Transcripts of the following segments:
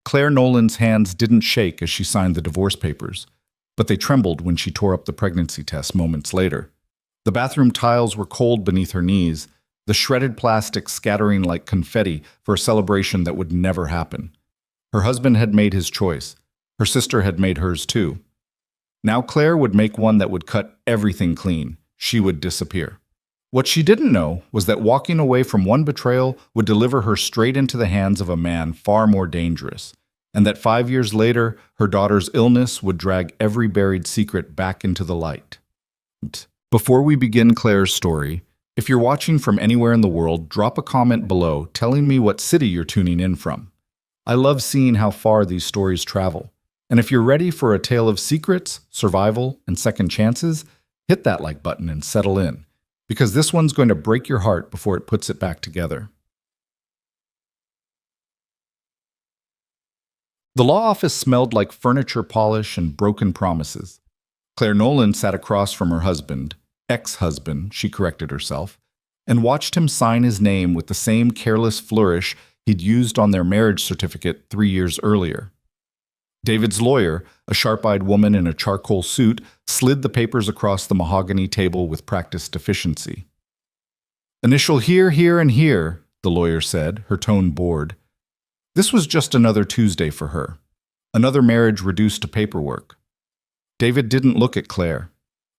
Claire Nolan's hands didn't shake as she signed the divorce papers, but they trembled when she tore up the pregnancy test moments later. The bathroom tiles were cold beneath her knees, the shredded plastic scattering like confetti for a celebration that would never happen. Her husband had made his choice. Her sister had made hers too. Now Claire would make one that would cut everything clean. She would disappear. What she didn't know was that walking away from one betrayal would deliver her straight into the hands of a man far more dangerous, and that 5 years later, her daughter's illness would drag every buried secret back into the light. Before we begin Claire's story, if you're watching from anywhere in the world, drop a comment below telling me what city you're tuning in from. I love seeing how far these stories travel. And if you're ready for a tale of secrets, survival, and second chances, hit that like button and settle in, because this one's going to break your heart before it puts it back together. The law office smelled like furniture polish and broken promises. Claire Nolan sat across from her husband, ex-husband, she corrected herself, and watched him sign his name with the same careless flourish he'd used on their marriage certificate 3 years earlier. David's lawyer, a sharp-eyed woman in a charcoal suit, slid the papers across the mahogany table with practiced efficiency. "Initial here, here, and here," the lawyer said, her tone bored. This was just another Tuesday for her. Another marriage reduced to paperwork. David didn't look at Claire.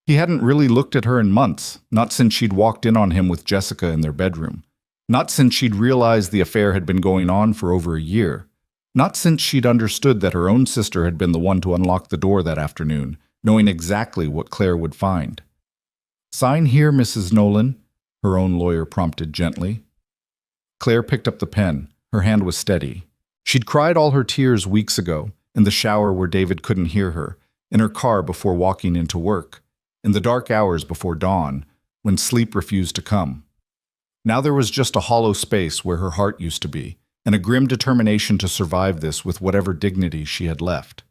He hadn't really looked at her in months, not since she'd walked in on him with Jessica in their bedroom. Not since she'd realized the affair had been going on for over a year. Not since she'd understood that her own sister had been the one to unlock the door that afternoon, knowing exactly what Claire would find. "Sign here, Mrs. Nolan," her own lawyer prompted gently. Claire picked up the pen. Her hand was steady. She'd cried all her tears weeks ago, in the shower where David couldn't hear her, in her car before walking into work, in the dark hours before dawn, when sleep refused to come. Now there was just a hollow space where her heart used to be, and a grim determination to survive this with whatever dignity she had left.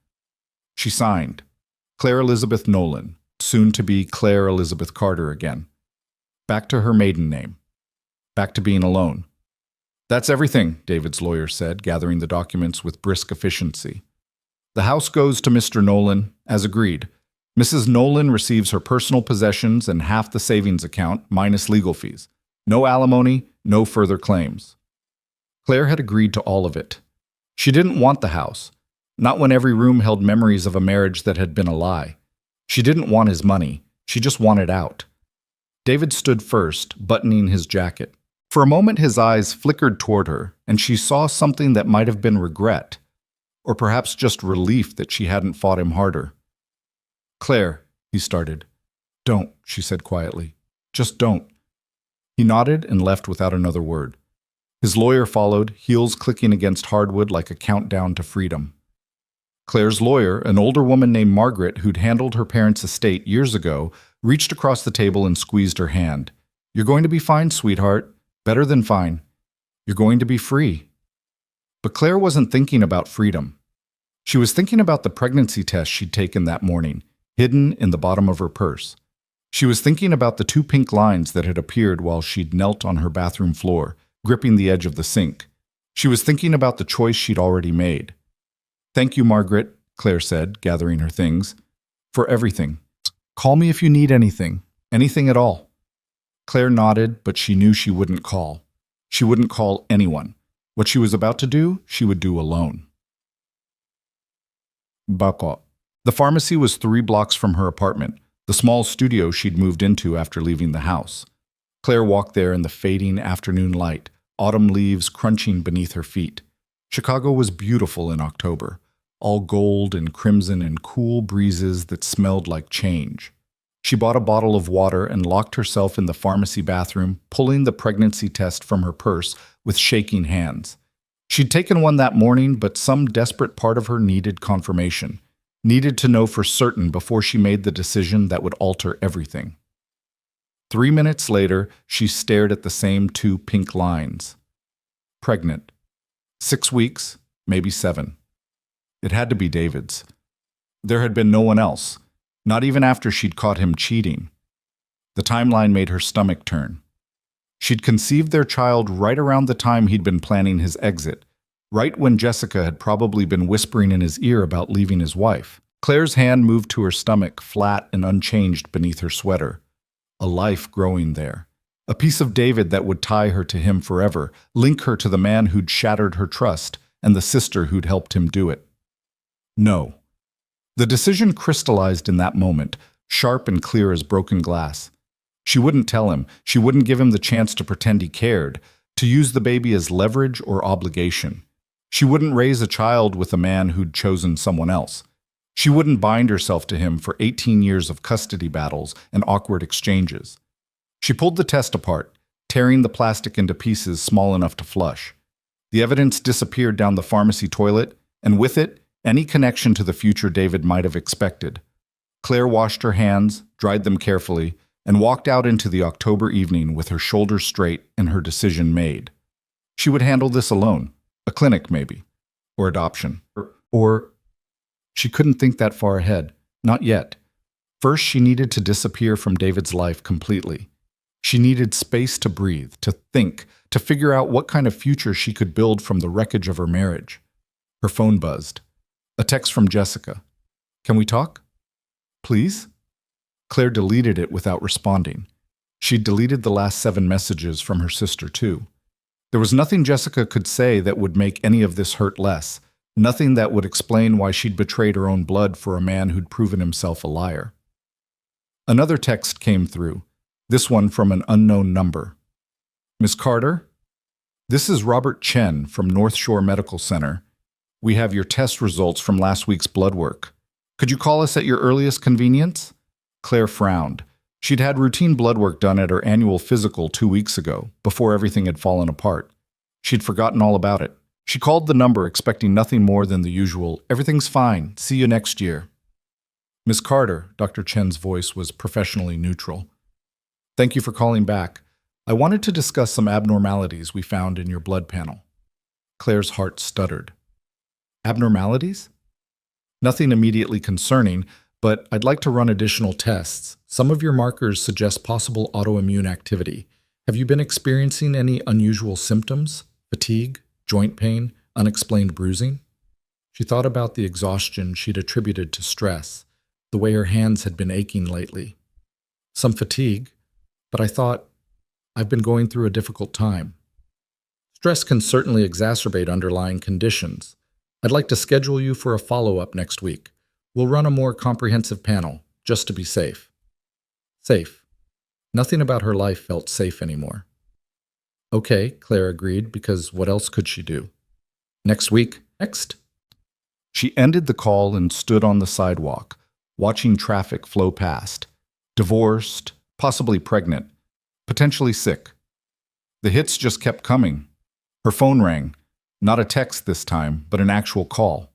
She signed, Claire Elizabeth Nolan, soon to be Claire Elizabeth Carter again. Back to her maiden name. Back to being alone. "That's everything," David's lawyer said, gathering the documents with brisk efficiency. "The house goes to Mr. Nolan, as agreed. Mrs. Nolan receives her personal possessions and half the savings account, minus legal fees. No alimony, no further claims." Claire had agreed to all of it. She didn't want the house, not when every room held memories of a marriage that had been a lie. She didn't want his money, she just wanted out. David stood first, buttoning his jacket. For a moment his eyes flickered toward her, and she saw something that might have been regret, or perhaps just relief that she hadn't fought him harder. "Claire," he started. "Don't," she said quietly. "Just don't." He nodded and left without another word. His lawyer followed, heels clicking against hardwood like a countdown to freedom. Claire's lawyer, an older woman named Margaret who'd handled her parents' estate years ago, reached across the table and squeezed her hand. "You're going to be fine, sweetheart. Better than fine. You're going to be free." But Claire wasn't thinking about freedom. She was thinking about the pregnancy test she'd taken that morning, hidden in the bottom of her purse. She was thinking about the 2 pink lines that had appeared while she'd knelt on her bathroom floor, gripping the edge of the sink. She was thinking about the choice she'd already made. "Thank you, Margaret," Claire said, gathering her things. "For everything. Call me if you need anything. Anything at all." Claire nodded, but she knew she wouldn't call. She wouldn't call anyone. What she was about to do, she would do alone. Bako. The pharmacy was 3 blocks from her apartment, the small studio she'd moved into after leaving the house. Claire walked there in the fading afternoon light, autumn leaves crunching beneath her feet. Chicago was beautiful in October, all gold and crimson and cool breezes that smelled like change. She bought a bottle of water and locked herself in the pharmacy bathroom, pulling the pregnancy test from her purse with shaking hands. She'd taken one that morning, but some desperate part of her needed confirmation, needed to know for certain before she made the decision that would alter everything. 3 minutes later, she stared at the same 2 pink lines. Pregnant. 6 weeks, maybe 7. It had to be David's. There had been no one else, not even after she'd caught him cheating. The timeline made her stomach turn. She'd conceived their child right around the time he'd been planning his exit, right when Jessica had probably been whispering in his ear about leaving his wife. Claire's hand moved to her stomach, flat and unchanged beneath her sweater. A life growing there. A piece of David that would tie her to him forever, link her to the man who'd shattered her trust and the sister who'd helped him do it. No. The decision crystallized in that moment, sharp and clear as broken glass. She wouldn't tell him. She wouldn't give him the chance to pretend he cared, to use the baby as leverage or obligation. She wouldn't raise a child with a man who'd chosen someone else. She wouldn't bind herself to him for 18 years of custody battles and awkward exchanges. She pulled the test apart, tearing the plastic into pieces small enough to flush. The evidence disappeared down the pharmacy toilet, and with it, any connection to the future David might have expected. Claire washed her hands, dried them carefully, and walked out into the October evening with her shoulders straight and her decision made. She would handle this alone. A clinic, maybe. Or adoption. Or she couldn't think that far ahead. Not yet. First, she needed to disappear from David's life completely. She needed space to breathe, to think, to figure out what kind of future she could build from the wreckage of her marriage. Her phone buzzed. A text from Jessica. "Can we talk? Please?" Claire deleted it without responding. She'd deleted the last 7 messages from her sister, too. There was nothing Jessica could say that would make any of this hurt less, nothing that would explain why she'd betrayed her own blood for a man who'd proven himself a liar. Another text came through, this one from an unknown number. "Miss Carter? This is Robert Chen from North Shore Medical Center. We have your test results from last week's blood work. Could you call us at your earliest convenience?" Claire frowned. She'd had routine blood work done at her annual physical 2 weeks ago, before everything had fallen apart. She'd forgotten all about it. She called the number, expecting nothing more than the usual, "Everything's fine. See you next year." "Miss Carter," Dr. Chen's voice was professionally neutral. "Thank you for calling back. I wanted to discuss some abnormalities we found in your blood panel." Claire's heart stuttered. "Abnormalities?" "Nothing immediately concerning, but I'd like to run additional tests. Some of your markers suggest possible autoimmune activity. Have you been experiencing any unusual symptoms? Fatigue, joint pain, unexplained bruising?" She thought about the exhaustion she'd attributed to stress, the way her hands had been aching lately. "Some fatigue, but I thought, I've been going through a difficult time." "Stress can certainly exacerbate underlying conditions. I'd like to schedule you for a follow-up next week. We'll run a more comprehensive panel, just to be safe." Safe. Nothing about her life felt safe anymore. "Okay," Claire agreed, because what else could she do? "Next week. Next." She ended the call and stood on the sidewalk, watching traffic flow past. Divorced, possibly pregnant, potentially sick. The hits just kept coming. Her phone rang. Not a text this time, but an actual call.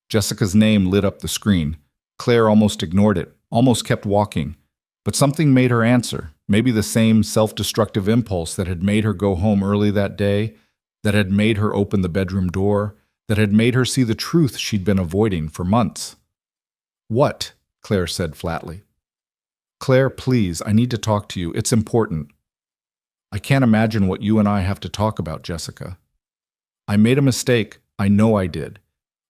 Jessica's name lit up the screen. Claire almost ignored it, almost kept walking. But something made her answer, maybe the same self-destructive impulse that had made her go home early that day, that had made her open the bedroom door, that had made her see the truth she'd been avoiding for months. "What?" Claire said flatly. "Claire, please, I need to talk to you. It's important." "I can't imagine what you and I have to talk about, Jessica. I made a mistake. I know I did.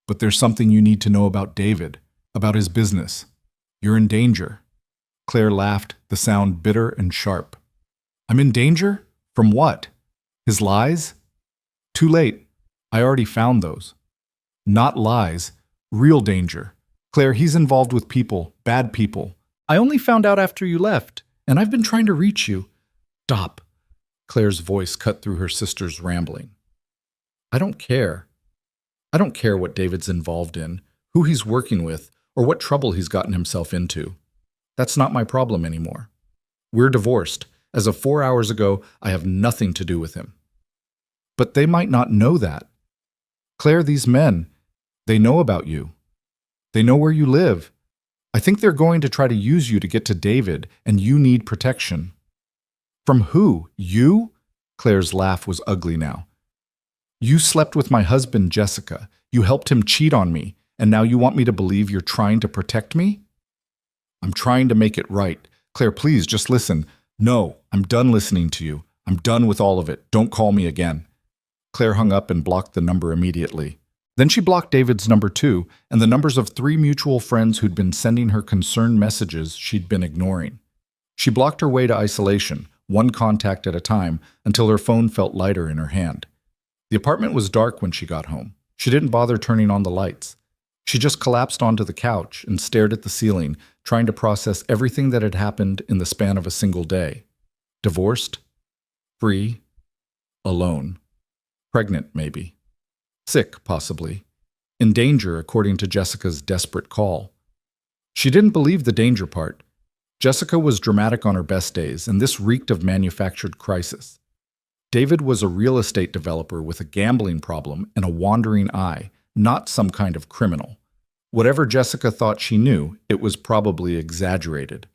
But there's something you need to know about David, about his business. You're in danger." Claire laughed, the sound bitter and sharp. "I'm in danger? From what? His lies?" "Too late. I already found those." "Not lies. Real danger. Claire, he's involved with people, bad people. I only found out after you left, and I've been trying to reach you." "Stop." Claire's voice cut through her sister's rambling. "I don't care. I don't care what David's involved in, who he's working with, or what trouble he's gotten himself into. That's not my problem anymore. We're divorced. As of 4 hours ago, I have nothing to do with him." "But they might not know that. Claire, these men, they know about you. They know where you live. I think they're going to try to use you to get to David, and you need protection." "From who? You?" Claire's laugh was ugly now. "You slept with my husband, Jessica. You helped him cheat on me, and now you want me to believe you're trying to protect me?" "I'm trying to make it right. Claire, please, just listen." "No, I'm done listening to you. I'm done with all of it. Don't call me again." Claire hung up and blocked the number immediately. Then she blocked David's number too, and the numbers of 3 mutual friends who'd been sending her concerned messages she'd been ignoring. She blocked her way to isolation, one contact at a time, until her phone felt lighter in her hand. The apartment was dark when she got home. She didn't bother turning on the lights. She just collapsed onto the couch and stared at the ceiling, trying to process everything that had happened in the span of a single day. Divorced, free, alone, pregnant maybe, sick possibly, in danger according to Jessica's desperate call. She didn't believe the danger part. Jessica was dramatic on her best days, and this reeked of manufactured crisis. David was a real estate developer with a gambling problem and a wandering eye, not some kind of criminal. Whatever Jessica thought she knew, it was probably exaggerated.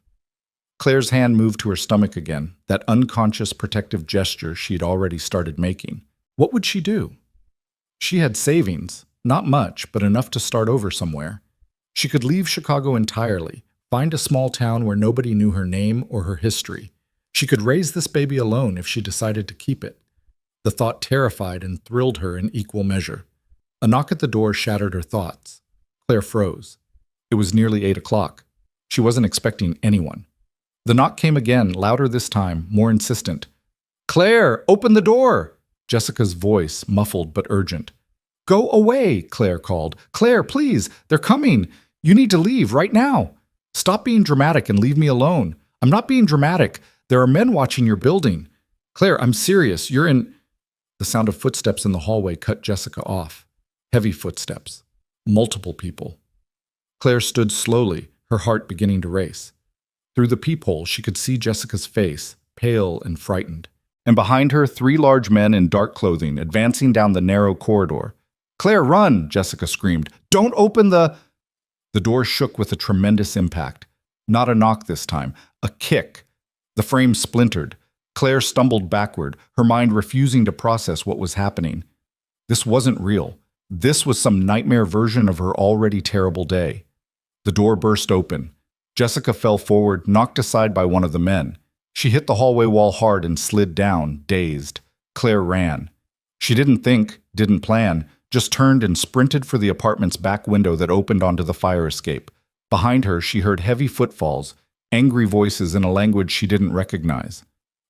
Claire's hand moved to her stomach again, that unconscious protective gesture she'd already started making. What would she do? She had savings, not much, but enough to start over somewhere. She could leave Chicago entirely, find a small town where nobody knew her name or her history. She could raise this baby alone if she decided to keep it. The thought terrified and thrilled her in equal measure. A knock at the door shattered her thoughts. Claire froze. It was nearly 8 o'clock. She wasn't expecting anyone. The knock came again, louder this time, more insistent. "Claire, open the door!" Jessica's voice, muffled but urgent. "Go away," Claire called. "Claire, please, they're coming. You need to leave right now. Stop being dramatic and leave me alone. I'm not being dramatic. There are men watching your building. Claire, I'm serious. You're in—" The sound of footsteps in the hallway cut Jessica off. Heavy footsteps. Multiple people. Claire stood slowly, her heart beginning to race. Through the peephole, she could see Jessica's face, pale and frightened. And behind her, 3 large men in dark clothing, advancing down the narrow corridor. "Claire, run!" Jessica screamed. "Don't open the—" The door shook with a tremendous impact. Not a knock this time, a kick. The frame splintered. Claire stumbled backward, her mind refusing to process what was happening. This wasn't real. This was some nightmare version of her already terrible day. The door burst open. Jessica fell forward, knocked aside by one of the men. She hit the hallway wall hard and slid down, dazed. Claire ran. She didn't think, didn't plan, just turned and sprinted for the apartment's back window that opened onto the fire escape. Behind her, she heard heavy footfalls, angry voices in a language she didn't recognize.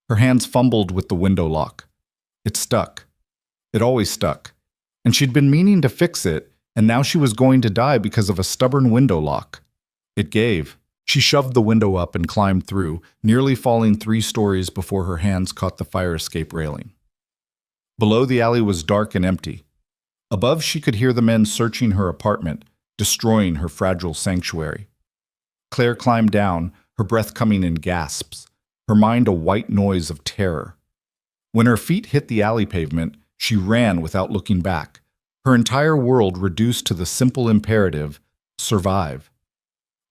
Her hands fumbled with the window lock. It stuck. It always stuck. And she'd been meaning to fix it, and now she was going to die because of a stubborn window lock. It gave. She shoved the window up and climbed through, nearly falling 3 stories before her hands caught the fire escape railing. Below, the alley was dark and empty. Above, she could hear the men searching her apartment, destroying her fragile sanctuary. Claire climbed down, her breath coming in gasps, her mind a white noise of terror. When her feet hit the alley pavement, she ran without looking back, her entire world reduced to the simple imperative, survive.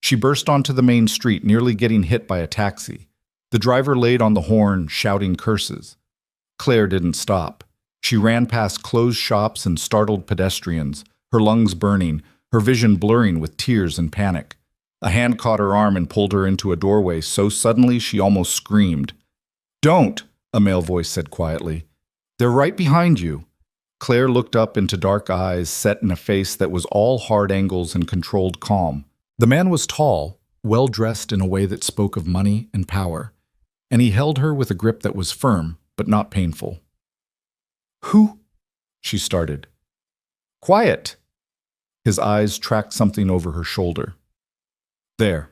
She burst onto the main street, nearly getting hit by a taxi. The driver laid on the horn, shouting curses. Claire didn't stop. She ran past closed shops and startled pedestrians, her lungs burning, her vision blurring with tears and panic. A hand caught her arm and pulled her into a doorway so suddenly she almost screamed. "Don't," a male voice said quietly. "They're right behind you." Claire looked up into dark eyes set in a face that was all hard angles and controlled calm. The man was tall, well-dressed in a way that spoke of money and power, and he held her with a grip that was firm but not painful. "Who?" she started. "Quiet!" His eyes tracked something over her shoulder. There.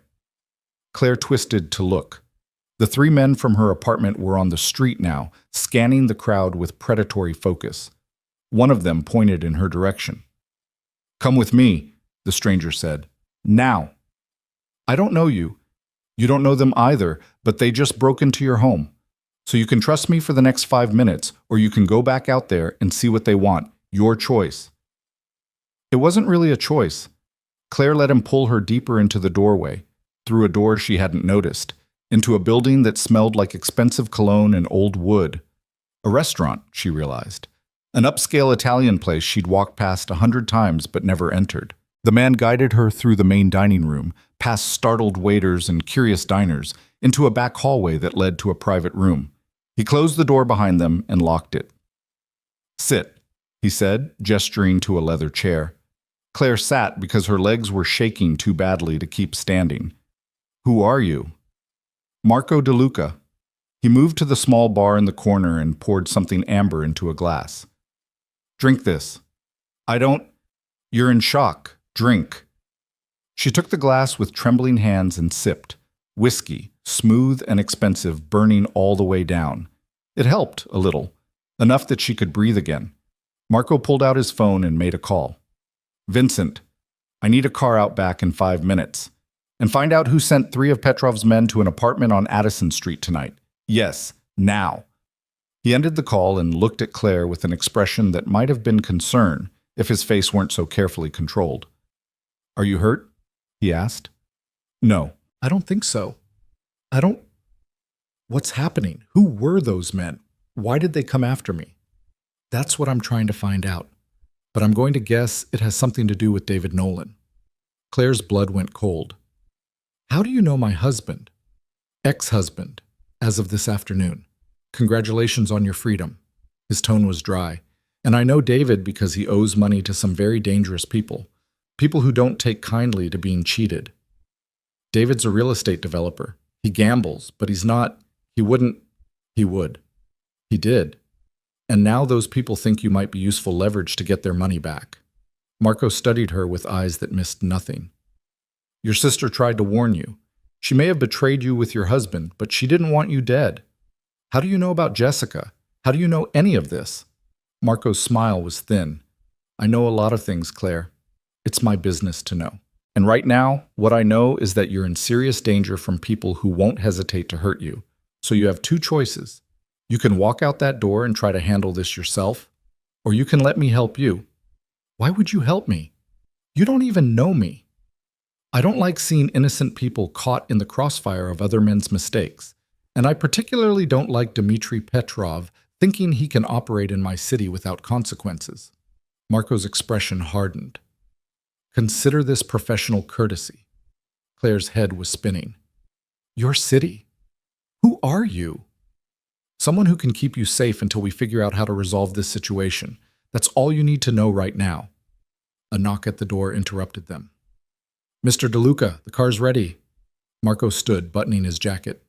Claire twisted to look. The 3 men from her apartment were on the street now, scanning the crowd with predatory focus. One of them pointed in her direction. "Come with me," the stranger said. "Now." "I don't know you. You don't know them either, but they just broke into your home. So you can trust me for the next 5 minutes, or you can go back out there and see what they want. Your choice." It wasn't really a choice. Claire let him pull her deeper into the doorway, through a door she hadn't noticed, into a building that smelled like expensive cologne and old wood. A restaurant, she realized. An upscale Italian place she'd walked past 100 times but never entered. The man guided her through the main dining room, past startled waiters and curious diners, into a back hallway that led to a private room. He closed the door behind them and locked it. "Sit," he said, gesturing to a leather chair. Claire sat because her legs were shaking too badly to keep standing. Who are you? Marco DeLuca. He moved to the small bar in the corner and poured something amber into a glass. Drink this. I don't. You're in shock. Drink. She took the glass with trembling hands and sipped. Whiskey, smooth and expensive, burning all the way down. It helped, a little. Enough that she could breathe again. Marco pulled out his phone and made a call. Vincent, I need a car out back in 5 minutes. And find out who sent 3 of Petrov's men to an apartment on Addison Street tonight. Yes, now. He ended the call and looked at Claire with an expression that might have been concern if his face weren't so carefully controlled. Are you hurt? He asked. No, I don't think so. What's happening? Who were those men? Why did they come after me? That's what I'm trying to find out. But I'm going to guess it has something to do with David Nolan. Claire's blood went cold. How do you know my husband? Ex-husband, as of this afternoon. Congratulations on your freedom. His tone was dry. And I know David because he owes money to some very dangerous people. People who don't take kindly to being cheated. David's a real estate developer. He gambles, but he's not. He wouldn't. He would. He did. And now those people think you might be useful leverage to get their money back. Marco studied her with eyes that missed nothing. Your sister tried to warn you. She may have betrayed you with your husband, but she didn't want you dead. How do you know about Jessica? How do you know any of this? Marco's smile was thin. I know a lot of things, Claire. It's my business to know. And right now, what I know is that you're in serious danger from people who won't hesitate to hurt you. So you have 2 choices. You can walk out that door and try to handle this yourself, or you can let me help you. Why would you help me? You don't even know me. I don't like seeing innocent people caught in the crossfire of other men's mistakes, and I particularly don't like Dmitry Petrov thinking he can operate in my city without consequences. Marco's expression hardened. Consider this professional courtesy. Claire's head was spinning. Your city? Who are you? Someone who can keep you safe until we figure out how to resolve this situation. That's all you need to know right now. A knock at the door interrupted them. Mr. DeLuca, the car's ready. Marco stood, buttoning his jacket.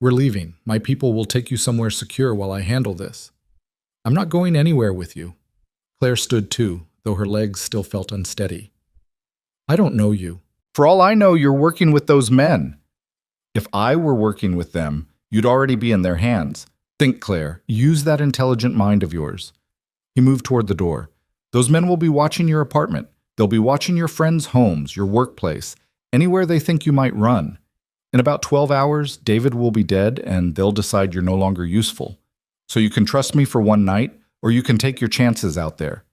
We're leaving. My people will take you somewhere secure while I handle this. I'm not going anywhere with you. Claire stood too, though her legs still felt unsteady. I don't know you. For all I know, you're working with those men. If I were working with them, you'd already be in their hands. Think, Claire. Use that intelligent mind of yours. He moved toward the door. Those men will be watching your apartment. They'll be watching your friends' homes, your workplace, anywhere they think you might run. In about 12 hours, David will be dead, and they'll decide you're no longer useful. So you can trust me for one night, or you can take your chances out there.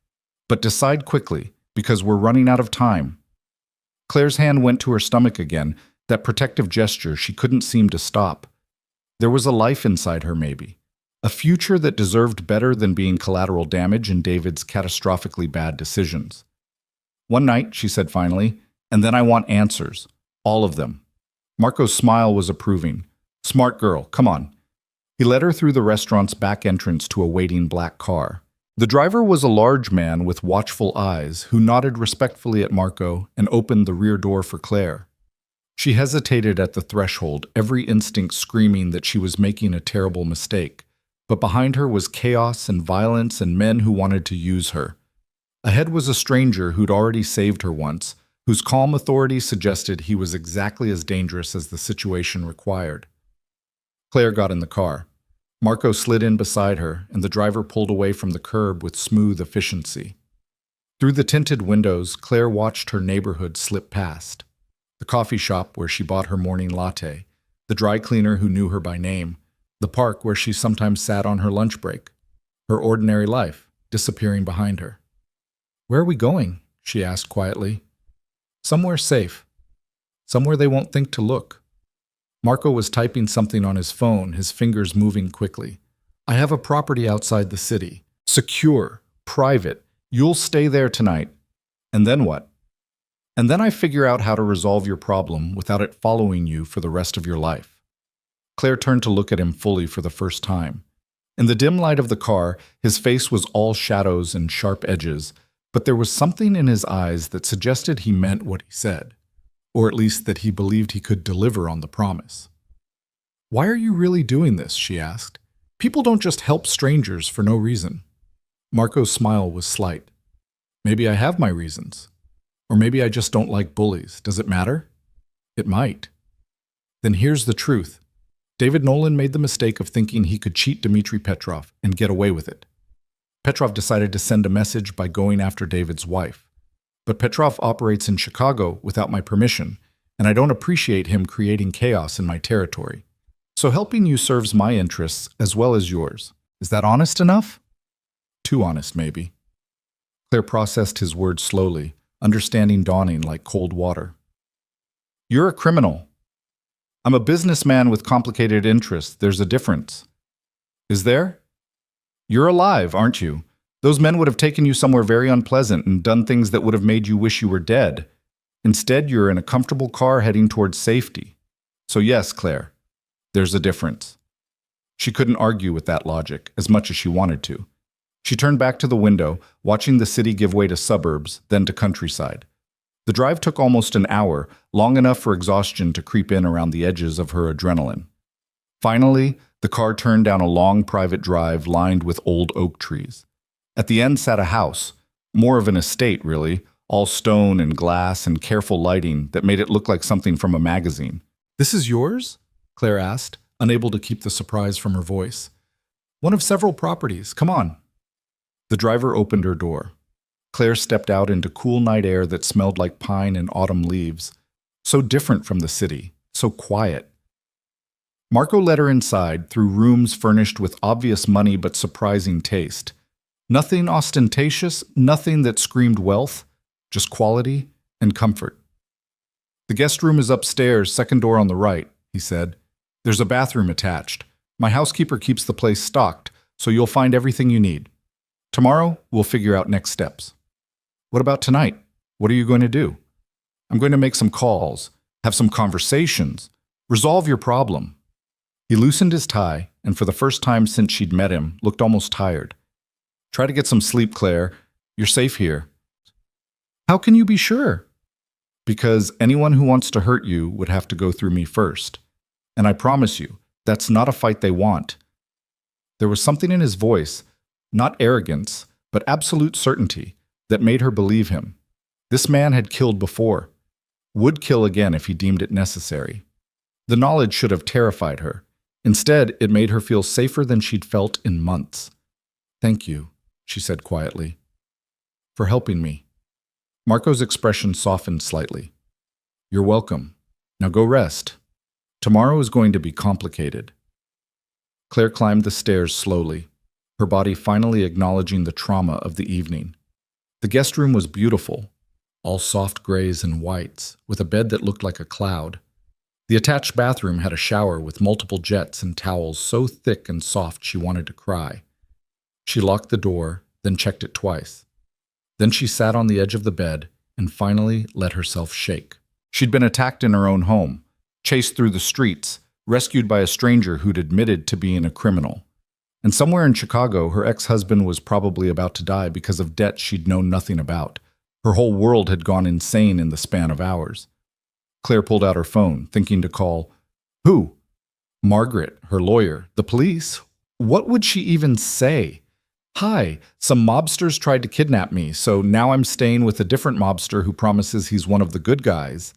But decide quickly, because we're running out of time. Claire's hand went to her stomach again, that protective gesture she couldn't seem to stop. There was a life inside her, maybe. A future that deserved better than being collateral damage in David's catastrophically bad decisions. One night, she said finally, and then I want answers. All of them. Marco's smile was approving. Smart girl, come on. He led her through the restaurant's back entrance to a waiting black car. The driver was a large man with watchful eyes who nodded respectfully at Marco and opened the rear door for Claire. She hesitated at the threshold, every instinct screaming that she was making a terrible mistake. But behind her was chaos and violence and men who wanted to use her. Ahead was a stranger who'd already saved her once, whose calm authority suggested he was exactly as dangerous as the situation required. Claire got in the car. Marco slid in beside her, and the driver pulled away from the curb with smooth efficiency. Through the tinted windows, Claire watched her neighborhood slip past. The coffee shop where she bought her morning latte, the dry cleaner who knew her by name, the park where she sometimes sat on her lunch break, her ordinary life disappearing behind her. Where are we going? She asked quietly. Somewhere safe. Somewhere they won't think to look. Marco was typing something on his phone, his fingers moving quickly. I have a property outside the city. Secure. Private. You'll stay there tonight. And then what? And then I figure out how to resolve your problem without it following you for the rest of your life. Claire turned to look at him fully for the first time. In the dim light of the car, his face was all shadows and sharp edges, but there was something in his eyes that suggested he meant what he said, or at least that he believed he could deliver on the promise. "Why are you really doing this?" she asked. "People don't just help strangers for no reason." Marco's smile was slight. "Maybe I have my reasons. Or maybe I just don't like bullies. Does it matter?" "It might." "Then here's the truth. David Nolan made the mistake of thinking he could cheat Dmitry Petrov and get away with it. Petrov decided to send a message by going after David's wife. But Petrov operates in Chicago without my permission, and I don't appreciate him creating chaos in my territory. So helping you serves my interests as well as yours. Is that honest enough?" "Too honest, maybe." Claire processed his words slowly, understanding dawning like cold water. "You're a criminal. I'm a businessman with complicated interests. There's a difference." "Is there?" "You're alive, aren't you? Those men would have taken you somewhere very unpleasant and done things that would have made you wish you were dead. Instead, you're in a comfortable car heading towards safety. So yes, Claire, there's a difference." She couldn't argue with that logic, as much as she wanted to. She turned back to the window, watching the city give way to suburbs, then to countryside. The drive took almost an hour, long enough for exhaustion to creep in around the edges of her adrenaline. Finally, the car turned down a long private drive lined with old oak trees. At the end sat a house, more of an estate, really, all stone and glass and careful lighting that made it look like something from a magazine. "This is yours?" Claire asked, unable to keep the surprise from her voice. "One of several properties. Come on." The driver opened her door. Claire stepped out into cool night air that smelled like pine and autumn leaves. So different from the city, so quiet. Marco led her inside through rooms furnished with obvious money but surprising taste. Nothing ostentatious, nothing that screamed wealth, just quality and comfort. "The guest room is upstairs, second door on the right," he said. "There's a bathroom attached. My housekeeper keeps the place stocked, so you'll find everything you need. Tomorrow, we'll figure out next steps." "What about tonight? What are you going to do?" "I'm going to make some calls, have some conversations, resolve your problem." He loosened his tie, and for the first time since she'd met him, looked almost tired. "Try to get some sleep, Claire. You're safe here." "How can you be sure?" "Because anyone who wants to hurt you would have to go through me first. And I promise you, that's not a fight they want." There was something in his voice, not arrogance, but absolute certainty, that made her believe him. This man had killed before, would kill again if he deemed it necessary. The knowledge should have terrified her. Instead, it made her feel safer than she'd felt in months. "Thank you," she said quietly, "for helping me." Marco's expression softened slightly. "You're welcome. Now go rest. Tomorrow is going to be complicated." Claire climbed the stairs slowly, her body finally acknowledging the trauma of the evening. The guest room was beautiful, all soft grays and whites, with a bed that looked like a cloud. The attached bathroom had a shower with multiple jets and towels so thick and soft she wanted to cry. She locked the door, then checked it twice. Then she sat on the edge of the bed and finally let herself shake. She'd been attacked in her own home, chased through the streets, rescued by a stranger who'd admitted to being a criminal. And somewhere in Chicago, her ex-husband was probably about to die because of debts she'd known nothing about. Her whole world had gone insane in the span of hours. Claire pulled out her phone, thinking to call. Who? Margaret, her lawyer, the police? What would she even say? "Hi, some mobsters tried to kidnap me, so now I'm staying with a different mobster who promises he's one of the good guys."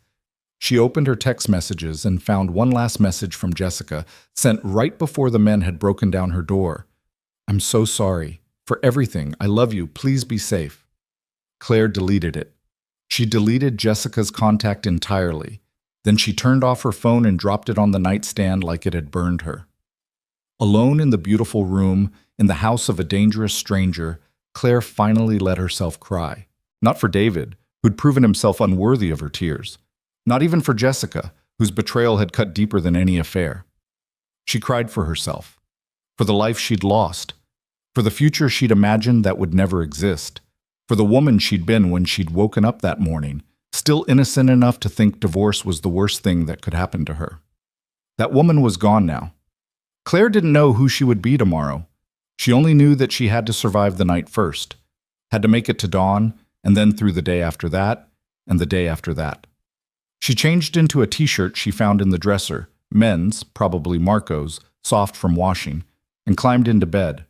She opened her text messages and found one last message from Jessica, sent right before the men had broken down her door. "I'm so sorry. For everything. I love you. Please be safe." Claire deleted it. She deleted Jessica's contact entirely. Then she turned off her phone and dropped it on the nightstand like it had burned her. Alone in the beautiful room, in the house of a dangerous stranger, Claire finally let herself cry. Not for David, who'd proven himself unworthy of her tears. Not even for Jessica, whose betrayal had cut deeper than any affair. She cried for herself, for the life she'd lost, for the future she'd imagined that would never exist, for the woman she'd been when she'd woken up that morning, still innocent enough to think divorce was the worst thing that could happen to her. That woman was gone now. Claire didn't know who she would be tomorrow, She only knew that she had to survive the night first, had to make it to dawn, and then through the day after that, and the day after that. She changed into a t-shirt she found in the dresser, men's, probably Marco's, soft from washing, and climbed into bed.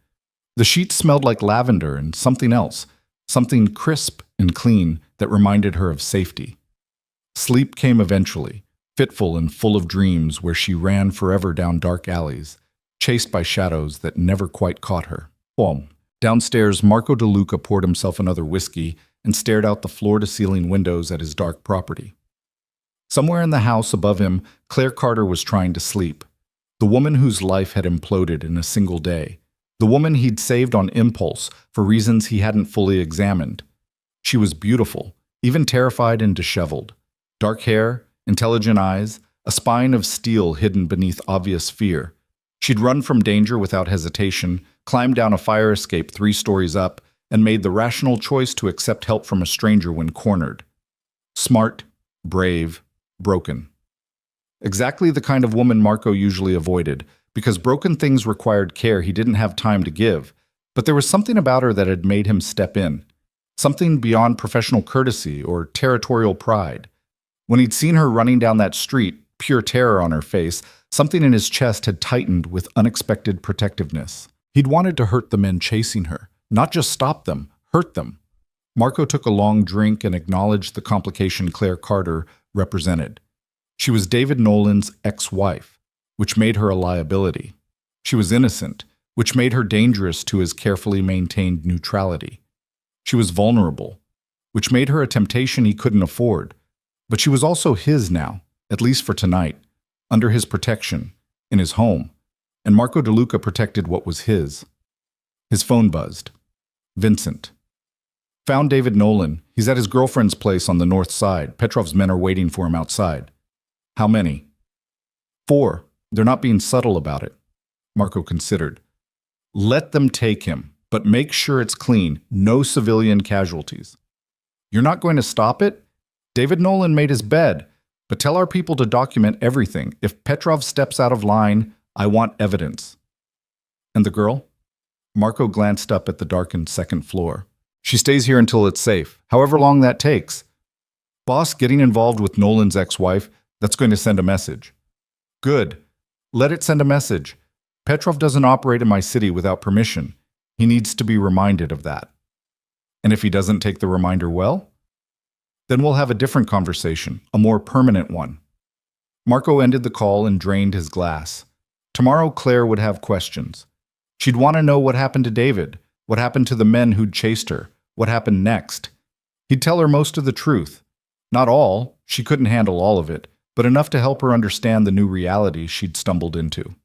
The sheets smelled like lavender and something else, something crisp and clean that reminded her of safety. Sleep came eventually, fitful and full of dreams where she ran forever down dark alleys, chased by shadows that never quite caught her. Boom. Downstairs, Marco DeLuca poured himself another whiskey and stared out the floor-to-ceiling windows at his dark property. Somewhere in the house above him, Claire Carter was trying to sleep. The woman whose life had imploded in a single day. The woman he'd saved on impulse for reasons he hadn't fully examined. She was beautiful, even terrified and disheveled. Dark hair, intelligent eyes, a spine of steel hidden beneath obvious fear. She'd run from danger without hesitation, climbed down a fire escape 3 stories up, and made the rational choice to accept help from a stranger when cornered. Smart, brave, broken. Exactly the kind of woman Marco usually avoided, because broken things required care he didn't have time to give, but there was something about her that had made him step in. Something beyond professional courtesy or territorial pride. When he'd seen her running down that street, pure terror on her face, something in his chest had tightened with unexpected protectiveness. He'd wanted to hurt the men chasing her, not just stop them, hurt them. Marco took a long drink and acknowledged the complication Claire Carter represented. She was David Nolan's ex-wife, which made her a liability. She was innocent, which made her dangerous to his carefully maintained neutrality. She was vulnerable, which made her a temptation he couldn't afford. But she was also his now, at least for tonight, under his protection, in his home, and Marco DeLuca protected what was his. His phone buzzed. Vincent. Found David Nolan. He's at his girlfriend's place on the north side. Petrov's men are waiting for him outside. How many? 4. They're not being subtle about it. Marco considered. Let them take him, but make sure it's clean. No civilian casualties. You're not going to stop it? David Nolan made his bed, but tell our people to document everything. If Petrov steps out of line, I want evidence. And the girl? Marco glanced up at the darkened second floor. She stays here until it's safe, however long that takes. Boss, getting involved with Nolan's ex-wife, that's going to send a message. Good. Let it send a message. Petrov doesn't operate in my city without permission. He needs to be reminded of that. And if he doesn't take the reminder well? Then we'll have a different conversation, a more permanent one. Marco ended the call and drained his glass. Tomorrow Claire would have questions. She'd want to know what happened to David, what happened to the men who'd chased her, what happened next. He'd tell her most of the truth. Not all, she couldn't handle all of it, but enough to help her understand the new reality she'd stumbled into.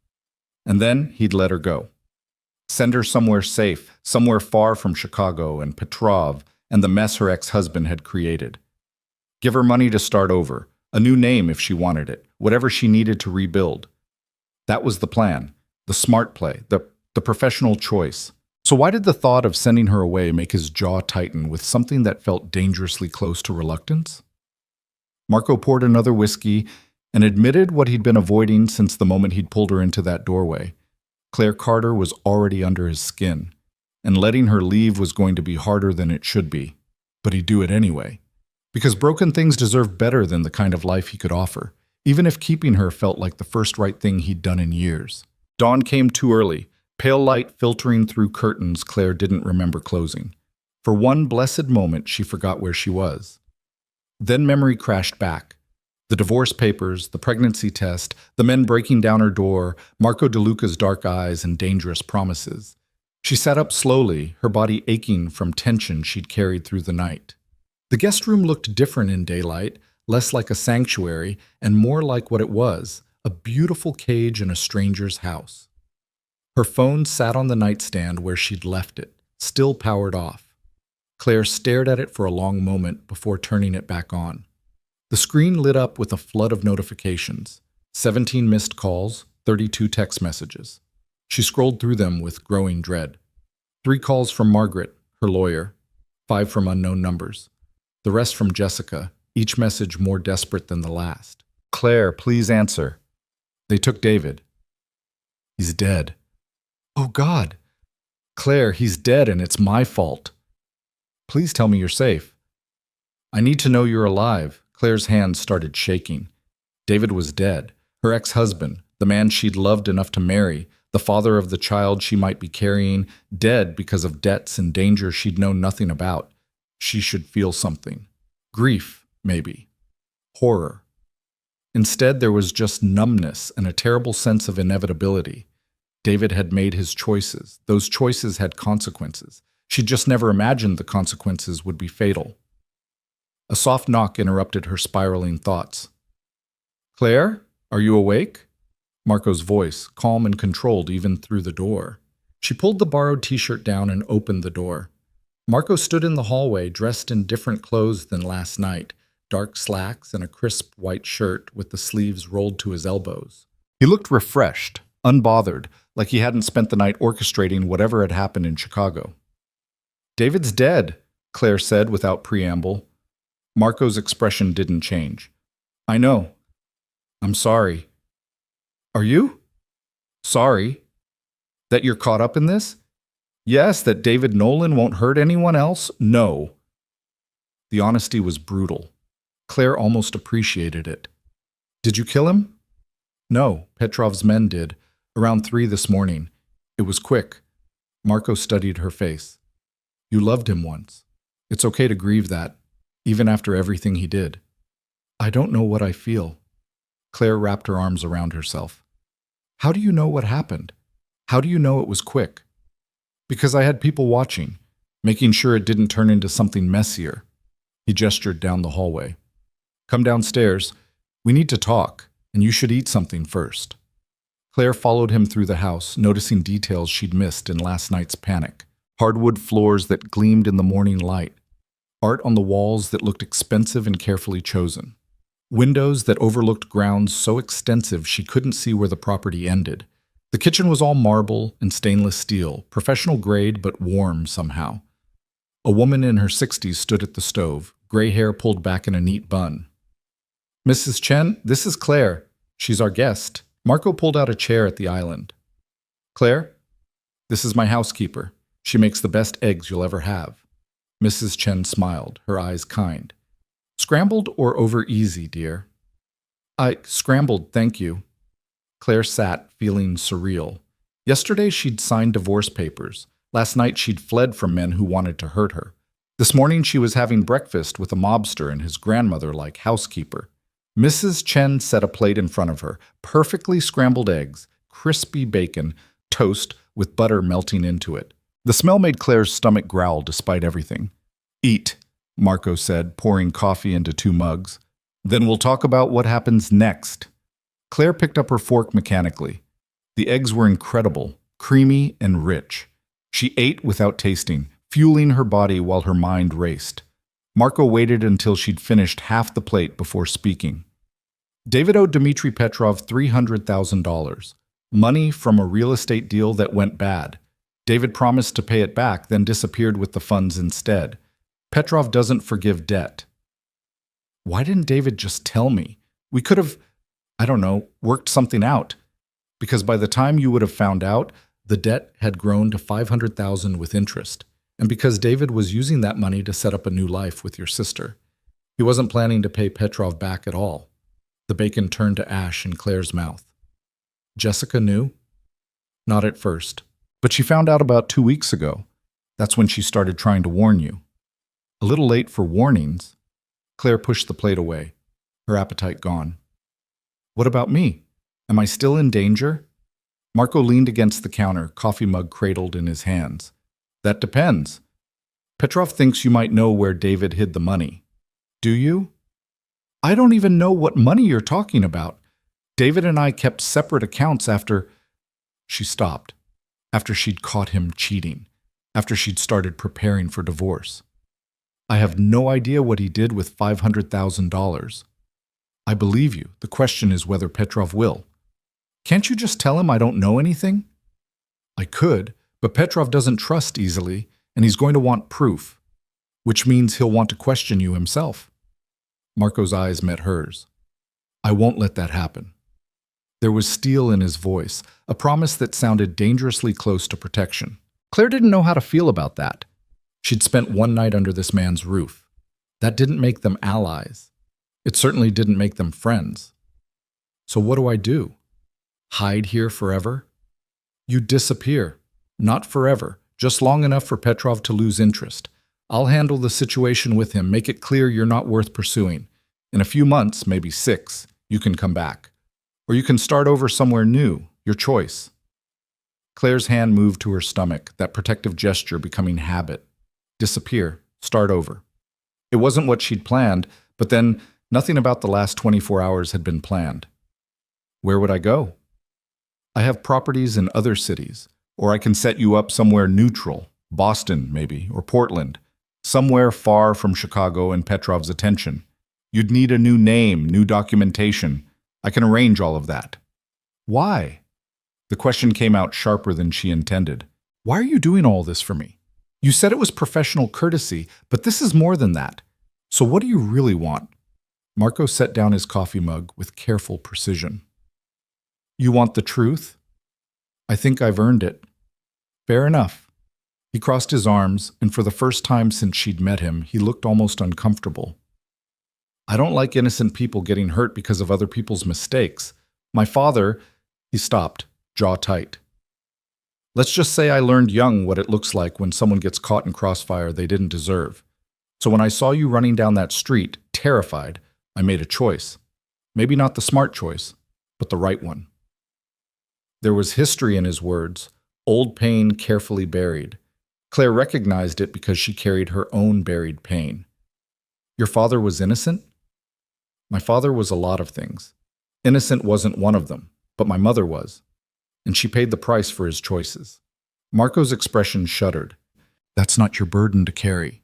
And then he'd let her go. Send her somewhere safe, somewhere far from Chicago and Petrov and the mess her ex-husband had created. Give her money to start over, a new name if she wanted it, whatever she needed to rebuild. That was the plan, the smart play, the professional choice. So why did the thought of sending her away make his jaw tighten with something that felt dangerously close to reluctance? Marco poured another whiskey and admitted what he'd been avoiding since the moment he'd pulled her into that doorway. Claire Carter was already under his skin, and letting her leave was going to be harder than it should be. But he'd do it anyway, because broken things deserved better than the kind of life he could offer, even if keeping her felt like the first right thing he'd done in years. Dawn came too early, pale light filtering through curtains Claire didn't remember closing. For one blessed moment, she forgot where she was. Then memory crashed back. The divorce papers, the pregnancy test, the men breaking down her door, Marco DeLuca's dark eyes and dangerous promises. She sat up slowly, her body aching from tension she'd carried through the night. The guest room looked different in daylight, less like a sanctuary and more like what it was, a beautiful cage in a stranger's house. Her phone sat on the nightstand where she'd left it, still powered off. Claire stared at it for a long moment before turning it back on. The screen lit up with a flood of notifications, 17 missed calls, 32 text messages. She scrolled through them with growing dread. 3 calls from Margaret, her lawyer, 5 from unknown numbers. The rest from Jessica, each message more desperate than the last. Claire, please answer. They took David. He's dead. Oh God. Claire, he's dead and it's my fault. Please tell me you're safe. I need to know you're alive. Claire's hands started shaking. David was dead. Her ex-husband, the man she'd loved enough to marry, the father of the child she might be carrying, dead because of debts and danger she'd known nothing about. She should feel something. Grief, maybe. Horror. Instead, there was just numbness and a terrible sense of inevitability. David had made his choices. Those choices had consequences. She'd just never imagined the consequences would be fatal. A soft knock interrupted her spiraling thoughts. Claire, are you awake? Marco's voice, calm and controlled even through the door. She pulled the borrowed t-shirt down and opened the door. Marco stood in the hallway, dressed in different clothes than last night, dark slacks and a crisp white shirt with the sleeves rolled to his elbows. He looked refreshed, unbothered, like he hadn't spent the night orchestrating whatever had happened in Chicago. David's dead, Claire said without preamble. Marco's expression didn't change. I know. I'm sorry. Are you? Sorry? That you're caught up in this? Yes, that David Nolan won't hurt anyone else? No. The honesty was brutal. Claire almost appreciated it. Did you kill him? No, Petrov's men did. Around 3 this morning. It was quick. Marco studied her face. You loved him once. It's okay to grieve that, even after everything he did. I don't know what I feel. Claire wrapped her arms around herself. How do you know what happened? How do you know it was quick? Because I had people watching, making sure it didn't turn into something messier. He gestured down the hallway. Come downstairs. We need to talk, and you should eat something first. Claire followed him through the house, noticing details she'd missed in last night's panic. Hardwood floors that gleamed in the morning light. Art on the walls that looked expensive and carefully chosen. Windows that overlooked grounds so extensive she couldn't see where the property ended. The kitchen was all marble and stainless steel, professional grade but warm somehow. A woman in her 60s stood at the stove, gray hair pulled back in a neat bun. Mrs. Chen, this is Claire. She's our guest. Marco pulled out a chair at the island. Claire, this is my housekeeper. She makes the best eggs you'll ever have. Mrs. Chen smiled, her eyes kind. Scrambled or over easy, dear? Scrambled, thank you. Claire sat, feeling surreal. Yesterday she'd signed divorce papers. Last night she'd fled from men who wanted to hurt her. This morning she was having breakfast with a mobster and his grandmother-like housekeeper. Mrs. Chen set a plate in front of her, perfectly scrambled eggs, crispy bacon, toast with butter melting into it. The smell made Claire's stomach growl despite everything. Eat, Marco said, pouring coffee into 2 mugs. Then we'll talk about what happens next. Claire picked up her fork mechanically. The eggs were incredible, creamy and rich. She ate without tasting, fueling her body while her mind raced. Marco waited until she'd finished half the plate before speaking. David owed Dmitry Petrov $300,000, money from a real estate deal that went bad. David promised to pay it back, then disappeared with the funds instead. Petrov doesn't forgive debt. Why didn't David just tell me? We could have, worked something out. Because by the time you would have found out, the debt had grown to $500,000 with interest. And because David was using that money to set up a new life with your sister. He wasn't planning to pay Petrov back at all. The bacon turned to ash in Claire's mouth. Jessica knew? Not at first. But she found out about 2 weeks ago. That's when she started trying to warn you. A little late for warnings. Claire pushed the plate away, her appetite gone. What about me? Am I still in danger? Marco leaned against the counter, coffee mug cradled in his hands. That depends. Petrov thinks you might know where David hid the money. Do you? I don't even know what money you're talking about. David and I kept separate accounts after... She stopped. After she'd caught him cheating. After she'd started preparing for divorce. I have no idea what he did with $500,000. I believe you. The question is whether Petrov will. Can't you just tell him I don't know anything? I could, but Petrov doesn't trust easily, and he's going to want proof, which means he'll want to question you himself. Marco's eyes met hers. I won't let that happen. There was steel in his voice, a promise that sounded dangerously close to protection. Claire didn't know how to feel about that. She'd spent one night under this man's roof. That didn't make them allies. It certainly didn't make them friends. So what do I do? Hide here forever? You disappear. Not forever, just long enough for Petrov to lose interest. I'll handle the situation with him, make it clear you're not worth pursuing. In a few months, maybe 6, you can come back. Or you can start over somewhere new, your choice. Claire's hand moved to her stomach, that protective gesture becoming habit. Disappear, start over. It wasn't what she'd planned, but then nothing about the last 24 hours had been planned. Where would I go? I have properties in other cities, or I can set you up somewhere neutral, Boston maybe, or Portland, somewhere far from Chicago and Petrov's attention. You'd need a new name, new documentation. I can arrange all of that. Why? The question came out sharper than she intended. Why are you doing all this for me? You said it was professional courtesy, but this is more than that. So what do you really want? Marco set down his coffee mug with careful precision. You want the truth? I think I've earned it. Fair enough. He crossed his arms, and for the first time since she'd met him, he looked almost uncomfortable. I don't like innocent people getting hurt because of other people's mistakes. My father, he stopped, jaw tight. Let's just say I learned young what it looks like when someone gets caught in crossfire they didn't deserve. So when I saw you running down that street, terrified, I made a choice. Maybe not the smart choice, but the right one. There was history in his words, old pain carefully buried. Claire recognized it because she carried her own buried pain. Your father was innocent? My father was a lot of things. Innocent wasn't one of them, but my mother was. And she paid the price for his choices. Marco's expression shuddered. That's not your burden to carry.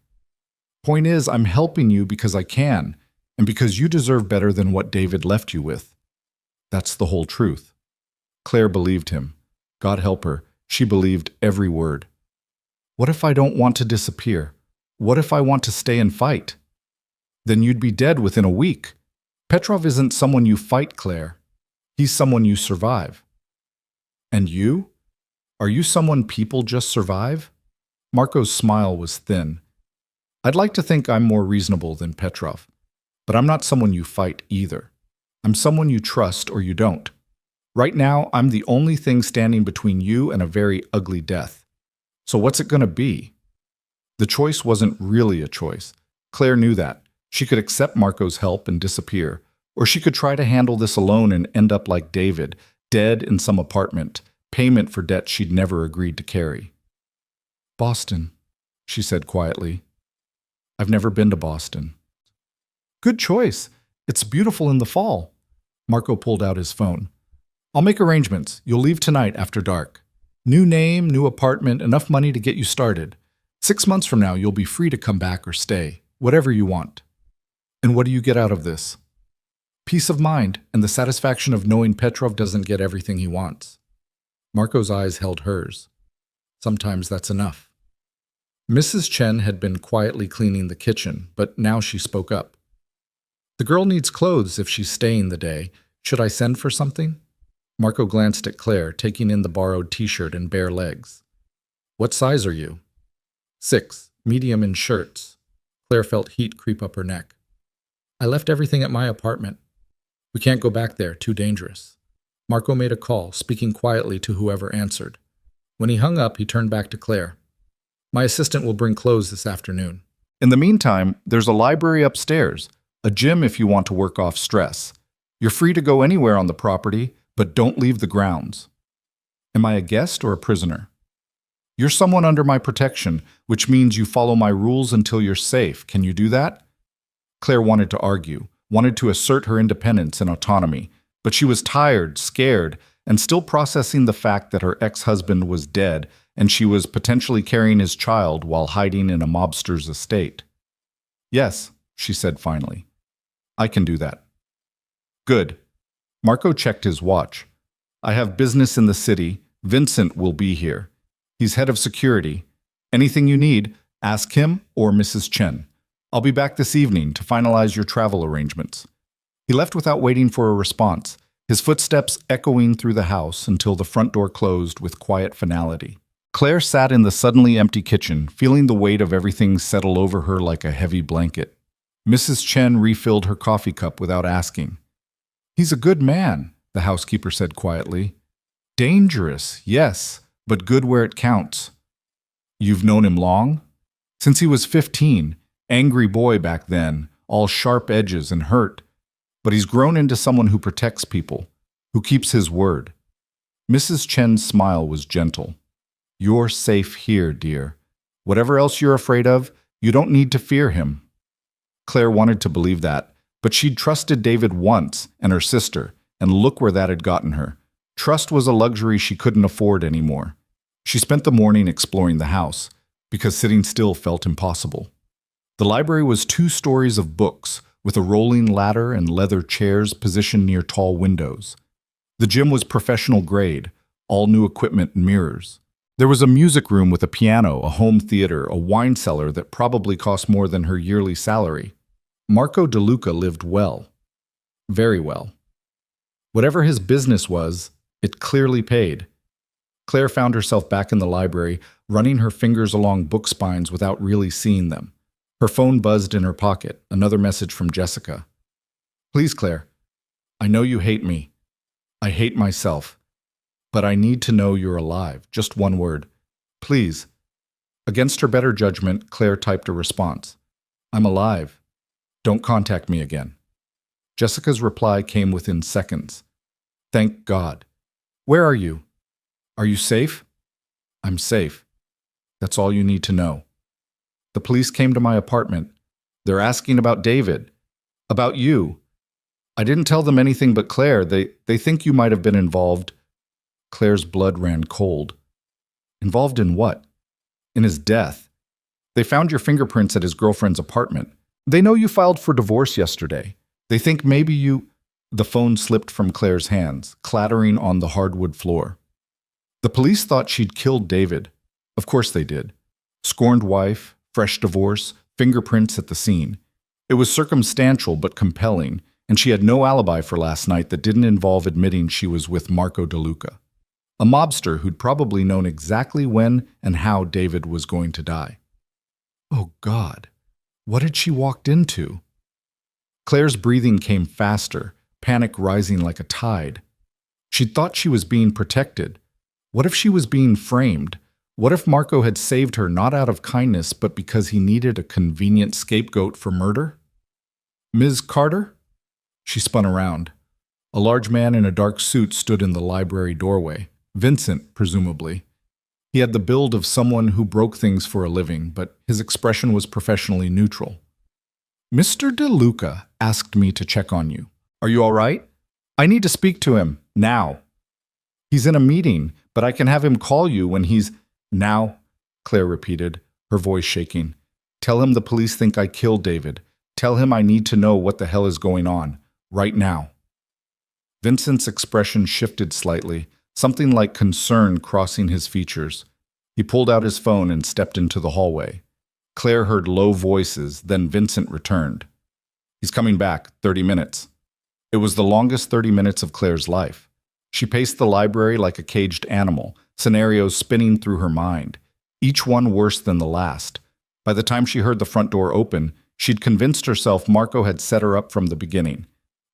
Point is, I'm helping you because I can, and because you deserve better than what David left you with. That's the whole truth. Claire believed him. God help her, she believed every word. What if I don't want to disappear? What if I want to stay and fight? Then you'd be dead within a week. Petrov isn't someone you fight, Claire. He's someone you survive. And you? Are you someone people just survive? Marco's smile was thin. I'd like to think I'm more reasonable than Petrov, but I'm not someone you fight either. I'm someone you trust or you don't. Right now, I'm the only thing standing between you and a very ugly death. So what's it going to be? The choice wasn't really a choice. Claire knew that. She could accept Marco's help and disappear, or she could try to handle this alone and end up like David, dead in some apartment, payment for debt she'd never agreed to carry. Boston, she said quietly. I've never been to Boston. Good choice. It's beautiful in the fall. Marco pulled out his phone. I'll make arrangements. You'll leave tonight after dark. New name, new apartment, enough money to get you started. 6 months from now, you'll be free to come back or stay, whatever you want. And what do you get out of this? Peace of mind and the satisfaction of knowing Petrov doesn't get everything he wants. Marco's eyes held hers. Sometimes that's enough. Mrs. Chen had been quietly cleaning the kitchen, but now she spoke up. The girl needs clothes if she's staying the day. Should I send for something? Marco glanced at Claire, taking in the borrowed t-shirt and bare legs. What size are you? 6, medium in shirts. Claire felt heat creep up her neck. I left everything at my apartment. We can't go back there, too dangerous. Marco made a call, speaking quietly to whoever answered. When he hung up, he turned back to Claire. My assistant will bring clothes this afternoon. In the meantime, there's a library upstairs, a gym if you want to work off stress. You're free to go anywhere on the property, but don't leave the grounds. Am I a guest or a prisoner? You're someone under my protection, which means you follow my rules until you're safe. Can you do that? Claire wanted to argue, wanted to assert her independence and autonomy, but she was tired, scared, and still processing the fact that her ex-husband was dead and she was potentially carrying his child while hiding in a mobster's estate. Yes, she said finally. I can do that. Good. Marco checked his watch. I have business in the city. Vincent will be here. He's head of security. Anything you need, ask him or Mrs. Chen. I'll be back this evening to finalize your travel arrangements. He left without waiting for a response, his footsteps echoing through the house until the front door closed with quiet finality. Claire sat in the suddenly empty kitchen, feeling the weight of everything settle over her like a heavy blanket. Mrs. Chen refilled her coffee cup without asking. "He's a good man," the housekeeper said quietly. "Dangerous, yes, but good where it counts." "You've known him long?" "Since he was 15. Angry boy back then, all sharp edges and hurt. But he's grown into someone who protects people, who keeps his word." Mrs. Chen's smile was gentle. "You're safe here, dear. Whatever else you're afraid of, you don't need to fear him." Claire wanted to believe that, but she'd trusted David once and her sister, and look where that had gotten her. Trust was a luxury she couldn't afford anymore. She spent the morning exploring the house, because sitting still felt impossible. The library was 2 stories of books, with a rolling ladder and leather chairs positioned near tall windows. The gym was professional grade, all new equipment and mirrors. There was a music room with a piano, a home theater, a wine cellar that probably cost more than her yearly salary. Marco DeLuca lived well. Very well. Whatever his business was, it clearly paid. Claire found herself back in the library, running her fingers along book spines without really seeing them. Her phone buzzed in her pocket, another message from Jessica. "Please, Claire, I know you hate me. I hate myself. But I need to know you're alive. Just one word. Please." Against her better judgment, Claire typed a response. "I'm alive. Don't contact me again." Jessica's reply came within seconds. "Thank God. Where are you? Are you safe?" "I'm safe. That's all you need to know. The police came to my apartment. They're asking about David. About you. I didn't tell them anything but Claire. They think you might have been involved." Claire's blood ran cold. "Involved in what?" "In his death. They found your fingerprints at his girlfriend's apartment. They know you filed for divorce yesterday. They think maybe you—" The phone slipped from Claire's hands, clattering on the hardwood floor. "The police thought she'd killed David. Of course they did. Scorned wife, fresh divorce, fingerprints at the scene. It was circumstantial but compelling, and she had no alibi for last night that didn't involve admitting she was with Marco DeLuca, a mobster who'd probably known exactly when and how David was going to die." Oh God, what had she walked into? Claire's breathing came faster, panic rising like a tide. She'd thought she was being protected. What if she was being framed? What if Marco had saved her not out of kindness, but because he needed a convenient scapegoat for murder? "Ms. Carter?" She spun around. A large man in a dark suit stood in the library doorway. Vincent, presumably. He had the build of someone who broke things for a living, but his expression was professionally neutral. "Mr. DeLuca asked me to check on you. Are you all right? I need to speak to him, now." "He's in a meeting, but I can have him call you when he's—" "Now," Claire repeated, her voice shaking. "Tell him the police think I killed David. Tell him I need to know what the hell is going on, right now." Vincent's expression shifted slightly, something like concern crossing his features. He pulled out his phone and stepped into the hallway. Claire heard low voices, then Vincent returned. "He's coming back, 30 minutes. It was the longest 30 minutes of Claire's life. She paced the library like a caged animal, scenarios spinning through her mind, each one worse than the last. By the time she heard the front door open, she'd convinced herself Marco had set her up from the beginning.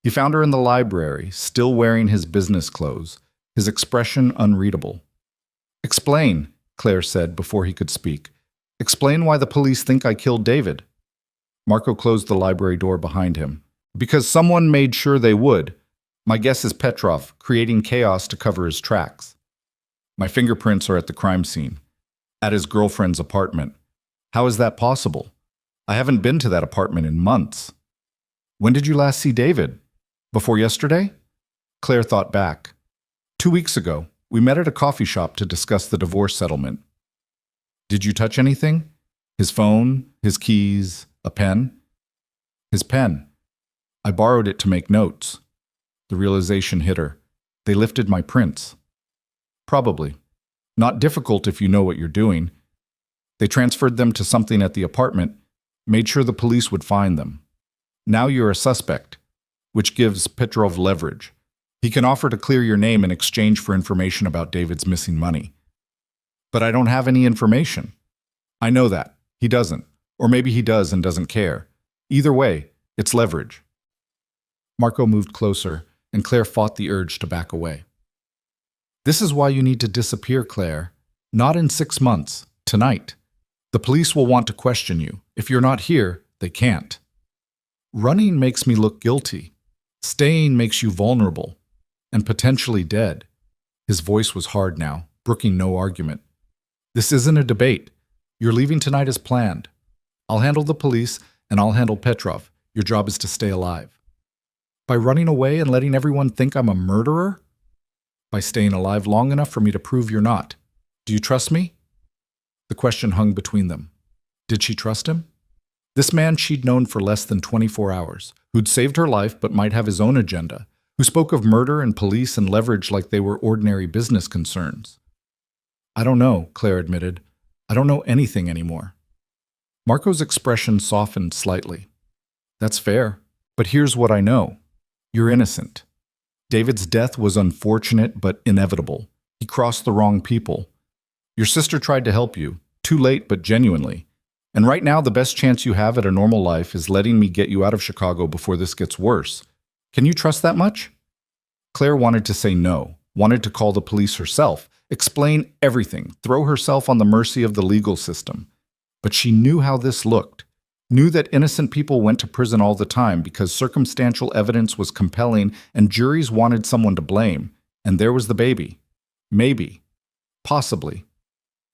He found her in the library, still wearing his business clothes, his expression unreadable. "Explain," Claire said before he could speak. "Explain why the police think I killed David." Marco closed the library door behind him. "Because someone made sure they would. My guess is Petrov, creating chaos to cover his tracks. My fingerprints are at the crime scene, at his girlfriend's apartment. How is that possible? I haven't been to that apartment in months." "When did you last see David? Before yesterday?" Claire thought back. 2 weeks ago, we met at a coffee shop to discuss the divorce settlement." "Did you touch anything? His phone, his keys, a pen?" "His pen. I borrowed it to make notes." The realization hit her. "They lifted my prints." "Probably. Not difficult if you know what you're doing. They transferred them to something at the apartment, made sure the police would find them. Now you're a suspect, which gives Petrov leverage. He can offer to clear your name in exchange for information about David's missing money." But I don't have any information. I know that. He doesn't. Or maybe he does and doesn't care. Either way, it's leverage. Marco moved closer, and Claire fought the urge to back away. This is why you need to disappear, Claire. Not in 6 months. Tonight. The police will want to question you. If you're not here, they can't. Running makes me look guilty. Staying makes you vulnerable. And potentially dead. His voice was hard now, brooking no argument. This isn't a debate. You're leaving tonight as planned. I'll handle the police, and I'll handle Petrov. Your job is to stay alive. By running away and letting everyone think I'm a murderer? By staying alive long enough for me to prove you're not. Do you trust me? The question hung between them. Did she trust him? This man she'd known for less than 24 hours, who'd saved her life but might have his own agenda, who spoke of murder and police and leverage like they were ordinary business concerns. I don't know, Claire admitted. I don't know anything anymore. Marco's expression softened slightly. That's fair, but here's what I know. You're innocent. David's death was unfortunate but inevitable. He crossed the wrong people. Your sister tried to help you, too late but genuinely. And right now the best chance you have at a normal life is letting me get you out of Chicago before this gets worse. Can you trust that much? Claire wanted to say no, wanted to call the police herself, explain everything, throw herself on the mercy of the legal system. But she knew how this looked, knew that innocent people went to prison all the time because circumstantial evidence was compelling and juries wanted someone to blame. And there was the baby. Maybe. Possibly.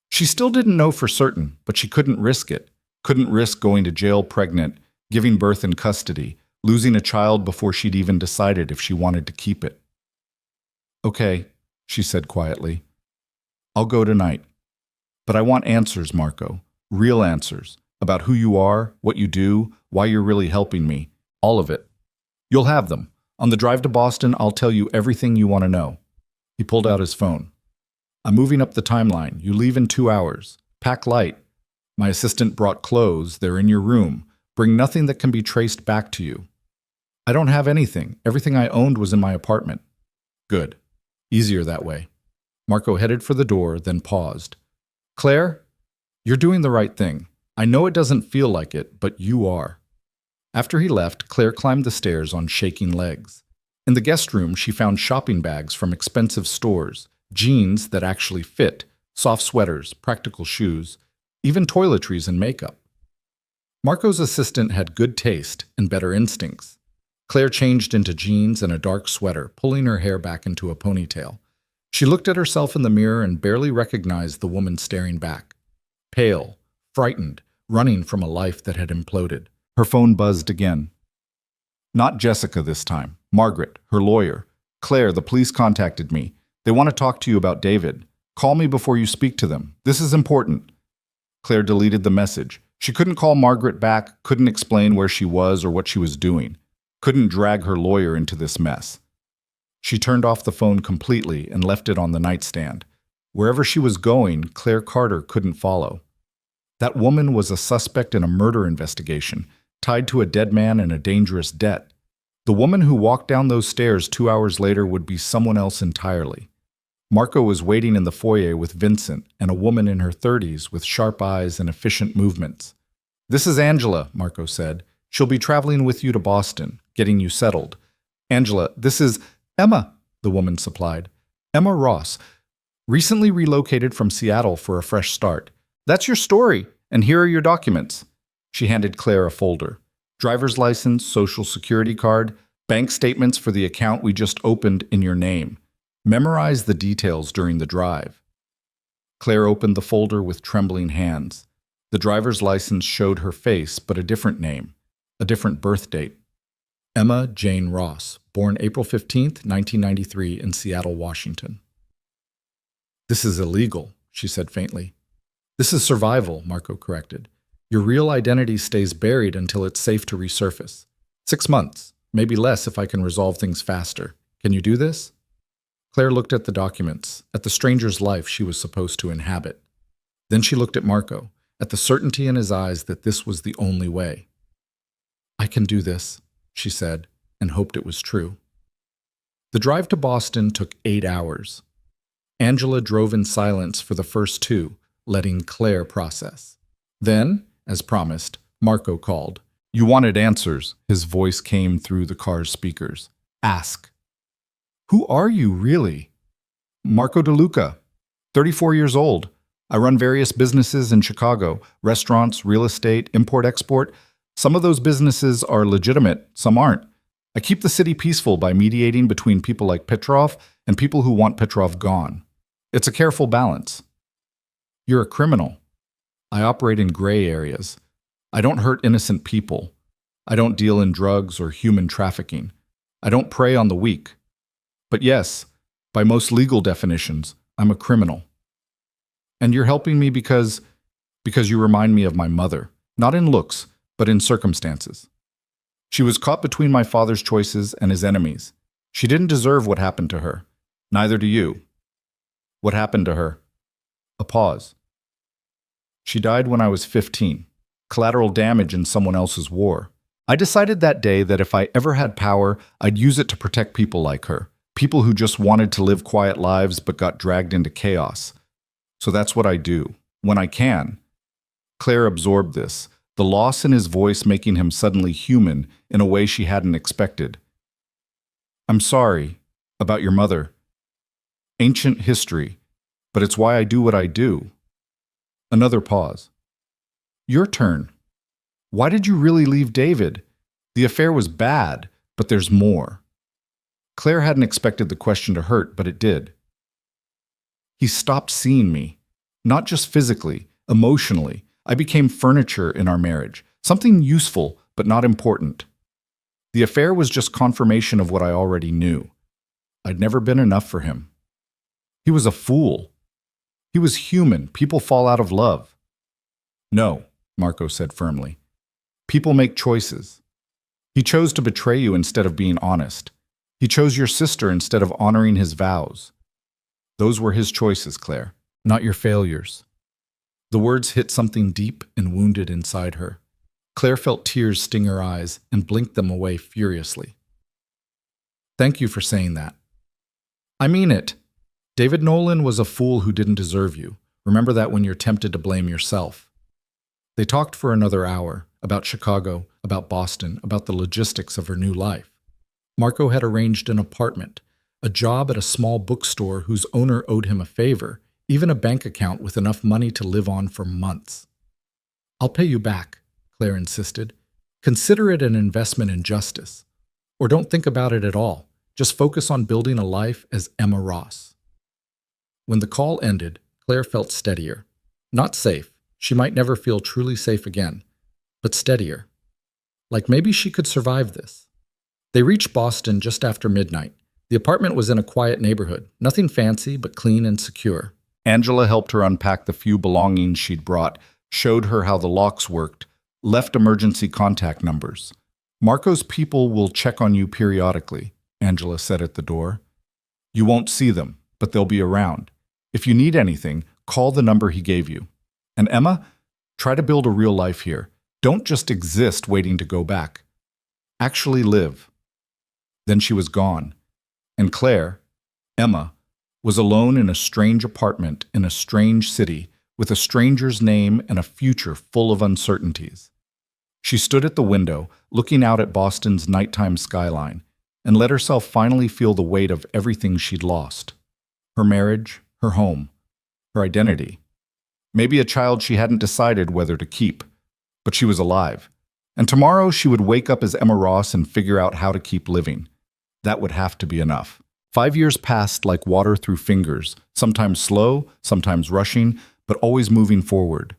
She still didn't know for certain, but she couldn't risk it. Couldn't risk going to jail pregnant, giving birth in custody, losing a child before she'd even decided if she wanted to keep it. Okay, she said quietly. I'll go tonight. But I want answers, Marco. Real answers. About who you are, what you do, why you're really helping me. All of it. You'll have them. On the drive to Boston, I'll tell you everything you want to know. He pulled out his phone. I'm moving up the timeline. You leave in 2 hours. Pack light. My assistant brought clothes. They're in your room. Bring nothing that can be traced back to you. I don't have anything. Everything I owned was in my apartment. Good. Easier that way. Marco headed for the door, then paused. Claire, you're doing the right thing. I know it doesn't feel like it, but you are. After he left, Claire climbed the stairs on shaking legs. In the guest room, she found shopping bags from expensive stores, jeans that actually fit, soft sweaters, practical shoes, even toiletries and makeup. Marco's assistant had good taste and better instincts. Claire changed into jeans and a dark sweater, pulling her hair back into a ponytail. She looked at herself in the mirror and barely recognized the woman staring back. Pale, frightened, running from a life that had imploded. Her phone buzzed again. Not Jessica this time. Margaret, her lawyer. Claire, the police contacted me. They want to talk to you about David. Call me before you speak to them. This is important. Claire deleted the message. She couldn't call Margaret back, couldn't explain where she was or what she was doing. Couldn't drag her lawyer into this mess. She turned off the phone completely and left it on the nightstand. Wherever she was going, Claire Carter couldn't follow. That woman was a suspect in a murder investigation, tied to a dead man and a dangerous debt. The woman who walked down those stairs 2 hours later would be someone else entirely. Marco was waiting in the foyer with Vincent and a woman in her 30s with sharp eyes and efficient movements. This is Angela, Marco said. She'll be traveling with you to Boston, getting you settled. Angela, this is Emma, the woman supplied. Emma Ross, recently relocated from Seattle for a fresh start. That's your story, and here are your documents. She handed Claire a folder. Driver's license, social security card, bank statements for the account we just opened in your name. Memorize the details during the drive. Claire opened the folder with trembling hands. The driver's license showed her face, but a different name, a different birth date. Emma Jane Ross, born April 15th, 1993 in Seattle, Washington. This is illegal, she said faintly. This is survival, Marco corrected. Your real identity stays buried until it's safe to resurface. 6 months, maybe less if I can resolve things faster. Can you do this? Claire looked at the documents, at the stranger's life she was supposed to inhabit. Then she looked at Marco, at the certainty in his eyes that this was the only way. I can do this, she said, and hoped it was true. The drive to Boston took 8 hours. Angela drove in silence for the first two, letting Claire process. Then, as promised, Marco called. You wanted answers, his voice came through the car's speakers. Ask. Who are you, really? Marco DeLuca, 34 years old. I run various businesses in Chicago, restaurants, real estate, import-export. Some of those businesses are legitimate, some aren't. I keep the city peaceful by mediating between people like Petrov and people who want Petrov gone. It's a careful balance. You're a criminal. I operate in gray areas. I don't hurt innocent people. I don't deal in drugs or human trafficking. I don't prey on the weak. But yes, by most legal definitions, I'm a criminal. And you're helping me because you remind me of my mother, not in looks, but in circumstances. She was caught between my father's choices and his enemies. She didn't deserve what happened to her. Neither do you. What happened to her? A pause. She died when I was 15. Collateral damage in someone else's war. I decided that day that if I ever had power, I'd use it to protect people like her. People who just wanted to live quiet lives but got dragged into chaos. So that's what I do, when I can. Claire absorbed this, the loss in his voice making him suddenly human in a way she hadn't expected. I'm sorry about your mother. Ancient history, but it's why I do what I do. Another pause. Your turn. Why did you really leave David? The affair was bad, but there's more. Claire hadn't expected the question to hurt, but it did. He stopped seeing me, not just physically, emotionally. I became furniture in our marriage, something useful but not important. The affair was just confirmation of what I already knew. I'd never been enough for him. He was a fool. He was human. People fall out of love. No, Marco said firmly. People make choices. He chose to betray you instead of being honest. He chose your sister instead of honoring his vows. Those were his choices, Claire, not your failures. The words hit something deep and wounded inside her. Claire felt tears sting her eyes and blinked them away furiously. Thank you for saying that. I mean it. David Nolan was a fool who didn't deserve you. Remember that when you're tempted to blame yourself. They talked for another hour, about Chicago, about Boston, about the logistics of her new life. Marco had arranged an apartment, a job at a small bookstore whose owner owed him a favor, even a bank account with enough money to live on for months. I'll pay you back, Claire insisted. Consider it an investment in justice. Or don't think about it at all. Just focus on building a life as Emma Ross. When the call ended, Claire felt steadier. Not safe. She might never feel truly safe again. But steadier. Like maybe she could survive this. They reached Boston just after midnight. The apartment was in a quiet neighborhood, nothing fancy but clean and secure. Angela helped her unpack the few belongings she'd brought, showed her how the locks worked, left emergency contact numbers. Marco's people will check on you periodically, Angela said at the door. You won't see them, but they'll be around. If you need anything, call the number he gave you. And Emma, try to build a real life here. Don't just exist waiting to go back. Actually live. Then she was gone. And Claire, Emma, was alone in a strange apartment in a strange city with a stranger's name and a future full of uncertainties. She stood at the window, looking out at Boston's nighttime skyline, and let herself finally feel the weight of everything she'd lost. Her marriage, her home, her identity. Maybe a child she hadn't decided whether to keep, but she was alive. And tomorrow she would wake up as Emma Ross and figure out how to keep living. That would have to be enough. 5 years passed like water through fingers, sometimes slow, sometimes rushing, but always moving forward.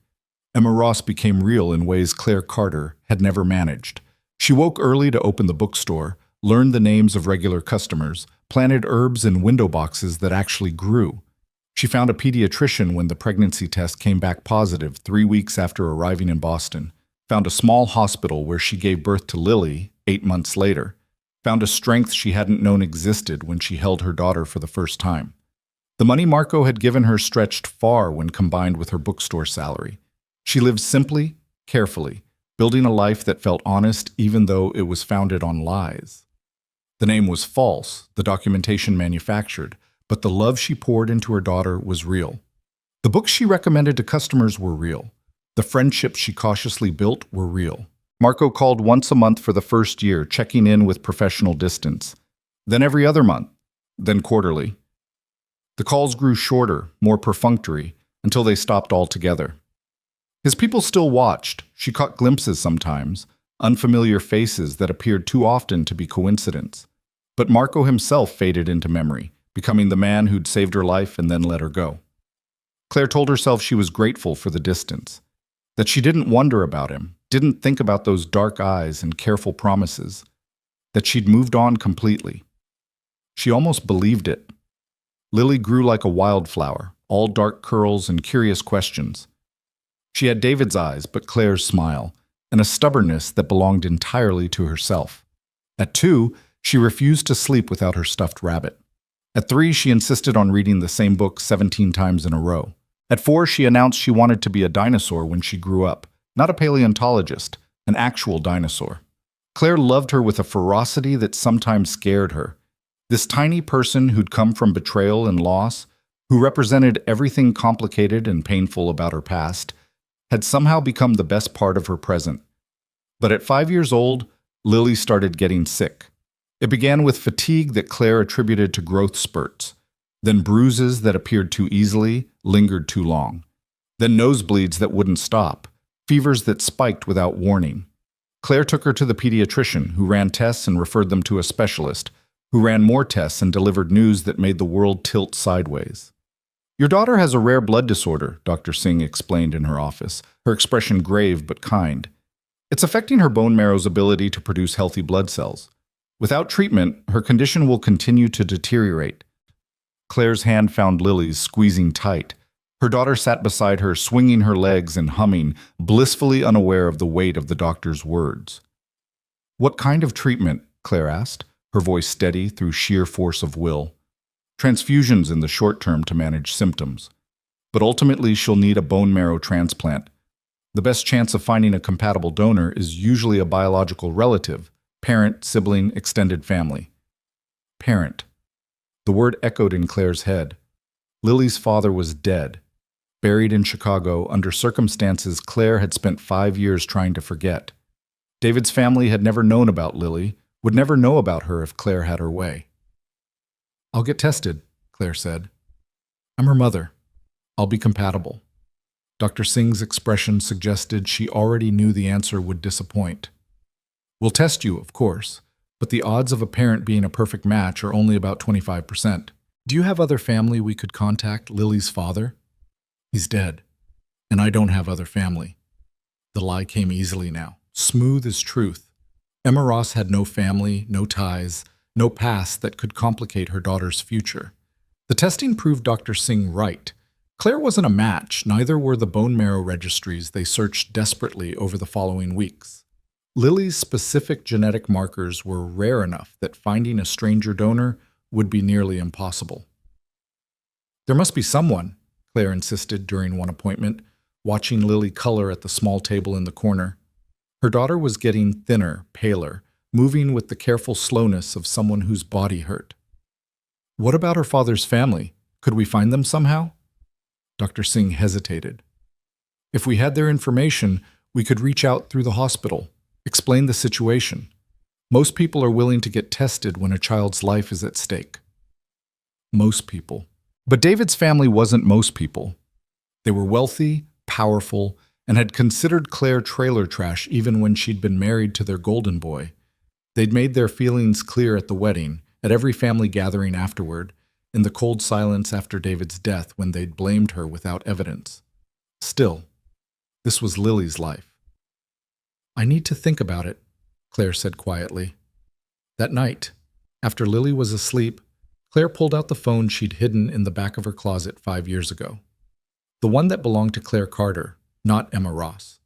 Emma Ross became real in ways Claire Carter had never managed. She woke early to open the bookstore, learned the names of regular customers, planted herbs in window boxes that actually grew. She found a pediatrician when the pregnancy test came back positive 3 weeks after arriving in Boston, found a small hospital where she gave birth to Lily 8 months later, found a strength she hadn't known existed when she held her daughter for the first time. The money Marco had given her stretched far when combined with her bookstore salary. She lived simply, carefully, building a life that felt honest even though it was founded on lies. The name was false, the documentation manufactured, but the love she poured into her daughter was real. The books she recommended to customers were real. The friendships she cautiously built were real. Marco called once a month for the first year, checking in with professional distance. Then every other month. Then quarterly. The calls grew shorter, more perfunctory, until they stopped altogether. His people still watched. She caught glimpses sometimes, unfamiliar faces that appeared too often to be coincidence. But Marco himself faded into memory, becoming the man who'd saved her life and then let her go. Claire told herself she was grateful for the distance, that she didn't wonder about him, didn't think about those dark eyes and careful promises, that she'd moved on completely. She almost believed it. Lily grew like a wildflower, all dark curls and curious questions. She had David's eyes, but Claire's smile, and a stubbornness that belonged entirely to herself. At 2, she refused to sleep without her stuffed rabbit. At 3, she insisted on reading the same book 17 times in a row. At 4, she announced she wanted to be a dinosaur when she grew up, not a paleontologist, an actual dinosaur. Claire loved her with a ferocity that sometimes scared her. This tiny person who'd come from betrayal and loss, who represented everything complicated and painful about her past, had somehow become the best part of her present. But at 5 years old, Lily started getting sick. It began with fatigue that Claire attributed to growth spurts, then bruises that appeared too easily, lingered too long, then nosebleeds that wouldn't stop, fevers that spiked without warning. Claire took her to the pediatrician, who ran tests and referred them to a specialist, who ran more tests and delivered news that made the world tilt sideways. "Your daughter has a rare blood disorder," Dr. Singh explained in her office, her expression grave but kind. "It's affecting her bone marrow's ability to produce healthy blood cells. Without treatment, her condition will continue to deteriorate." Claire's hand found Lily's, squeezing tight. Her daughter sat beside her, swinging her legs and humming, blissfully unaware of the weight of the doctor's words. "What kind of treatment?" Claire asked, her voice steady through sheer force of will. "Transfusions in the short term to manage symptoms. But ultimately she'll need a bone marrow transplant. The best chance of finding a compatible donor is usually a biological relative, parent, sibling, extended family." Parent. The word echoed in Claire's head. Lily's father was dead, buried in Chicago under circumstances Claire had spent 5 years trying to forget. David's family had never known about Lily, would never know about her if Claire had her way. "I'll get tested," Claire said. "I'm her mother. I'll be compatible." Dr. Singh's expression suggested she already knew the answer would disappoint. "We'll test you, of course, but the odds of a parent being a perfect match are only about 25%. Do you have other family we could contact, Lily's father?" "He's dead, and I don't have other family." The lie came easily now, smooth as truth. Emma Ross had no family, no ties, no past that could complicate her daughter's future. The testing proved Dr. Singh right. Claire wasn't a match, neither were the bone marrow registries they searched desperately over the following weeks. Lily's specific genetic markers were rare enough that finding a stranger donor would be nearly impossible. "There must be someone," Claire insisted during one appointment, watching Lily color at the small table in the corner. Her daughter was getting thinner, paler, moving with the careful slowness of someone whose body hurt. "What about her father's family? Could we find them somehow?" Dr. Singh hesitated. "If we had their information, we could reach out through the hospital, explain the situation. Most people are willing to get tested when a child's life is at stake." Most people. But David's family wasn't most people. They were wealthy, powerful, and had considered Claire trailer trash even when she'd been married to their golden boy. They'd made their feelings clear at the wedding, at every family gathering afterward, in the cold silence after David's death when they'd blamed her without evidence. Still, this was Lily's life. "I need to think about it," Claire said quietly. That night, after Lily was asleep, Claire pulled out the phone she'd hidden in the back of her closet 5 years ago. The one that belonged to Claire Carter, not Emma Ross.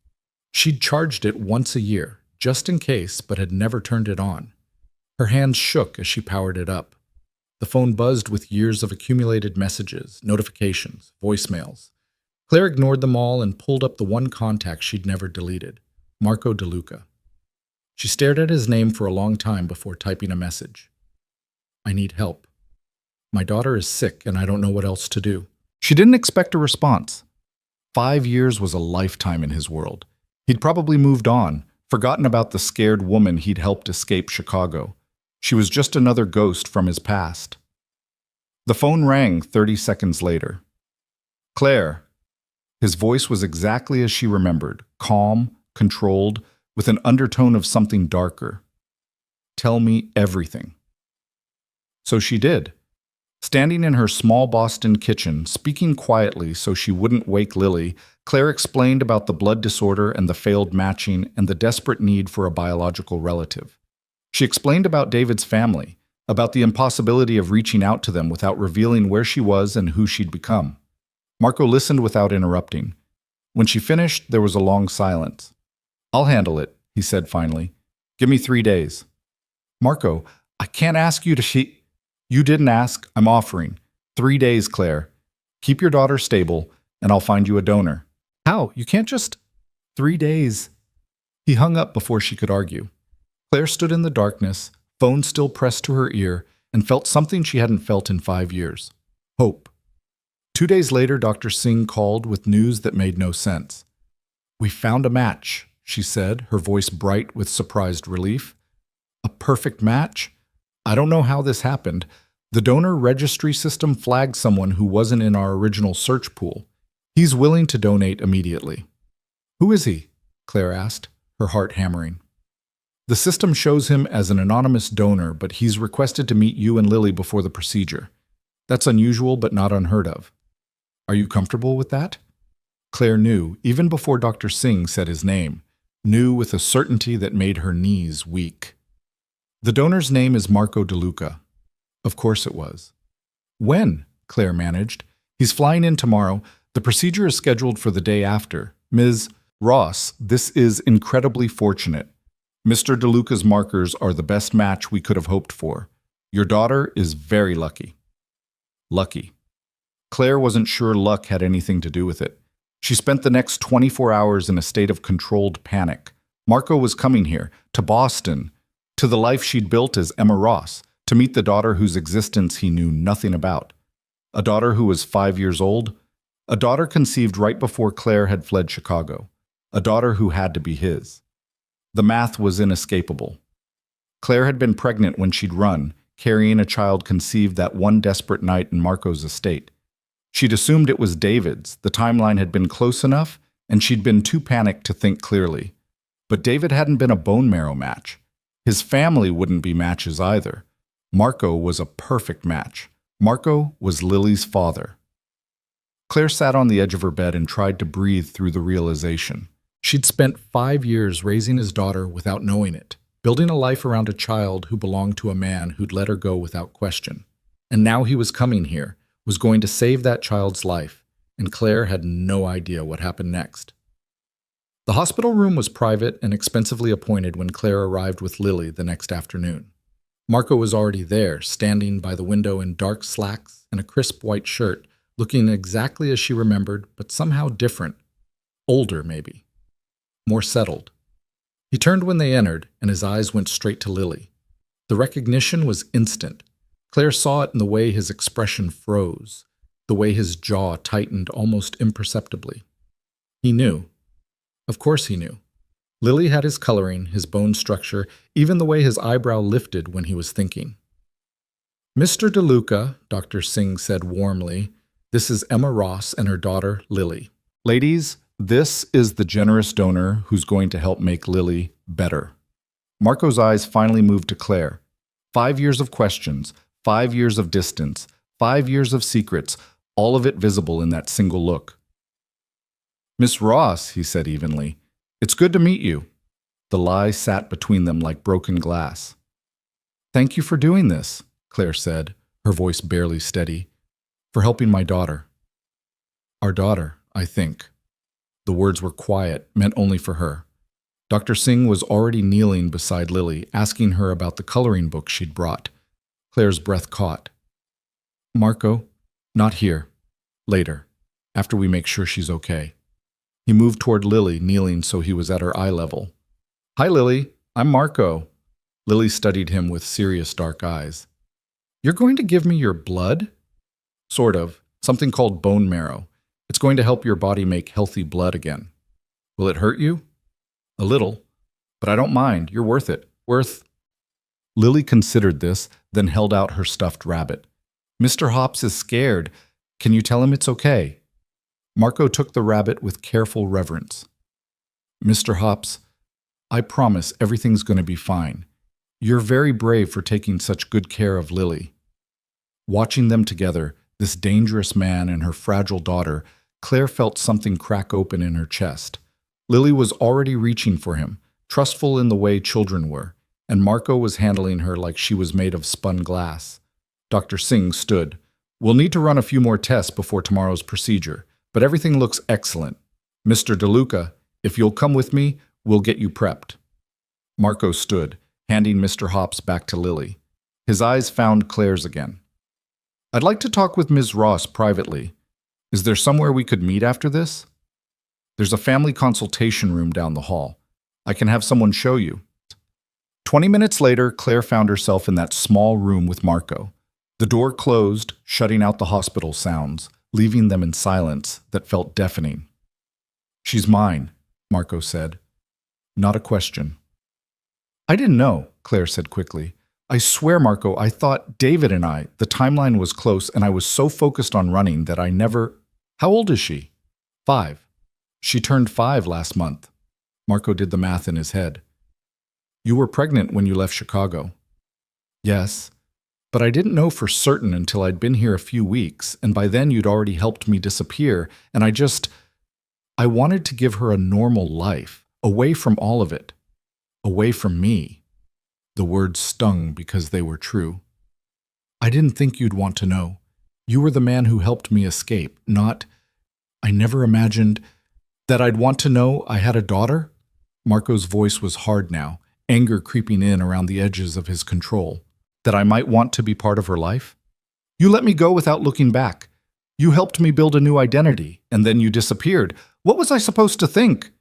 She'd charged it once a year, just in case, but had never turned it on. Her hands shook as she powered it up. The phone buzzed with years of accumulated messages, notifications, voicemails. Claire ignored them all and pulled up the one contact she'd never deleted, Marco DeLuca. She stared at his name for a long time before typing a message. "I need help." My daughter is sick and I don't know what else to do." She didn't expect a response. 5 years was a lifetime in his world. He'd probably moved on, forgotten about the scared woman he'd helped escape Chicago. She was just another ghost from his past. The phone rang 30 seconds later. "Claire." His voice was exactly as she remembered, calm, controlled, with an undertone of something darker. "Tell me everything." So she did. Standing in her small Boston kitchen, speaking quietly so she wouldn't wake Lily, Claire explained about the blood disorder and the failed matching and the desperate need for a biological relative. She explained about David's family, about the impossibility of reaching out to them without revealing where she was and who she'd become. Marco listened without interrupting. When she finished, there was a long silence. "I'll handle it," he said finally. "Give me 3 days." "Marco, I can't ask you to You didn't ask, I'm offering. 3 days, Claire. Keep your daughter stable, and I'll find you a donor." "How? You can't just—" "3 days." He hung up before she could argue. Claire stood in the darkness, phone still pressed to her ear, and felt something she hadn't felt in 5 years. Hope. 2 days later, Dr. Singh called with news that made no sense. "We found a match," she said, her voice bright with surprised relief. "A perfect match? I don't know how this happened. The donor registry system flagged someone who wasn't in our original search pool. He's willing to donate immediately." "Who is he?" Claire asked, her heart hammering. "The system shows him as an anonymous donor, but he's requested to meet you and Lily before the procedure. That's unusual but not unheard of. Are you comfortable with that?" Claire knew, even before Dr. Singh said his name, knew with a certainty that made her knees weak. "The donor's name is Marco DeLuca." Of course it was. "When?" Claire managed. "He's flying in tomorrow. The procedure is scheduled for the day after. Ms. Ross, this is incredibly fortunate. Mr. DeLuca's markers are the best match we could have hoped for. Your daughter is very lucky." Lucky. Claire wasn't sure luck had anything to do with it. She spent the next 24 hours in a state of controlled panic. Marco was coming here, to Boston, to the life she'd built as Emma Ross, to meet the daughter whose existence he knew nothing about. A daughter who was 5 years old. A daughter conceived right before Claire had fled Chicago. A daughter who had to be his. The math was inescapable. Claire had been pregnant when she'd run, carrying a child conceived that one desperate night in Marco's estate. She'd assumed it was David's, the timeline had been close enough, and she'd been too panicked to think clearly. But David hadn't been a bone marrow match. His family wouldn't be matches either. Marco was a perfect match. Marco was Lily's father. Claire sat on the edge of her bed and tried to breathe through the realization. She'd spent 5 years raising his daughter without knowing it, building a life around a child who belonged to a man who'd let her go without question. And now he was coming here, was going to save that child's life, and Claire had no idea what happened next. The hospital room was private and expensively appointed when Claire arrived with Lily the next afternoon. Marco was already there, standing by the window in dark slacks and a crisp white shirt, looking exactly as she remembered, but somehow different. Older, maybe. More settled. He turned when they entered, and his eyes went straight to Lily. The recognition was instant. Claire saw it in the way his expression froze, the way his jaw tightened almost imperceptibly. He knew. Of course he knew. Lily had his coloring, his bone structure, even the way his eyebrow lifted when he was thinking. "Mr. DeLuca," Dr. Singh said warmly, "this is Emma Ross and her daughter, Lily. Ladies, this is the generous donor who's going to help make Lily better." Marco's eyes finally moved to Claire. 5 years of questions, 5 years of distance, 5 years of secrets, all of it visible in that single look. "Miss Ross," he said evenly, "it's good to meet you." The lie sat between them like broken glass. "Thank you for doing this," Claire said, her voice barely steady, "for helping my daughter." "Our daughter, I think." The words were quiet, meant only for her. Dr. Singh was already kneeling beside Lily, asking her about the coloring book she'd brought. Claire's breath caught. "Marco, not here. Later, after we make sure she's okay." He moved toward Lily, kneeling so he was at her eye level. "Hi, Lily. I'm Marco." Lily studied him with serious dark eyes. You're going to give me your blood? Sort of. Something called bone marrow. It's going to help your body make healthy blood again. Will it hurt you? A little. But I don't mind. You're worth it. Lily considered this, then held out her stuffed rabbit. Mr. Hops is scared. Can you tell him it's okay? Marco took the rabbit with careful reverence. Mr. Hops, I promise everything's going to be fine. You're very brave for taking such good care of Lily. Watching them together, this dangerous man and her fragile daughter, Claire felt something crack open in her chest. Lily was already reaching for him, trustful in the way children were, and Marco was handling her like she was made of spun glass. Dr. Singh stood. We'll need to run a few more tests before tomorrow's procedure, but everything looks excellent. Mr. DeLuca, if you'll come with me, we'll get you prepped. Marco stood, handing Mr. Hops back to Lily. His eyes found Claire's again. I'd like to talk with Ms. Ross privately. Is there somewhere we could meet after this? There's a family consultation room down the hall. I can have someone show you. 20 minutes later, Claire found herself in that small room with Marco. The door closed, shutting out the hospital sounds, leaving them in silence that felt deafening. She's mine, Marco said. Not a question. I didn't know, Claire said quickly. I swear, Marco, I thought David and I, the timeline was close and I was so focused on running that I never… How old is she? 5. She turned 5 last month. Marco did the math in his head. You were pregnant when you left Chicago. Yes, but I didn't know for certain until I'd been here a few weeks, and by then you'd already helped me disappear, and I wanted to give her a normal life, away from all of it, away from me. The words stung because they were true. I didn't think you'd want to know. You were the man who helped me escape, not… I never imagined that I'd want to know I had a daughter. Marco's voice was hard now, anger creeping in around the edges of his control. That I might want to be part of her life? You let me go without looking back. You helped me build a new identity, and then you disappeared. What was I supposed to think?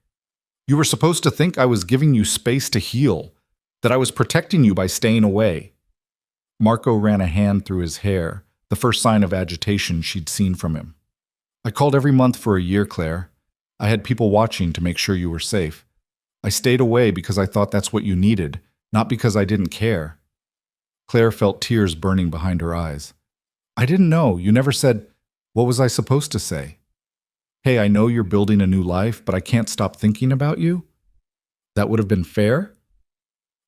You were supposed to think I was giving you space to heal, that I was protecting you by staying away. Marco ran a hand through his hair, the first sign of agitation she'd seen from him. I called every month for a year, Claire. I had people watching to make sure you were safe. I stayed away because I thought that's what you needed, not because I didn't care. Claire felt tears burning behind her eyes. I didn't know. You never said… What was I supposed to say? Hey, I know you're building a new life, but I can't stop thinking about you? That would have been fair?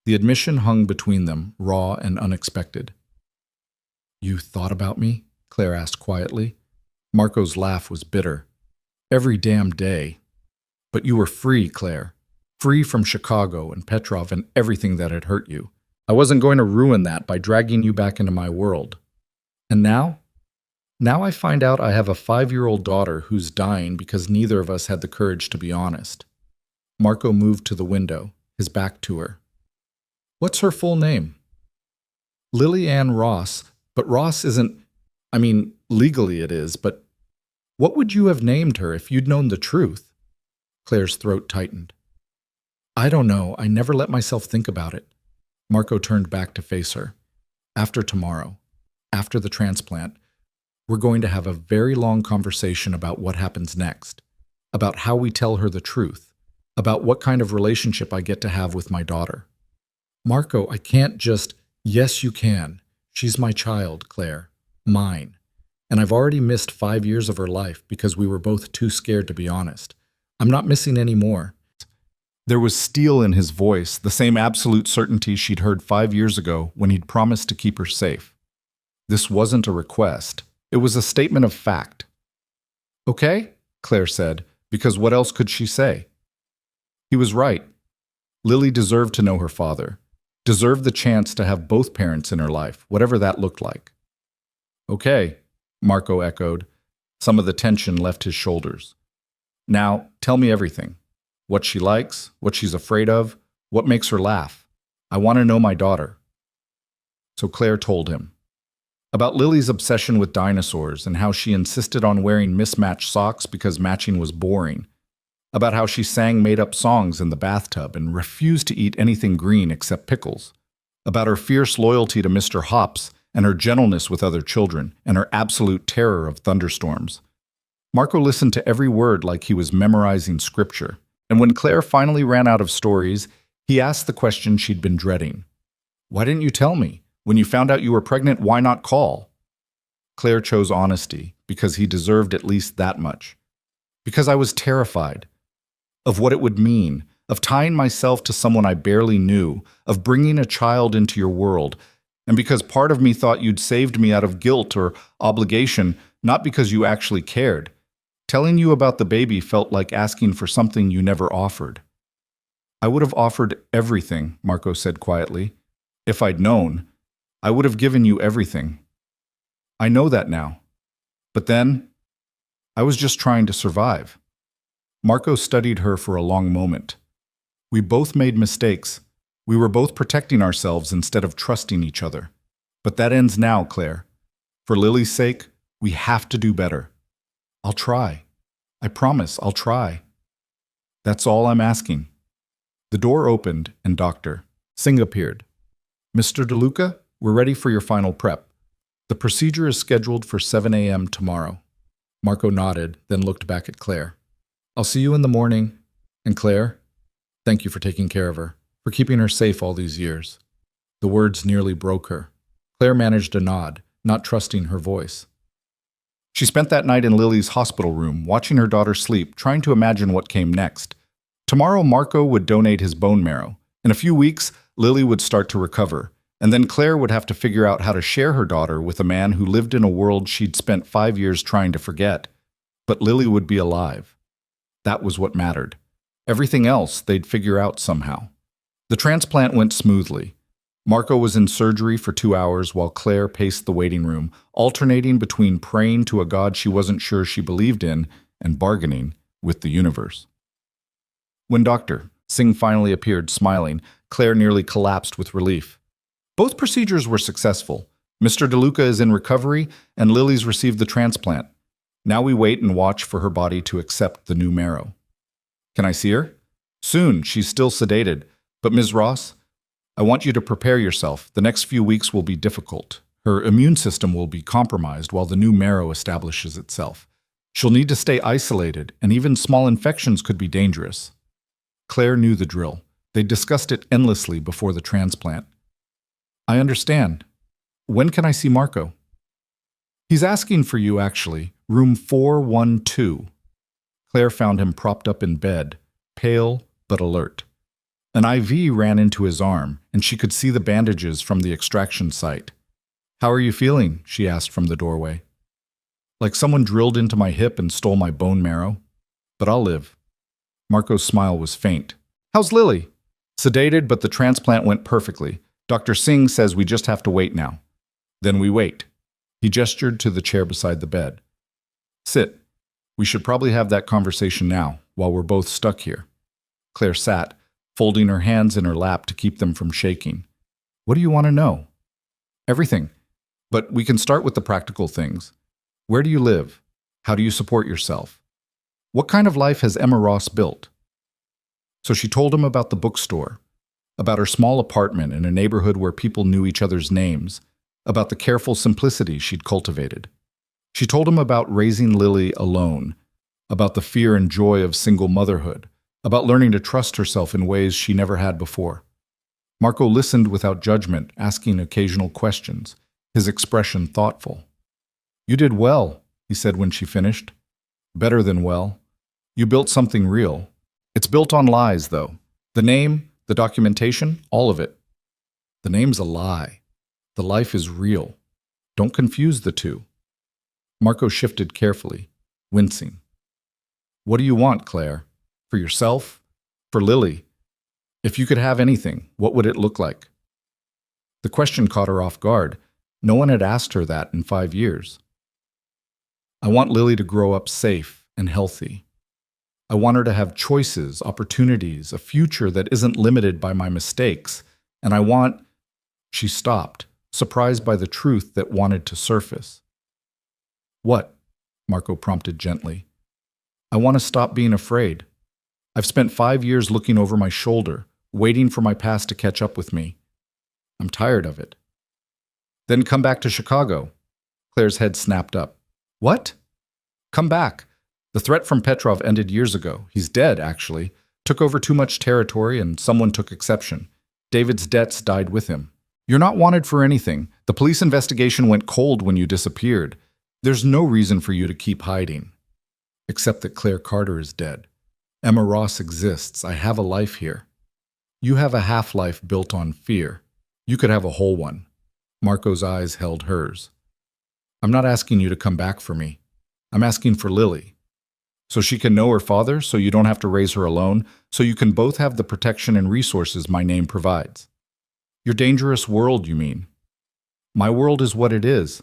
The admission hung between them, raw and unexpected. You thought about me? Claire asked quietly. Marco's laugh was bitter. Every damn day. But you were free, Claire. Free from Chicago and Petrov and everything that had hurt you. I wasn't going to ruin that by dragging you back into my world. And now? Now I find out I have a 5-year-old daughter who's dying because neither of us had the courage to be honest. Marco moved to the window, his back to her. What's her full name? Lily Ann Ross, but Ross isn't… legally it is, but what would you have named her if you'd known the truth? Claire's throat tightened. I don't know. I never let myself think about it. Marco turned back to face her. After tomorrow, after the transplant, we're going to have a very long conversation about what happens next, about how we tell her the truth, about what kind of relationship I get to have with my daughter. Marco, I can't just… Yes, you can. She's my child, Claire. Mine. And I've already missed 5 years of her life because we were both too scared to be honest. I'm not missing any more. There was steel in his voice, the same absolute certainty she'd heard 5 years ago when he'd promised to keep her safe. This wasn't a request. It was a statement of fact. Okay, Claire said, because what else could she say? He was right. Lily deserved to know her father, deserved the chance to have both parents in her life, whatever that looked like. Okay, Marco echoed. Some of the tension left his shoulders. Now, tell me everything. What she likes, what she's afraid of, what makes her laugh. I want to know my daughter. So Claire told him. About Lily's obsession with dinosaurs and how she insisted on wearing mismatched socks because matching was boring. About how she sang made-up songs in the bathtub and refused to eat anything green except pickles. About her fierce loyalty to Mr. Hops and her gentleness with other children, and her absolute terror of thunderstorms. Marco listened to every word like he was memorizing scripture, and when Claire finally ran out of stories, he asked the question she'd been dreading. "Why didn't you tell me? When you found out you were pregnant, why not call?" Claire chose honesty, because he deserved at least that much. "Because I was terrified of what it would mean, of tying myself to someone I barely knew, of bringing a child into your world, and because part of me thought you'd saved me out of guilt or obligation, not because you actually cared. Telling you about the baby felt like asking for something you never offered." "I would have offered everything," Marco said quietly. "If I'd known, I would have given you everything. I know that now. But then, I was just trying to survive." Marco studied her for a long moment. "We both made mistakes. We were both protecting ourselves instead of trusting each other. But that ends now, Claire. For Lily's sake, we have to do better. I'll try. I promise I'll try. That's all I'm asking." The door opened and Dr. Singh appeared. "Mr. DeLuca, we're ready for your final prep. The procedure is scheduled for 7 a.m. tomorrow." Marco nodded, then looked back at Claire. "I'll see you in the morning. And Claire, thank you for taking care of her, for keeping her safe all these years." The words nearly broke her. Claire managed a nod, not trusting her voice. She spent that night in Lily's hospital room, watching her daughter sleep, trying to imagine what came next. Tomorrow, Marco would donate his bone marrow. In a few weeks, Lily would start to recover. And then Claire would have to figure out how to share her daughter with a man who lived in a world she'd spent 5 years trying to forget. But Lily would be alive. That was what mattered. Everything else they'd figure out somehow. The transplant went smoothly. Marco was in surgery for 2 hours while Claire paced the waiting room, alternating between praying to a God she wasn't sure she believed in and bargaining with the universe. When Dr. Singh finally appeared, smiling, Claire nearly collapsed with relief. Both procedures were successful. Mr. DeLuca is in recovery, and Lily's received the transplant. Now we wait and watch for her body to accept the new marrow. Can I see her? Soon. She's still sedated. But Ms. Ross, I want you to prepare yourself. The next few weeks will be difficult. Her immune system will be compromised while the new marrow establishes itself. She'll need to stay isolated, and even small infections could be dangerous. Claire knew the drill. They discussed it endlessly before the transplant. I understand. When can I see Marco? He's asking for you, actually. Room 412. Claire found him propped up in bed, pale but alert. An IV ran into his arm, and she could see the bandages from the extraction site. How are you feeling? She asked from the doorway. Like someone drilled into my hip and stole my bone marrow. But I'll live. Marco's smile was faint. How's Lily? Sedated, but the transplant went perfectly. Dr. Singh says we just have to wait now. Then we wait. He gestured to the chair beside the bed. Sit. We should probably have that conversation now, while we're both stuck here. Claire sat, folding her hands in her lap to keep them from shaking. What do you want to know? Everything. But we can start with the practical things. Where do you live? How do you support yourself? What kind of life has Emma Ross built? So she told him about the bookstore, about her small apartment in a neighborhood where people knew each other's names, about the careful simplicity she'd cultivated. She told him about raising Lily alone, about the fear and joy of single motherhood, about learning to trust herself in ways she never had before. Marco listened without judgment, asking occasional questions, his expression thoughtful. You did well, he said when she finished. Better than well. You built something real. It's built on lies, though. The name, the documentation, all of it. The name's a lie. The life is real. Don't confuse the two. Marco shifted carefully, wincing. What do you want, Claire? For yourself? For Lily? If you could have anything, what would it look like? The question caught her off guard. No one had asked her that in 5 years. I want Lily to grow up safe and healthy. I want her to have choices, opportunities, a future that isn't limited by my mistakes. And I want... She stopped, surprised by the truth that wanted to surface. What? Marco prompted gently. I want to stop being afraid. I've spent 5 years looking over my shoulder, waiting for my past to catch up with me. I'm tired of it. Then come back to Chicago. Claire's head snapped up. What? Come back. The threat from Petrov ended years ago. He's dead, actually. Took over too much territory and someone took exception. David's debts died with him. You're not wanted for anything. The police investigation went cold when you disappeared. There's no reason for you to keep hiding. Except that Claire Carter is dead. Emma Ross exists. I have a life here. You have a half-life built on fear. You could have a whole one. Marco's eyes held hers. I'm not asking you to come back for me. I'm asking for Lily. So she can know her father, so you don't have to raise her alone, so you can both have the protection and resources my name provides. Your dangerous world, you mean? My world is what it is,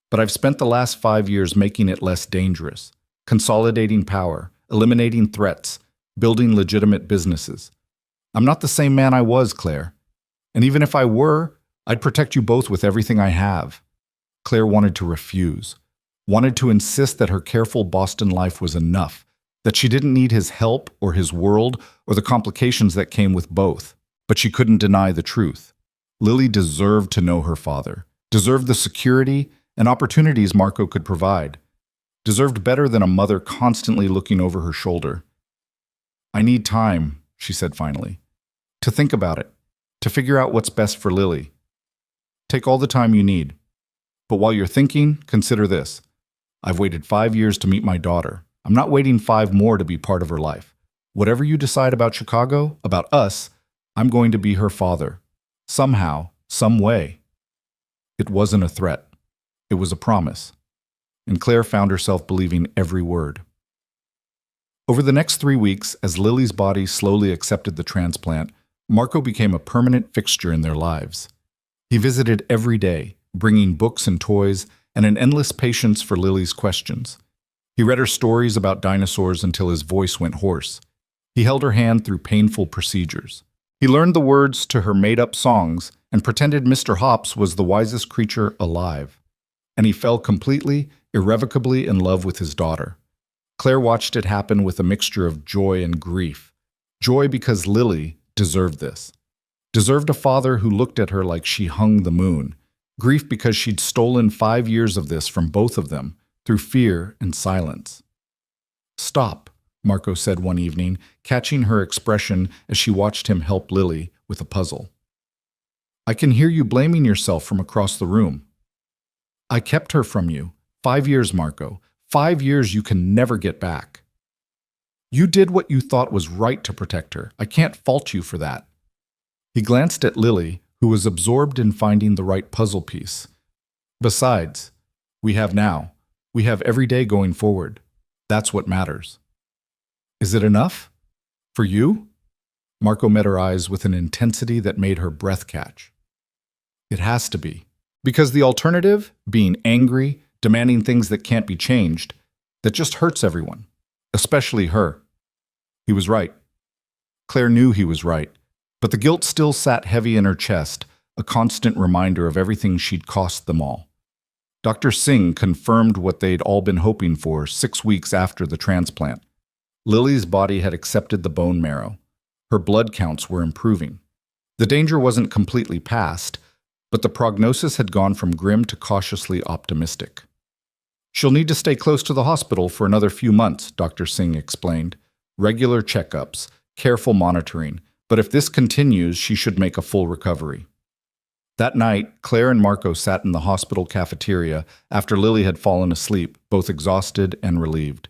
but I've spent the last 5 years making it less dangerous, consolidating power, eliminating threats, building legitimate businesses. I'm not the same man I was, Claire. And even if I were, I'd protect you both with everything I have. Claire wanted to refuse, wanted to insist that her careful Boston life was enough, that she didn't need his help or his world or the complications that came with both. But she couldn't deny the truth. Lily deserved to know her father, deserved the security and opportunities Marco could provide, deserved better than a mother constantly looking over her shoulder. I need time, she said finally, to think about it, to figure out what's best for Lily. Take all the time you need. But while you're thinking, consider this. I've waited 5 years to meet my daughter. I'm not waiting 5 more to be part of her life. Whatever you decide about Chicago, about us, I'm going to be her father. Somehow, some way. It wasn't a threat. It was a promise. And Claire found herself believing every word. Over the next 3 weeks, as Lily's body slowly accepted the transplant, Marco became a permanent fixture in their lives. He visited every day, bringing books and toys and an endless patience for Lily's questions. He read her stories about dinosaurs until his voice went hoarse. He held her hand through painful procedures. He learned the words to her made-up songs and pretended Mr. Hops was the wisest creature alive. And he fell completely, irrevocably in love with his daughter. Claire watched it happen with a mixture of joy and grief. Joy because Lily deserved this. Deserved a father who looked at her like she hung the moon. Grief because she'd stolen 5 years of this from both of them through fear and silence. Stop, Marco said one evening, catching her expression as she watched him help Lily with a puzzle. I can hear you blaming yourself from across the room. I kept her from you. 5 years, Marco. 5 years you can never get back. You did what you thought was right to protect her. I can't fault you for that. He glanced at Lily, who was absorbed in finding the right puzzle piece. Besides, we have now. We have every day going forward. That's what matters. Is it enough? For you? Marco met her eyes with an intensity that made her breath catch. It has to be. Because the alternative, being angry, demanding things that can't be changed, that just hurts everyone, especially her. He was right. Claire knew he was right, but the guilt still sat heavy in her chest, a constant reminder of everything she'd cost them all. Dr. Singh confirmed what they'd all been hoping for 6 weeks after the transplant. Lily's body had accepted the bone marrow. Her blood counts were improving. The danger wasn't completely past, but the prognosis had gone from grim to cautiously optimistic. She'll need to stay close to the hospital for another few months, Dr. Singh explained. Regular checkups, careful monitoring, but if this continues, she should make a full recovery. That night, Claire and Marco sat in the hospital cafeteria after Lily had fallen asleep, both exhausted and relieved.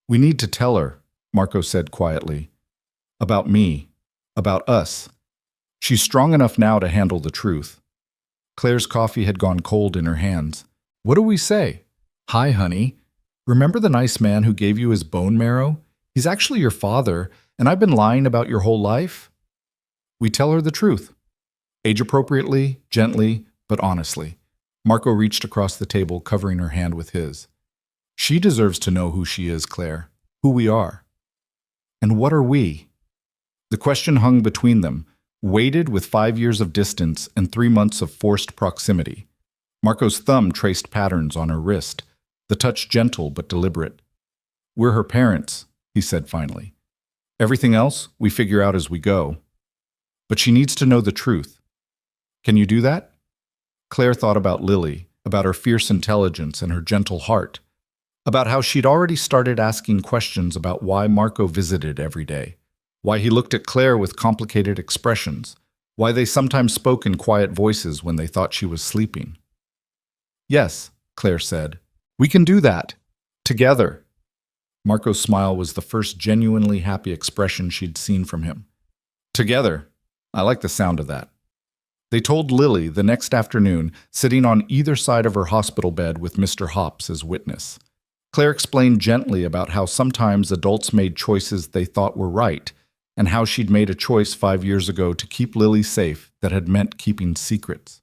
We need to tell her, Marco said quietly. About me. About us. She's strong enough now to handle the truth. Claire's coffee had gone cold in her hands. What do we say? Hi, honey. Remember the nice man who gave you his bone marrow? He's actually your father, and I've been lying about your whole life? We tell her the truth. Age-appropriately, gently, but honestly. Marco reached across the table, covering her hand with his. She deserves to know who she is, Claire, who we are. And what are we? The question hung between them, weighted with 5 years of distance and 3 months of forced proximity. Marco's thumb traced patterns on her wrist, the touch gentle but deliberate. We're her parents, he said finally. Everything else we figure out as we go. But she needs to know the truth. Can you do that? Claire thought about Lily, about her fierce intelligence and her gentle heart, about how she'd already started asking questions about why Marco visited every day, why he looked at Claire with complicated expressions, why they sometimes spoke in quiet voices when they thought she was sleeping. "Yes," Claire said, "we can do that. Together." Marco's smile was the first genuinely happy expression she'd seen from him. Together. I like the sound of that. They told Lily the next afternoon, sitting on either side of her hospital bed with Mr. Hops as witness. Claire explained gently about how sometimes adults made choices they thought were right, and how she'd made a choice 5 years ago to keep Lily safe that had meant keeping secrets.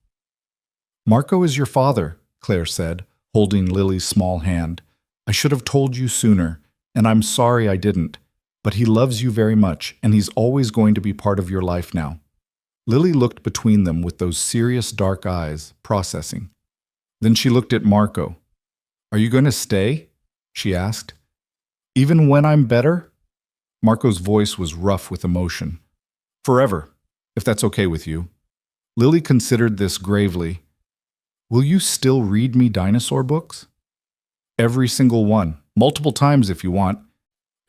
"Marco is your father," Claire said, holding Lily's small hand. "I should have told you sooner, and I'm sorry I didn't, but he loves you very much, and he's always going to be part of your life now." Lily looked between them with those serious dark eyes, processing. Then she looked at Marco. "Are you going to stay?" she asked. "Even when I'm better?" Marco's voice was rough with emotion. "Forever, if that's okay with you." Lily considered this gravely. "Will you still read me dinosaur books?" "Every single one, multiple times if you want.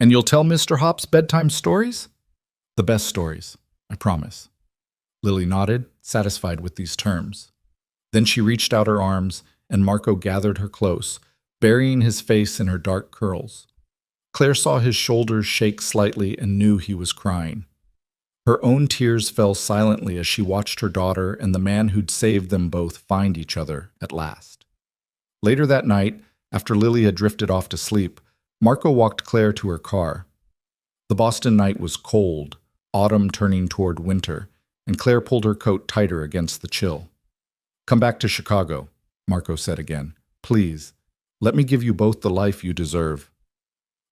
And you'll tell Mr. Hops bedtime stories?" "The best stories, I promise." Lily nodded, satisfied with these terms. Then she reached out her arms, and Marco gathered her close, burying his face in her dark curls. Claire saw his shoulders shake slightly and knew he was crying. Her own tears fell silently as she watched her daughter and the man who'd saved them both find each other at last. Later that night, after Lily had drifted off to sleep, Marco walked Claire to her car. The Boston night was cold, autumn turning toward winter, and Claire pulled her coat tighter against the chill. "Come back to Chicago," Marco said again. "Please, let me give you both the life you deserve."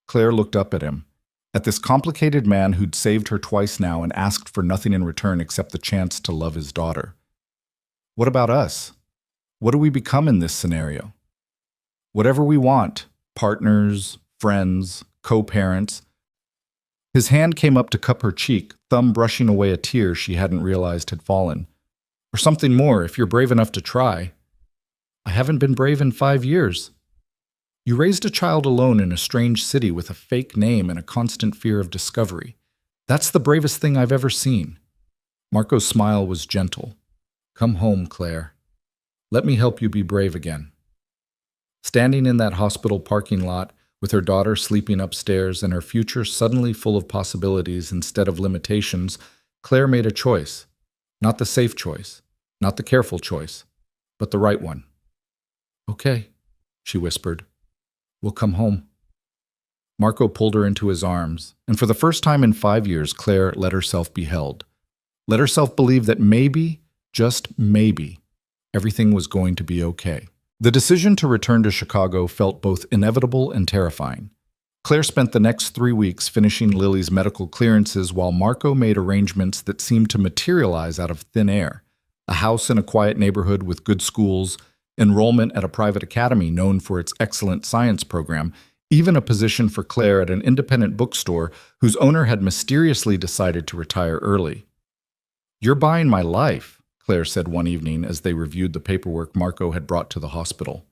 Claire looked up at him, at this complicated man who'd saved her twice now and asked for nothing in return except the chance to love his daughter. "What about us? What do we become in this scenario?" "Whatever we want, partners, friends, co-parents." His hand came up to cup her cheek, thumb brushing away a tear she hadn't realized had fallen. "Or something more, if you're brave enough to try." "I haven't been brave in 5 years." "You raised a child alone in a strange city with a fake name and a constant fear of discovery. That's the bravest thing I've ever seen." Marco's smile was gentle. "Come home, Claire. Let me help you be brave again." Standing in that hospital parking lot, with her daughter sleeping upstairs and her future suddenly full of possibilities instead of limitations, Claire made a choice. Not the safe choice, not the careful choice, but the right one. "Okay," she whispered. "We'll come home." Marco pulled her into his arms, and for the first time in 5 years, Claire let herself be held. Let herself believe that maybe, just maybe, everything was going to be okay. The decision to return to Chicago felt both inevitable and terrifying. Claire spent the next 3 weeks finishing Lily's medical clearances while Marco made arrangements that seemed to materialize out of thin air. A house in a quiet neighborhood with good schools, enrollment at a private academy known for its excellent science program, even a position for Claire at an independent bookstore whose owner had mysteriously decided to retire early. "You're buying my life," Claire said one evening as they reviewed the paperwork Marco had brought to the hospital.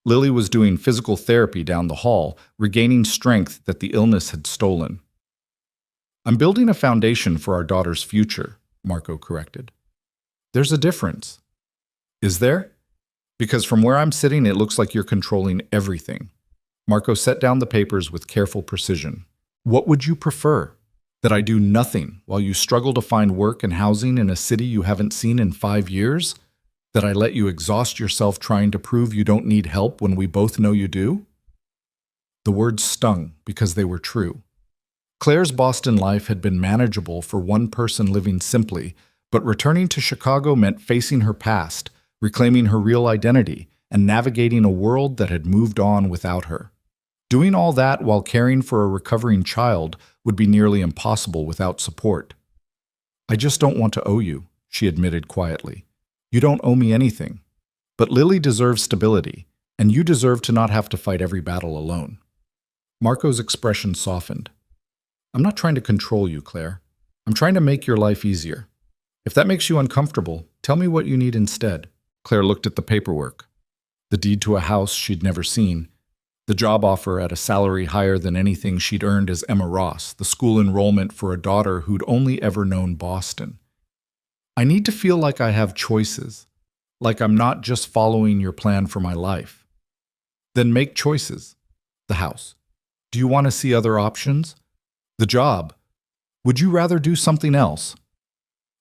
Lily was doing physical therapy down the hall, regaining strength that the illness had stolen. "I'm building a foundation for our daughter's future," Marco corrected. "There's a difference." "Is there? Because from where I'm sitting, it looks like you're controlling everything." Marco set down the papers with careful precision. "What would you prefer? That I do nothing while you struggle to find work and housing in a city you haven't seen in 5 years? That I let you exhaust yourself trying to prove you don't need help when we both know you do?" The words stung because they were true. Claire's Boston life had been manageable for one person living simply, but returning to Chicago meant facing her past, reclaiming her real identity, and navigating a world that had moved on without her. Doing all that while caring for a recovering child would be nearly impossible without support. "I just don't want to owe you," she admitted quietly. "You don't owe me anything. But Lily deserves stability, and you deserve to not have to fight every battle alone." Marco's expression softened. "I'm not trying to control you, Claire. I'm trying to make your life easier. If that makes you uncomfortable, tell me what you need instead." Claire looked at the paperwork. The deed to a house she'd never seen. The job offer at a salary higher than anything she'd earned as Emma Ross. The school enrollment for a daughter who'd only ever known Boston. I need to feel like I have choices. Like I'm not just following your plan for my life. Then make choices. The house. Do you want to see other options? The job. Would you rather do something else?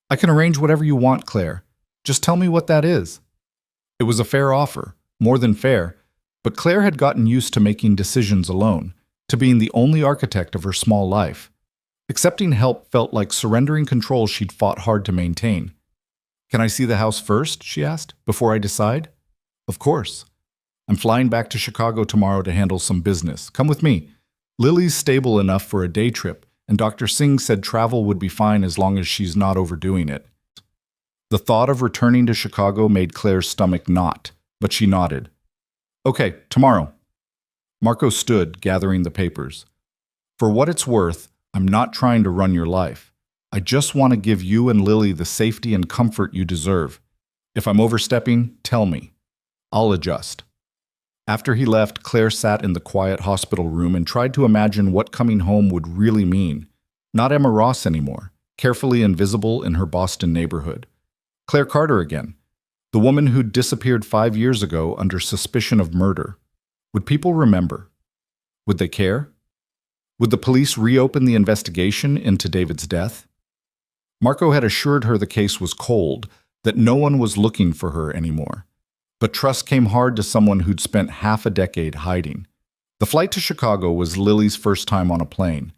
I can arrange whatever you want, Claire. Just tell me what that is. It was a fair offer, more than fair, but Claire had gotten used to making decisions alone, to being the only architect of her small life. Accepting help felt like surrendering control she'd fought hard to maintain. Can I see the house first, she asked, before I decide? Of course. I'm flying back to Chicago tomorrow to handle some business. Come with me. Lily's stable enough for a day trip, and Dr. Singh said travel would be fine as long as she's not overdoing it. The thought of returning to Chicago made Claire's stomach knot, but she nodded. Okay, tomorrow. Marco stood, gathering the papers. For what it's worth, I'm not trying to run your life. I just want to give you and Lily the safety and comfort you deserve. If I'm overstepping, tell me. I'll adjust. After he left, Claire sat in the quiet hospital room and tried to imagine what coming home would really mean. Not Emma Ross anymore, carefully invisible in her Boston neighborhood. Claire Carter again, the woman who'd disappeared 5 years ago under suspicion of murder. Would people remember? Would they care? Would the police reopen the investigation into David's death? Marco had assured her the case was cold, that no one was looking for her anymore. But trust came hard to someone who'd spent half a decade hiding. The flight to Chicago was Lily's first time on a plane.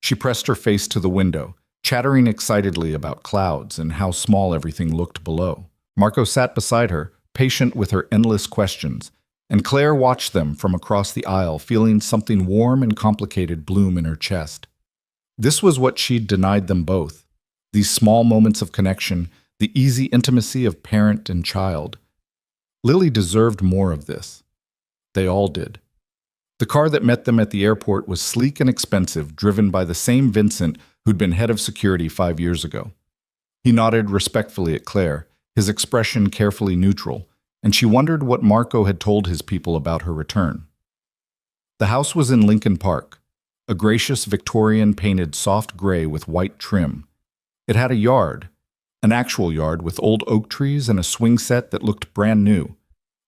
She pressed her face to the window, chattering excitedly about clouds and how small everything looked below. Marco sat beside her, patient with her endless questions, and Claire watched them from across the aisle, feeling something warm and complicated bloom in her chest. This was what she'd denied them both. These small moments of connection, the easy intimacy of parent and child. Lily deserved more of this. They all did. The car that met them at the airport was sleek and expensive, driven by the same Vincent who'd been head of security 5 years ago. He nodded respectfully at Claire, his expression carefully neutral, and she wondered what Marco had told his people about her return. The house was in Lincoln Park, a gracious Victorian painted soft gray with white trim. It had a yard, an actual yard with old oak trees and a swing set that looked brand new.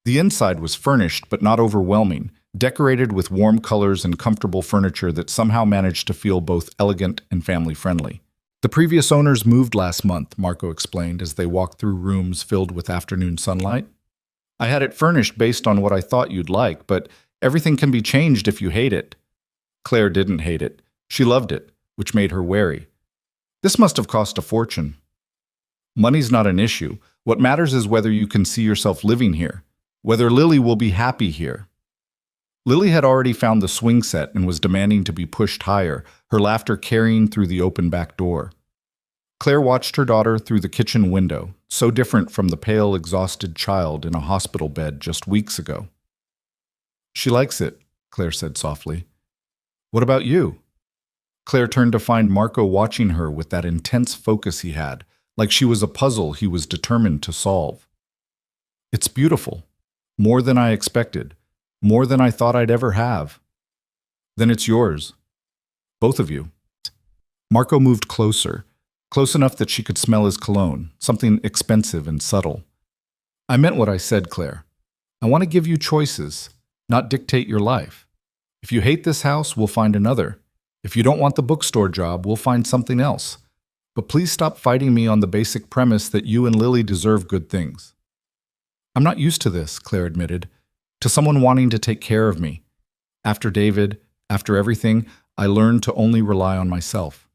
The inside was furnished but not overwhelming, decorated with warm colors and comfortable furniture that somehow managed to feel both elegant and family-friendly. The previous owners moved last month, Marco explained as they walked through rooms filled with afternoon sunlight. I had it furnished based on what I thought you'd like, but everything can be changed if you hate it. Claire didn't hate it. She loved it, which made her wary. This must have cost a fortune. Money's not an issue. What matters is whether you can see yourself living here, whether Lily will be happy here. Lily had already found the swing set and was demanding to be pushed higher, her laughter carrying through the open back door. Claire watched her daughter through the kitchen window, so different from the pale, exhausted child in a hospital bed just weeks ago. She likes it, Claire said softly. What about you? Claire turned to find Marco watching her with that intense focus he had, like she was a puzzle he was determined to solve. It's beautiful. More than I expected. More than I thought I'd ever have. Then it's yours. Both of you. Marco moved closer, close enough that she could smell his cologne, something expensive and subtle. I meant what I said, Claire. I want to give you choices, not dictate your life. If you hate this house, we'll find another. If you don't want the bookstore job, we'll find something else. But please stop fighting me on the basic premise that you and Lily deserve good things. I'm not used to this, Claire admitted, to someone wanting to take care of me. After David, after everything, I learned to only rely on myself.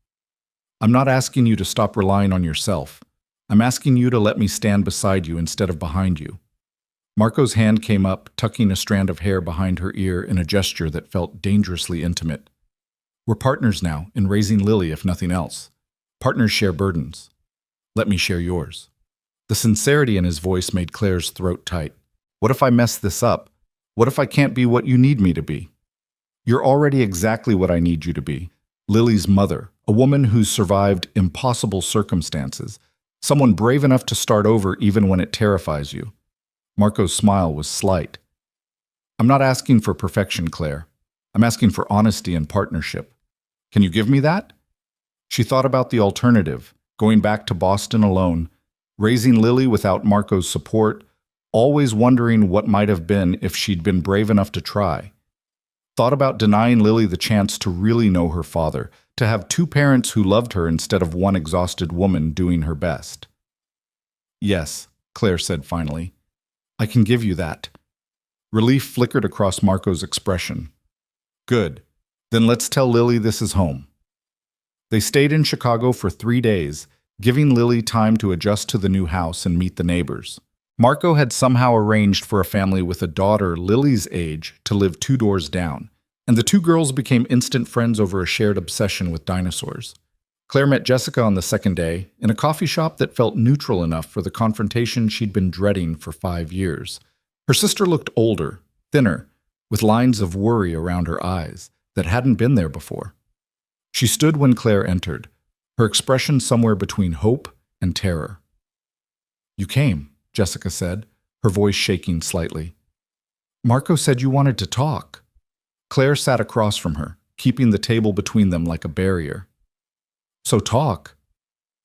I'm not asking you to stop relying on yourself. I'm asking you to let me stand beside you instead of behind you. Marco's hand came up, tucking a strand of hair behind her ear in a gesture that felt dangerously intimate. We're partners now, in raising Lily if nothing else. Partners share burdens. Let me share yours. The sincerity in his voice made Claire's throat tight. What if I mess this up? What if I can't be what you need me to be? You're already exactly what I need you to be. Lily's mother, a woman who's survived impossible circumstances, someone brave enough to start over even when it terrifies you. Marco's smile was slight. I'm not asking for perfection, Claire. I'm asking for honesty and partnership. Can you give me that? She thought about the alternative, going back to Boston alone, raising Lily without Marco's support, always wondering what might have been if she'd been brave enough to try. Thought about denying Lily the chance to really know her father, to have two parents who loved her instead of one exhausted woman doing her best. Yes, Claire said finally. I can give you that. Relief flickered across Marco's expression. Good. Then let's tell Lily this is home. They stayed in Chicago for 3 days, giving Lily time to adjust to the new house and meet the neighbors. Marco had somehow arranged for a family with a daughter Lily's age to live 2 doors down, and the two girls became instant friends over a shared obsession with dinosaurs. Claire met Jessica on the second day in a coffee shop that felt neutral enough for the confrontation she'd been dreading for 5 years. Her sister looked older, thinner, with lines of worry around her eyes that hadn't been there before. She stood when Claire entered, her expression somewhere between hope and terror. You came, Jessica said, her voice shaking slightly. Marco said you wanted to talk. Claire sat across from her, keeping the table between them like a barrier. So talk.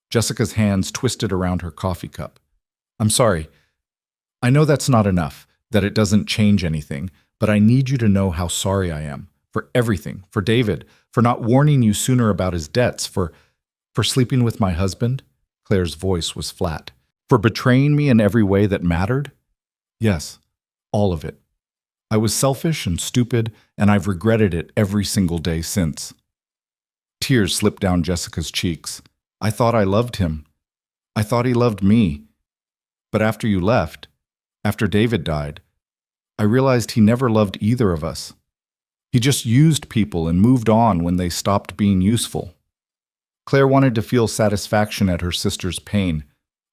Jessica's hands twisted around her coffee cup. I'm sorry. I know that's not enough, that it doesn't change anything, but I need you to know how sorry I am. For everything. For David. For not warning you sooner about his debts. For sleeping with my husband. Claire's voice was flat. For betraying me in every way that mattered? Yes, all of it. I was selfish and stupid, and I've regretted it every single day since. Tears slipped down Jessica's cheeks. I thought I loved him. I thought he loved me. But after you left, after David died, I realized he never loved either of us. He just used people and moved on when they stopped being useful. Claire wanted to feel satisfaction at her sister's pain,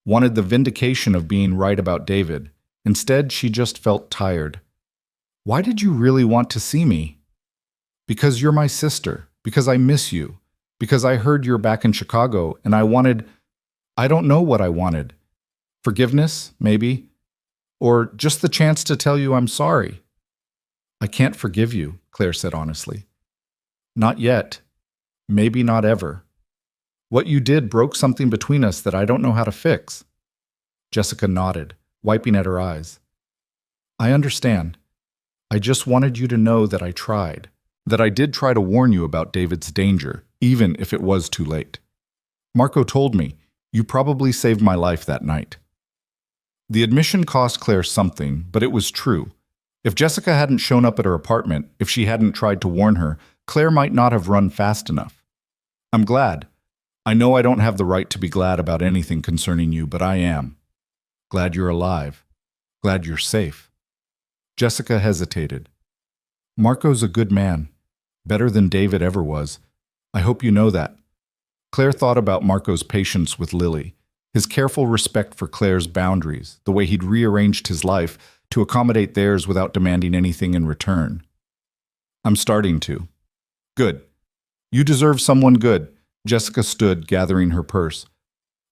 wanted the vindication of being right about David. Instead, she just felt tired. Why did you really want to see me? Because you're my sister, because I miss you, because I heard you're back in Chicago and I don't know what I wanted. Forgiveness, maybe, or just the chance to tell you I'm sorry. I can't forgive you, Claire said honestly. Not yet. Maybe not ever. What you did broke something between us that I don't know how to fix. Jessica nodded, wiping at her eyes. I understand. I just wanted you to know that I tried, that I did try to warn you about David's danger, even if it was too late. Marco told me, you probably saved my life that night. The admission cost Claire something, but it was true. If Jessica hadn't shown up at her apartment, if she hadn't tried to warn her, Claire might not have run fast enough. I'm glad. I know I don't have the right to be glad about anything concerning you, but I am. Glad you're alive. Glad you're safe. Jessica hesitated. Marco's a good man. Better than David ever was. I hope you know that. Claire thought about Marco's patience with Lily, his careful respect for Claire's boundaries, the way he'd rearranged his life to accommodate theirs without demanding anything in return. I'm starting to. Good. You deserve someone good. Jessica stood, gathering her purse.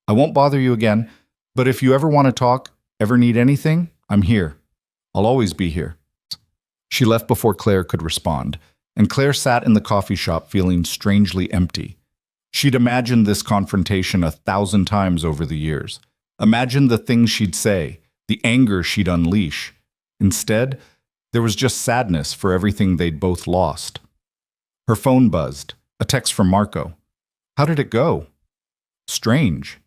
I won't bother you again, but if you ever want to talk, ever need anything, I'm here. I'll always be here. She left before Claire could respond, and Claire sat in the coffee shop feeling strangely empty. She'd imagined this confrontation 1,000 times over the years. Imagined the things she'd say, the anger she'd unleash. Instead, there was just sadness for everything they'd both lost. Her phone buzzed, a text from Marco. How did it go? Strange.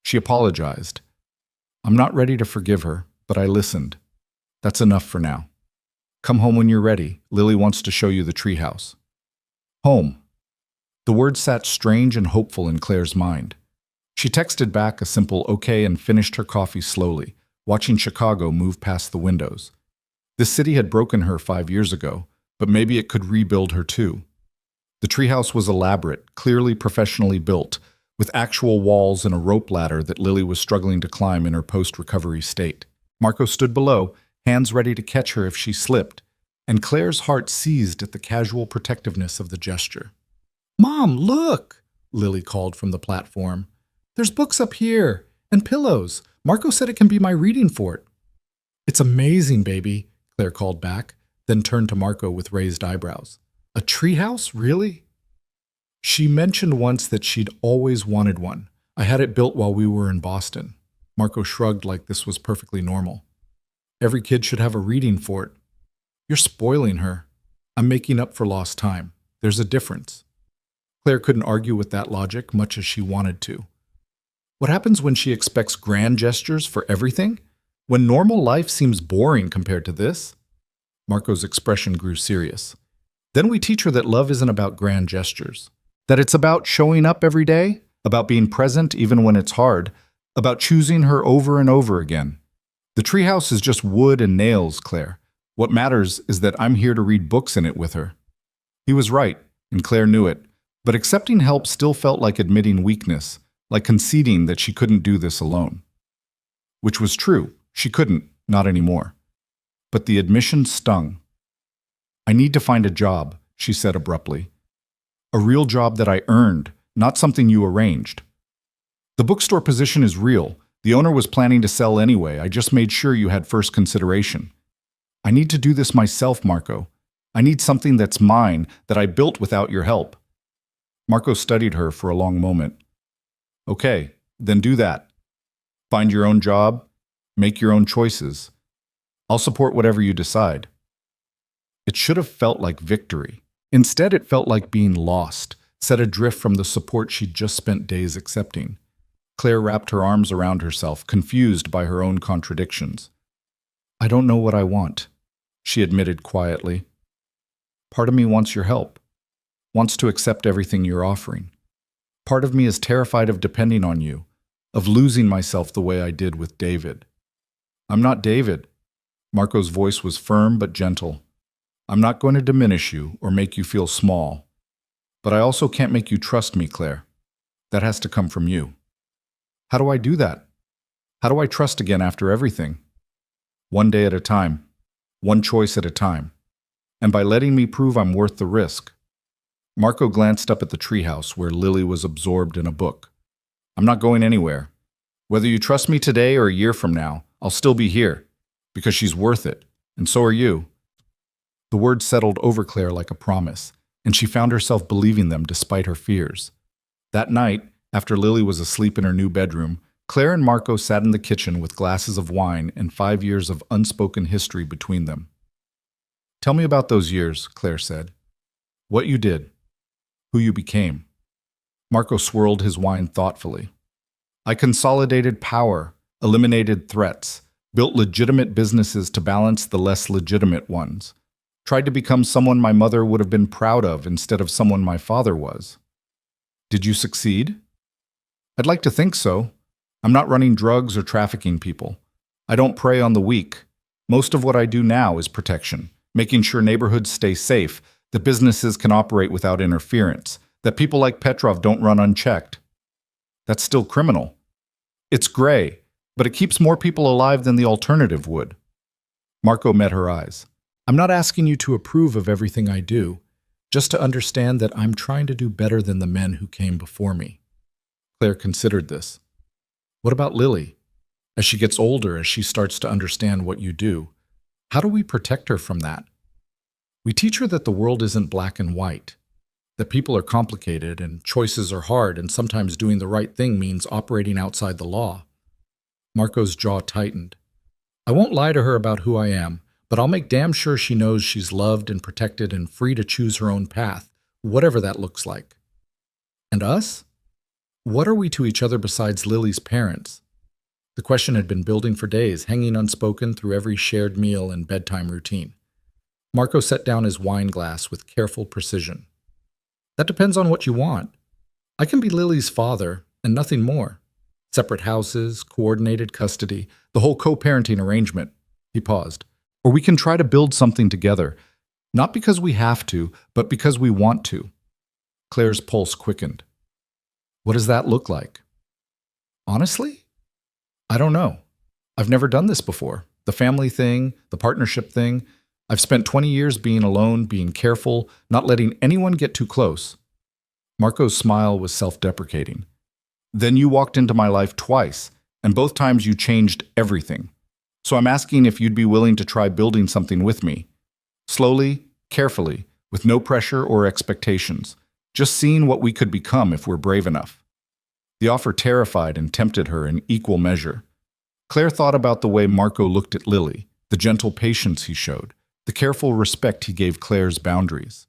She apologized. I'm not ready to forgive her, but I listened. That's enough for now. Come home when you're ready. Lily wants to show you the treehouse. Home. The word sat strange and hopeful in Claire's mind. She texted back a simple okay and finished her coffee slowly, watching Chicago move past the windows. This city had broken her 5 years ago, but maybe it could rebuild her too. The treehouse was elaborate, clearly professionally built, with actual walls and a rope ladder that Lily was struggling to climb in her post-recovery state. Marco stood below, hands ready to catch her if she slipped, and Claire's heart seized at the casual protectiveness of the gesture. Mom, look! Lily called from the platform. There's books up here, and pillows. Marco said it can be my reading fort. It's amazing, baby, Claire called back, then turned to Marco with raised eyebrows. A treehouse, really? She mentioned once that she'd always wanted one. I had it built while we were in Boston. Marco shrugged like this was perfectly normal. Every kid should have a reading fort. You're spoiling her. I'm making up for lost time. There's a difference. Claire couldn't argue with that logic much as she wanted to. What happens when she expects grand gestures for everything? When normal life seems boring compared to this? Marco's expression grew serious. Then we teach her that love isn't about grand gestures. That it's about showing up every day, about being present even when it's hard, about choosing her over and over again. The treehouse is just wood and nails, Claire. What matters is that I'm here to read books in it with her. He was right, and Claire knew it, but accepting help still felt like admitting weakness, like conceding that she couldn't do this alone. Which was true. She couldn't, not anymore. But the admission stung. I need to find a job, she said abruptly. A real job that I earned, not something you arranged. The bookstore position is real. The owner was planning to sell anyway. I just made sure you had first consideration. I need to do this myself, Marco. I need something that's mine, that I built without your help. Marco studied her for a long moment. Okay, then do that. Find your own job. Make your own choices. I'll support whatever you decide. It should have felt like victory. Instead, it felt like being lost, set adrift from the support she'd just spent days accepting. Claire wrapped her arms around herself, confused by her own contradictions. I don't know what I want, she admitted quietly. Part of me wants your help, wants to accept everything you're offering. Part of me is terrified of depending on you, of losing myself the way I did with David. I'm not David. Marco's voice was firm but gentle. I'm not going to diminish you or make you feel small. But I also can't make you trust me, Claire. That has to come from you. How do I do that? How do I trust again after everything? One day at a time. One choice at a time. And by letting me prove I'm worth the risk. Marco glanced up at the treehouse where Lily was absorbed in a book. I'm not going anywhere. Whether you trust me today or a year from now, I'll still be here. Because she's worth it. And so are you. The words settled over Claire like a promise, and she found herself believing them despite her fears. That night, after Lily was asleep in her new bedroom, Claire and Marco sat in the kitchen with glasses of wine and 5 years of unspoken history between them. Tell me about those years, Claire said. What you did. Who you became. Marco swirled his wine thoughtfully. I consolidated power, eliminated threats, built legitimate businesses to balance the less legitimate ones. Tried to become someone my mother would have been proud of instead of someone my father was. Did you succeed? I'd like to think so. I'm not running drugs or trafficking people. I don't prey on the weak. Most of what I do now is protection, making sure neighborhoods stay safe, that businesses can operate without interference, that people like Petrov don't run unchecked. That's still criminal. It's gray, but it keeps more people alive than the alternative would. Marco met her eyes. I'm not asking you to approve of everything I do, just to understand that I'm trying to do better than the men who came before me. Claire considered this. What about Lily? As she gets older, as she starts to understand what you do, how do we protect her from that? We teach her that the world isn't black and white, that people are complicated and choices are hard, and sometimes doing the right thing means operating outside the law. Marco's jaw tightened. I won't lie to her about who I am, but I'll make damn sure she knows she's loved and protected and free to choose her own path, whatever that looks like. And us? What are we to each other besides Lily's parents? The question had been building for days, hanging unspoken through every shared meal and bedtime routine. Marco set down his wine glass with careful precision. That depends on what you want. I can be Lily's father, and nothing more. Separate houses, coordinated custody, the whole co-parenting arrangement. He paused. Or we can try to build something together, not because we have to, but because we want to. Claire's pulse quickened. What does that look like? Honestly? I don't know. I've never done this before. The family thing, the partnership thing. I've spent 20 years being alone, being careful, not letting anyone get too close. Marco's smile was self-deprecating. Then you walked into my life twice, and both times you changed everything. So I'm asking if you'd be willing to try building something with me. Slowly, carefully, with no pressure or expectations, just seeing what we could become if we're brave enough. The offer terrified and tempted her in equal measure. Claire thought about the way Marco looked at Lily, the gentle patience he showed, the careful respect he gave Claire's boundaries.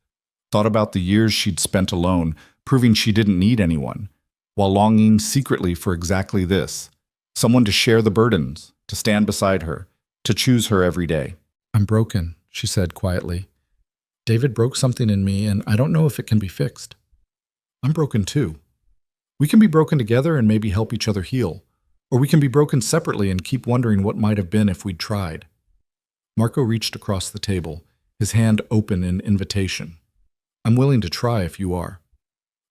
Thought about the years she'd spent alone, proving she didn't need anyone, while longing secretly for exactly this, someone to share the burdens, to stand beside her, to choose her every day. I'm broken, she said quietly. David broke something in me, and I don't know if it can be fixed. I'm broken too. We can be broken together and maybe help each other heal, or we can be broken separately and keep wondering what might have been if we'd tried. Marco reached across the table, his hand open in invitation. I'm willing to try if you are.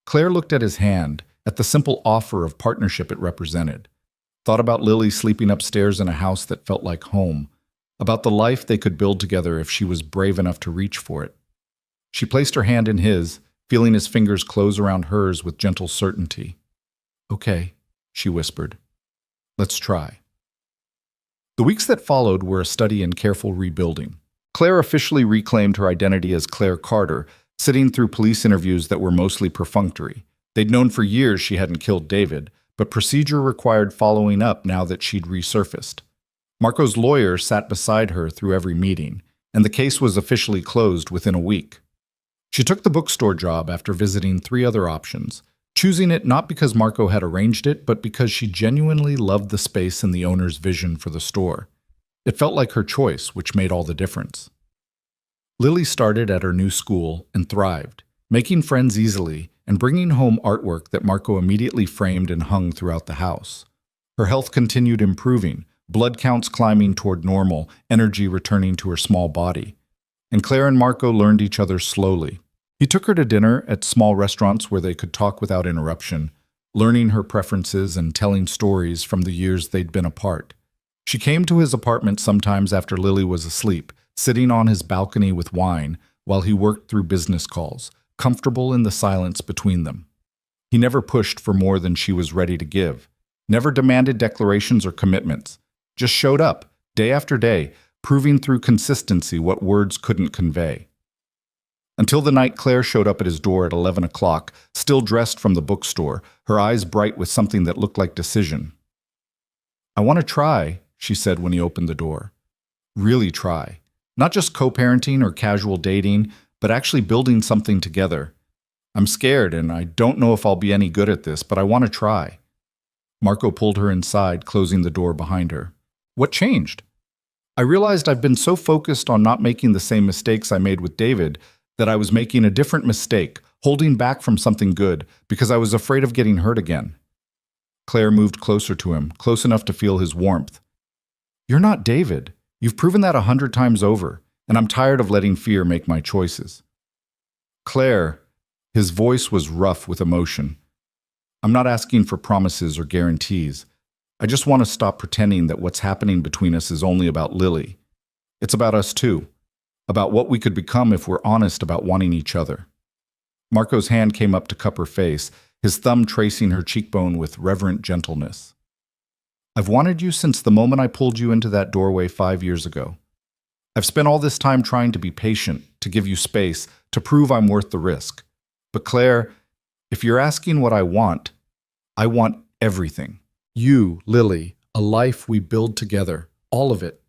Claire looked at his hand, at the simple offer of partnership it represented. Thought about Lily sleeping upstairs in a house that felt like home, about the life they could build together if she was brave enough to reach for it. She placed her hand in his, feeling his fingers close around hers with gentle certainty. Okay, she whispered. Let's try. The weeks that followed were a study in careful rebuilding. Claire officially reclaimed her identity as Claire Carter, sitting through police interviews that were mostly perfunctory. They'd known for years she hadn't killed David, but procedure required following up now that she'd resurfaced. Marco's lawyer sat beside her through every meeting, and the case was officially closed within a week. She took the bookstore job after visiting 3 other options, choosing it not because Marco had arranged it, but because she genuinely loved the space and the owner's vision for the store. It felt like her choice, which made all the difference. Lily started at her new school and thrived, making friends easily and bringing home artwork that Marco immediately framed and hung throughout the house. Her health continued improving, blood counts climbing toward normal, energy returning to her small body. And Claire and Marco learned each other slowly. He took her to dinner at small restaurants where they could talk without interruption, learning her preferences and telling stories from the years they'd been apart. She came to his apartment sometimes after Lily was asleep, sitting on his balcony with wine while he worked through business calls, comfortable in the silence between them. He never pushed for more than she was ready to give, never demanded declarations or commitments, just showed up, day after day, proving through consistency what words couldn't convey. Until the night Claire showed up at his door at 11 o'clock, still dressed from the bookstore, her eyes bright with something that looked like decision. I want to try, she said when he opened the door. Really try. Not just co-parenting or casual dating, but actually building something together. I'm scared and I don't know if I'll be any good at this, but I want to try. Marco pulled her inside, closing the door behind her. What changed? I realized I've been so focused on not making the same mistakes I made with David that I was making a different mistake, holding back from something good, because I was afraid of getting hurt again. Claire moved closer to him, close enough to feel his warmth. You're not David. You've proven that 100 times over, and I'm tired of letting fear make my choices. Claire, his voice was rough with emotion. I'm not asking for promises or guarantees. I just want to stop pretending that what's happening between us is only about Lily. It's about us too, about what we could become if we're honest about wanting each other. Marco's hand came up to cup her face, his thumb tracing her cheekbone with reverent gentleness. I've wanted you since the moment I pulled you into that doorway 5 years ago. I've spent all this time trying to be patient, to give you space, to prove I'm worth the risk. But Claire, if you're asking what I want everything. You, Lily, a life we build together, all of it.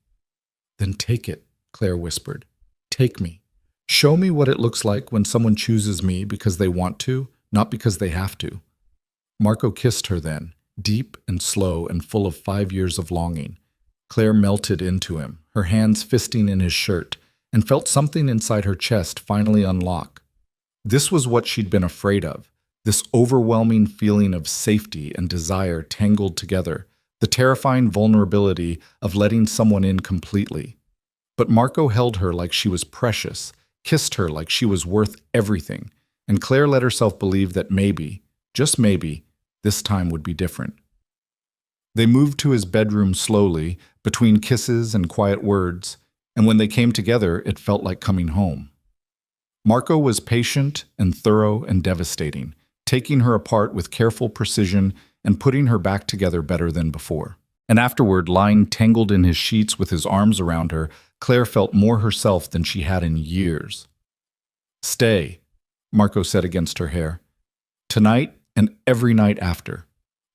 Then take it, Claire whispered. Take me. Show me what it looks like when someone chooses me because they want to, not because they have to. Marco kissed her then, deep and slow and full of 5 years of longing. Claire melted into him, her hands fisting in his shirt, and felt something inside her chest finally unlock. This was what she'd been afraid of, this overwhelming feeling of safety and desire tangled together, the terrifying vulnerability of letting someone in completely. But Marco held her like she was precious, kissed her like she was worth everything, and Claire let herself believe that maybe, just maybe, this time would be different. They moved to his bedroom slowly, between kisses and quiet words, and when they came together, it felt like coming home. Marco was patient and thorough and devastating, taking her apart with careful precision and putting her back together better than before. And afterward, lying tangled in his sheets with his arms around her, Claire felt more herself than she had in years. "Stay," Marco said against her hair. "Tonight and every night after.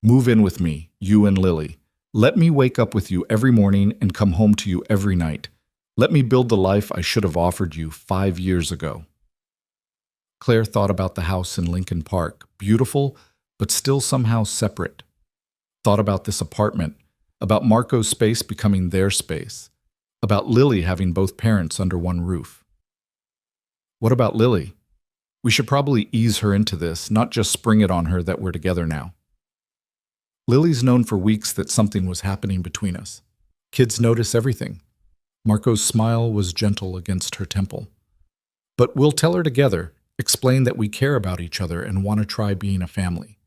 Move in with me, you and Lily. Let me wake up with you every morning and come home to you every night. Let me build the life I should have offered you 5 years ago." Claire thought about the house in Lincoln Park, beautiful, but still somehow separate. Thought about this apartment, about Marco's space becoming their space, about Lily having both parents under one roof. What about Lily? We should probably ease her into this, not just spring it on her that we're together now. Lily's known for weeks that something was happening between us. Kids notice everything. Marco's smile was gentle against her temple. But we'll tell her together, explain that we care about each other and want to try being a family.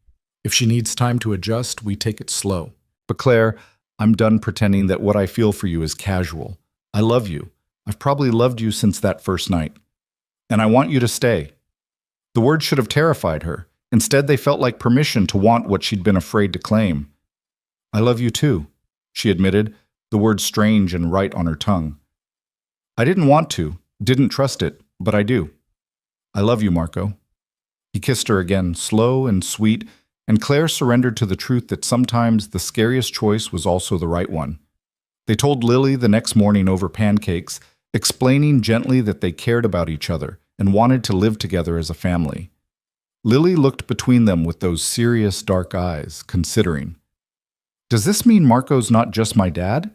If she needs time to adjust, we take it slow. But Claire, I'm done pretending that what I feel for you is casual. I love you. I've probably loved you since that first night. And I want you to stay. The words should have terrified her. Instead, they felt like permission to want what she'd been afraid to claim. "I love you too," she admitted, the word strange and right on her tongue. "I didn't want to, didn't trust it, but I do. I love you, Marco." He kissed her again, slow and sweet, and Claire surrendered to the truth that sometimes the scariest choice was also the right one. They told Lily the next morning over pancakes, explaining gently that they cared about each other and wanted to live together as a family. Lily looked between them with those serious dark eyes, considering. "Does this mean Marco's not just my dad?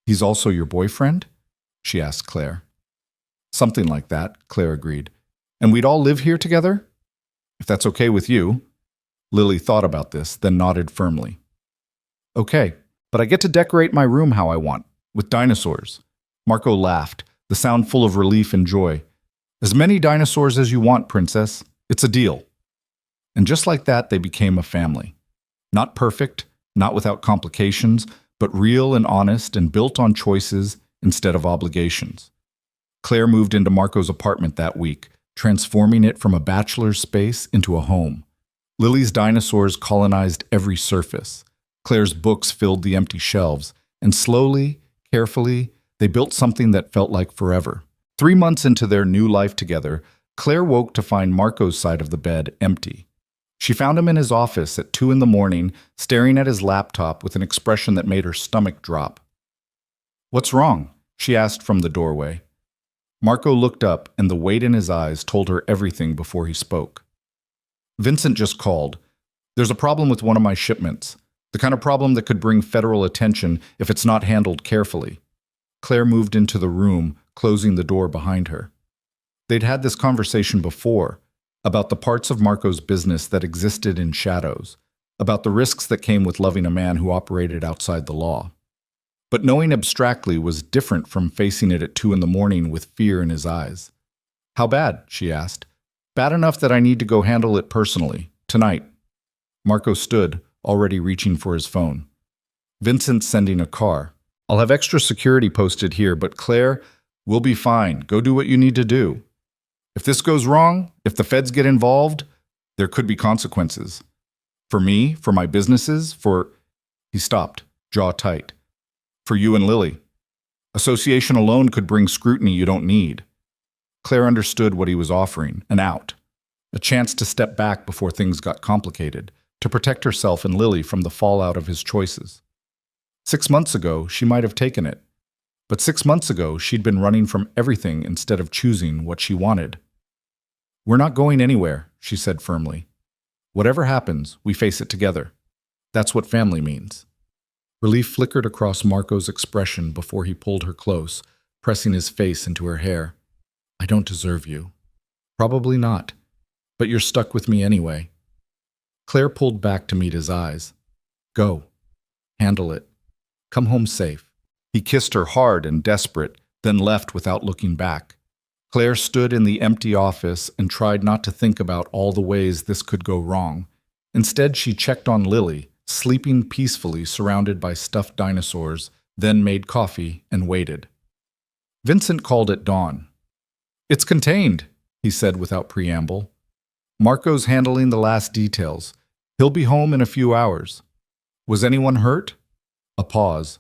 He's also your boyfriend?" she asked Claire. "Something like that," Claire agreed. "And we'd all live here together? If that's okay with you." Lily thought about this, then nodded firmly. "Okay, but I get to decorate my room how I want, with dinosaurs." Marco laughed, the sound full of relief and joy. "As many dinosaurs as you want, princess. It's a deal." And just like that, they became a family. Not perfect, not without complications, but real and honest and built on choices instead of obligations. Claire moved into Marco's apartment that week, transforming it from a bachelor's space into a home. Lily's dinosaurs colonized every surface. Claire's books filled the empty shelves, and slowly, carefully, they built something that felt like forever. 3 months into their new life together, Claire woke to find Marco's side of the bed empty. She found him in his office at 2 a.m, staring at his laptop with an expression that made her stomach drop. "What's wrong?" she asked from the doorway. Marco looked up, and the weight in his eyes told her everything before he spoke. "Vincent just called. There's a problem with one of my shipments, the kind of problem that could bring federal attention if it's not handled carefully." Claire moved into the room, closing the door behind her. They'd had this conversation before, about the parts of Marco's business that existed in shadows, about the risks that came with loving a man who operated outside the law. But knowing abstractly was different from facing it at 2 a.m. with fear in his eyes. "How bad?" she asked. "Bad enough that I need to go handle it personally, tonight." Marco stood, already reaching for his phone. "Vincent's sending a car. I'll have extra security posted here, but Claire, we'll be fine. Go do what you need to do. If this goes wrong, if the feds get involved, there could be consequences. For me, for my businesses, for—" He stopped, jaw tight. "For you and Lily. Association alone could bring scrutiny you don't need." Claire understood what he was offering, an out. A chance to step back before things got complicated, to protect herself and Lily from the fallout of his choices. 6 months ago, she might have taken it. But 6 months ago, she'd been running from everything instead of choosing what she wanted. "We're not going anywhere," she said firmly. "Whatever happens, we face it together. That's what family means." Relief flickered across Marco's expression before he pulled her close, pressing his face into her hair. "I don't deserve you." "Probably not. But you're stuck with me anyway." Claire pulled back to meet his eyes. "Go. Handle it. Come home safe." He kissed her hard and desperate, then left without looking back. Claire stood in the empty office and tried not to think about all the ways this could go wrong. Instead, she checked on Lily, sleeping peacefully surrounded by stuffed dinosaurs, then made coffee and waited. Vincent called at dawn. "It's contained," he said without preamble. "Marco's handling the last details. He'll be home in a few hours." "Was anyone hurt?" A pause.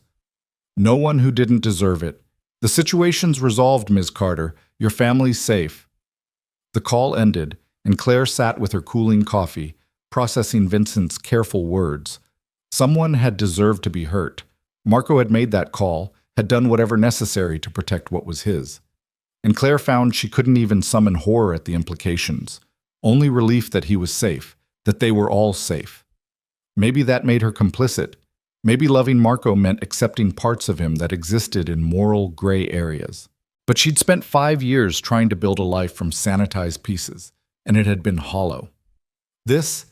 No one who didn't deserve it. The situation's resolved, Ms. Carter. Your family's safe. The call ended, and Claire sat with her cooling coffee, processing Vincent's careful words. Someone had deserved to be hurt. Marco had made that call, had done whatever necessary to protect what was his. And Claire found she couldn't even summon horror at the implications. Only relief that he was safe, that they were all safe. Maybe that made her complicit. Maybe loving Marco meant accepting parts of him that existed in moral gray areas. But she'd spent 5 years trying to build a life from sanitized pieces, and it had been hollow. This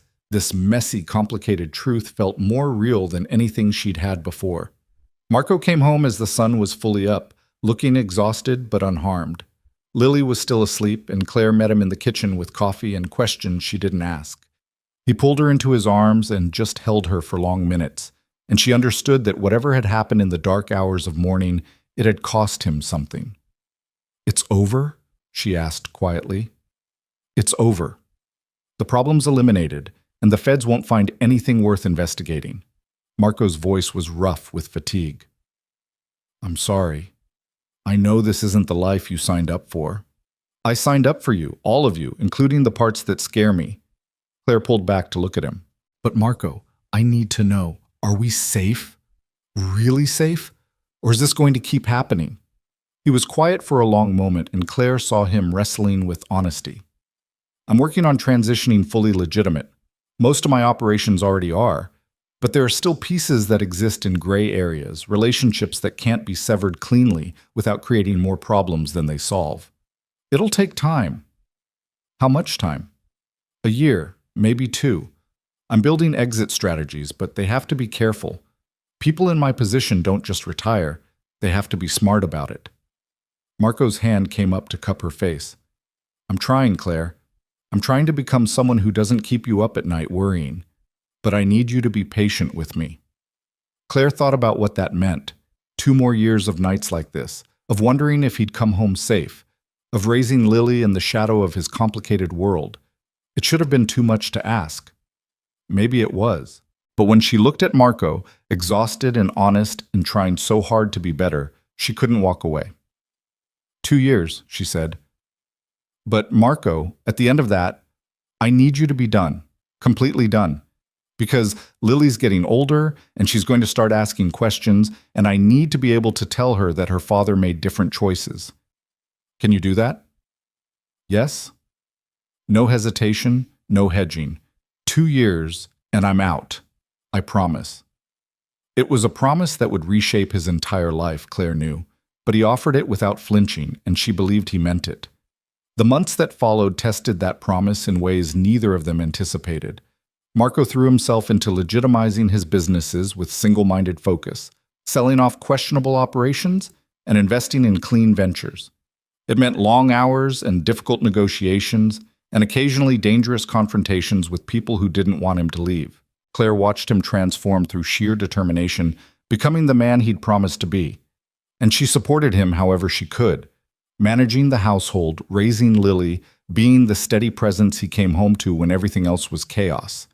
messy, complicated truth felt more real than anything she'd had before. Marco came home as the sun was fully up, looking exhausted but unharmed. Lily was still asleep, and Claire met him in the kitchen with coffee and questions she didn't ask. He pulled her into his arms and just held her for long minutes, and she understood that whatever had happened in the dark hours of morning, it had cost him something. "It's over?" she asked quietly. "It's over. The problem's eliminated, and the feds won't find anything worth investigating." Marco's voice was rough with fatigue. "I'm sorry. I know this isn't the life you signed up for. I signed up for you, all of you, including the parts that scare me." Claire pulled back to look at him. "But Marco, I need to know, are we safe? Really safe? Or is this going to keep happening?" He was quiet for a long moment, and Claire saw him wrestling with honesty. "I'm working on transitioning fully legitimate. Most of my operations already are, but there are still pieces that exist in gray areas, relationships that can't be severed cleanly without creating more problems than they solve. It'll take time." "How much time?" "A year, maybe 2. I'm building exit strategies, but they have to be careful. People in my position don't just retire, they have to be smart about it." Marco's hand came up to cup her face. "I'm trying, Claire. I'm trying to become someone who doesn't keep you up at night worrying. But I need you to be patient with me." Claire thought about what that meant. 2 more years of nights like this, of wondering if he'd come home safe, of raising Lily in the shadow of his complicated world. It should have been too much to ask. Maybe it was. But when she looked at Marco, exhausted and honest and trying so hard to be better, she couldn't walk away. 2 years, she said. "But Marco, at the end of that, I need you to be done, completely done. Because Lily's getting older, and she's going to start asking questions, and I need to be able to tell her that her father made different choices. Can you do that?" "Yes." No hesitation, no hedging. 2 years, and I'm out. I promise. It was a promise that would reshape his entire life, Claire knew, but he offered it without flinching, and she believed he meant it. The months that followed tested that promise in ways neither of them anticipated. Marco threw himself into legitimizing his businesses with single-minded focus, selling off questionable operations and investing in clean ventures. It meant long hours and difficult negotiations and occasionally dangerous confrontations with people who didn't want him to leave. Claire watched him transform through sheer determination, becoming the man he'd promised to be. And she supported him however she could, managing the household, raising Lily, being the steady presence he came home to when everything else was chaos.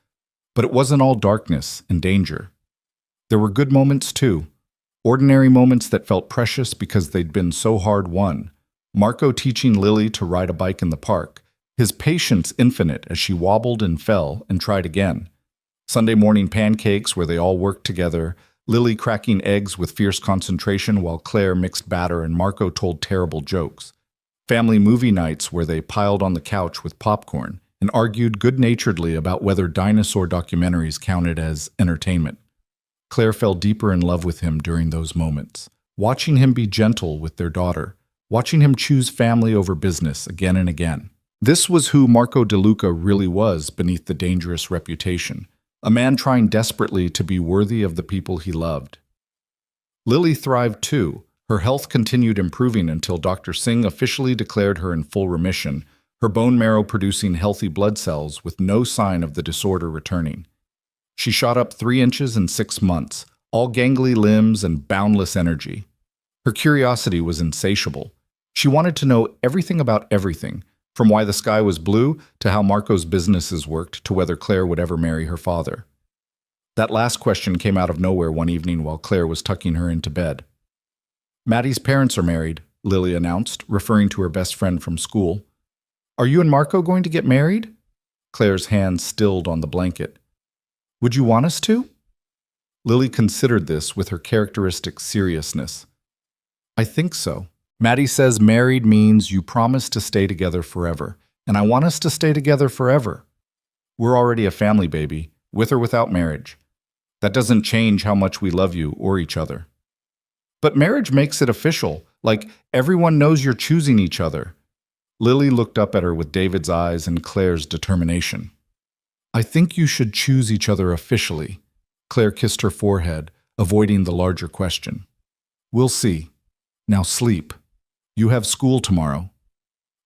But it wasn't all darkness and danger. There were good moments too, ordinary moments that felt precious because they'd been so hard won. Marco teaching Lily to ride a bike in the park, his patience infinite as she wobbled and fell and tried again. Sunday morning pancakes where they all worked together, Lily cracking eggs with fierce concentration while Claire mixed batter and Marco told terrible jokes. Family movie nights where they piled on the couch with popcorn and argued good-naturedly about whether dinosaur documentaries counted as entertainment. Claire fell deeper in love with him during those moments, watching him be gentle with their daughter, watching him choose family over business again and again. This was who Marco De Luca really was beneath the dangerous reputation, a man trying desperately to be worthy of the people he loved. Lily thrived too. Her health continued improving until Dr. Singh officially declared her in full remission, her bone marrow producing healthy blood cells with no sign of the disorder returning. She shot up 3 inches in 6 months, all gangly limbs and boundless energy. Her curiosity was insatiable. She wanted to know everything about everything, from why the sky was blue to how Marco's businesses worked to whether Claire would ever marry her father. That last question came out of nowhere one evening while Claire was tucking her into bed. Maddie's parents are married, Lily announced, referring to her best friend from school. Are you and Marco going to get married? Claire's hand stilled on the blanket. Would you want us to? Lily considered this with her characteristic seriousness. I think so. Maddie says married means you promise to stay together forever, and I want us to stay together forever. We're already a family, baby, with or without marriage. That doesn't change how much we love you or each other. But marriage makes it official, like everyone knows you're choosing each other. Lily looked up at her with David's eyes and Claire's determination. I think you should choose each other officially. Claire kissed her forehead, avoiding the larger question. We'll see. Now sleep. You have school tomorrow.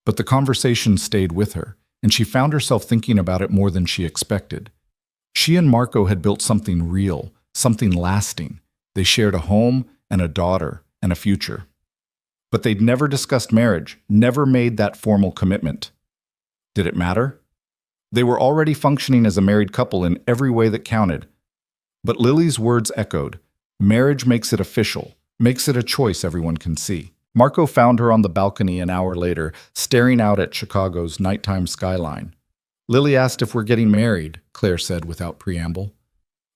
But the conversation stayed with her, and she found herself thinking about it more than she expected. She and Marco had built something real, something lasting. They shared a home and a daughter and a future. But they'd never discussed marriage, never made that formal commitment. Did it matter? They were already functioning as a married couple in every way that counted. But Lily's words echoed. Marriage makes it official, makes it a choice everyone can see. Marco found her on the balcony an hour later, staring out at Chicago's nighttime skyline. Lily asked if we're getting married, Claire said without preamble.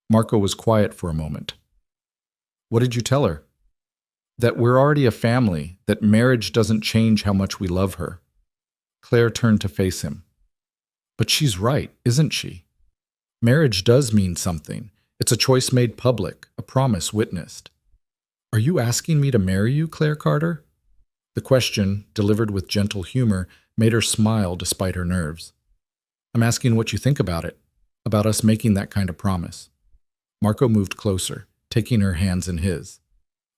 Marco was quiet for a moment. What did you tell her? That we're already a family, that marriage doesn't change how much we love her. Claire turned to face him. But she's right, isn't she? Marriage does mean something. It's a choice made public, a promise witnessed. Are you asking me to marry you, Claire Carter? The question, delivered with gentle humor, made her smile despite her nerves. I'm asking what you think about it, about us making that kind of promise. Marco moved closer, taking her hands in his.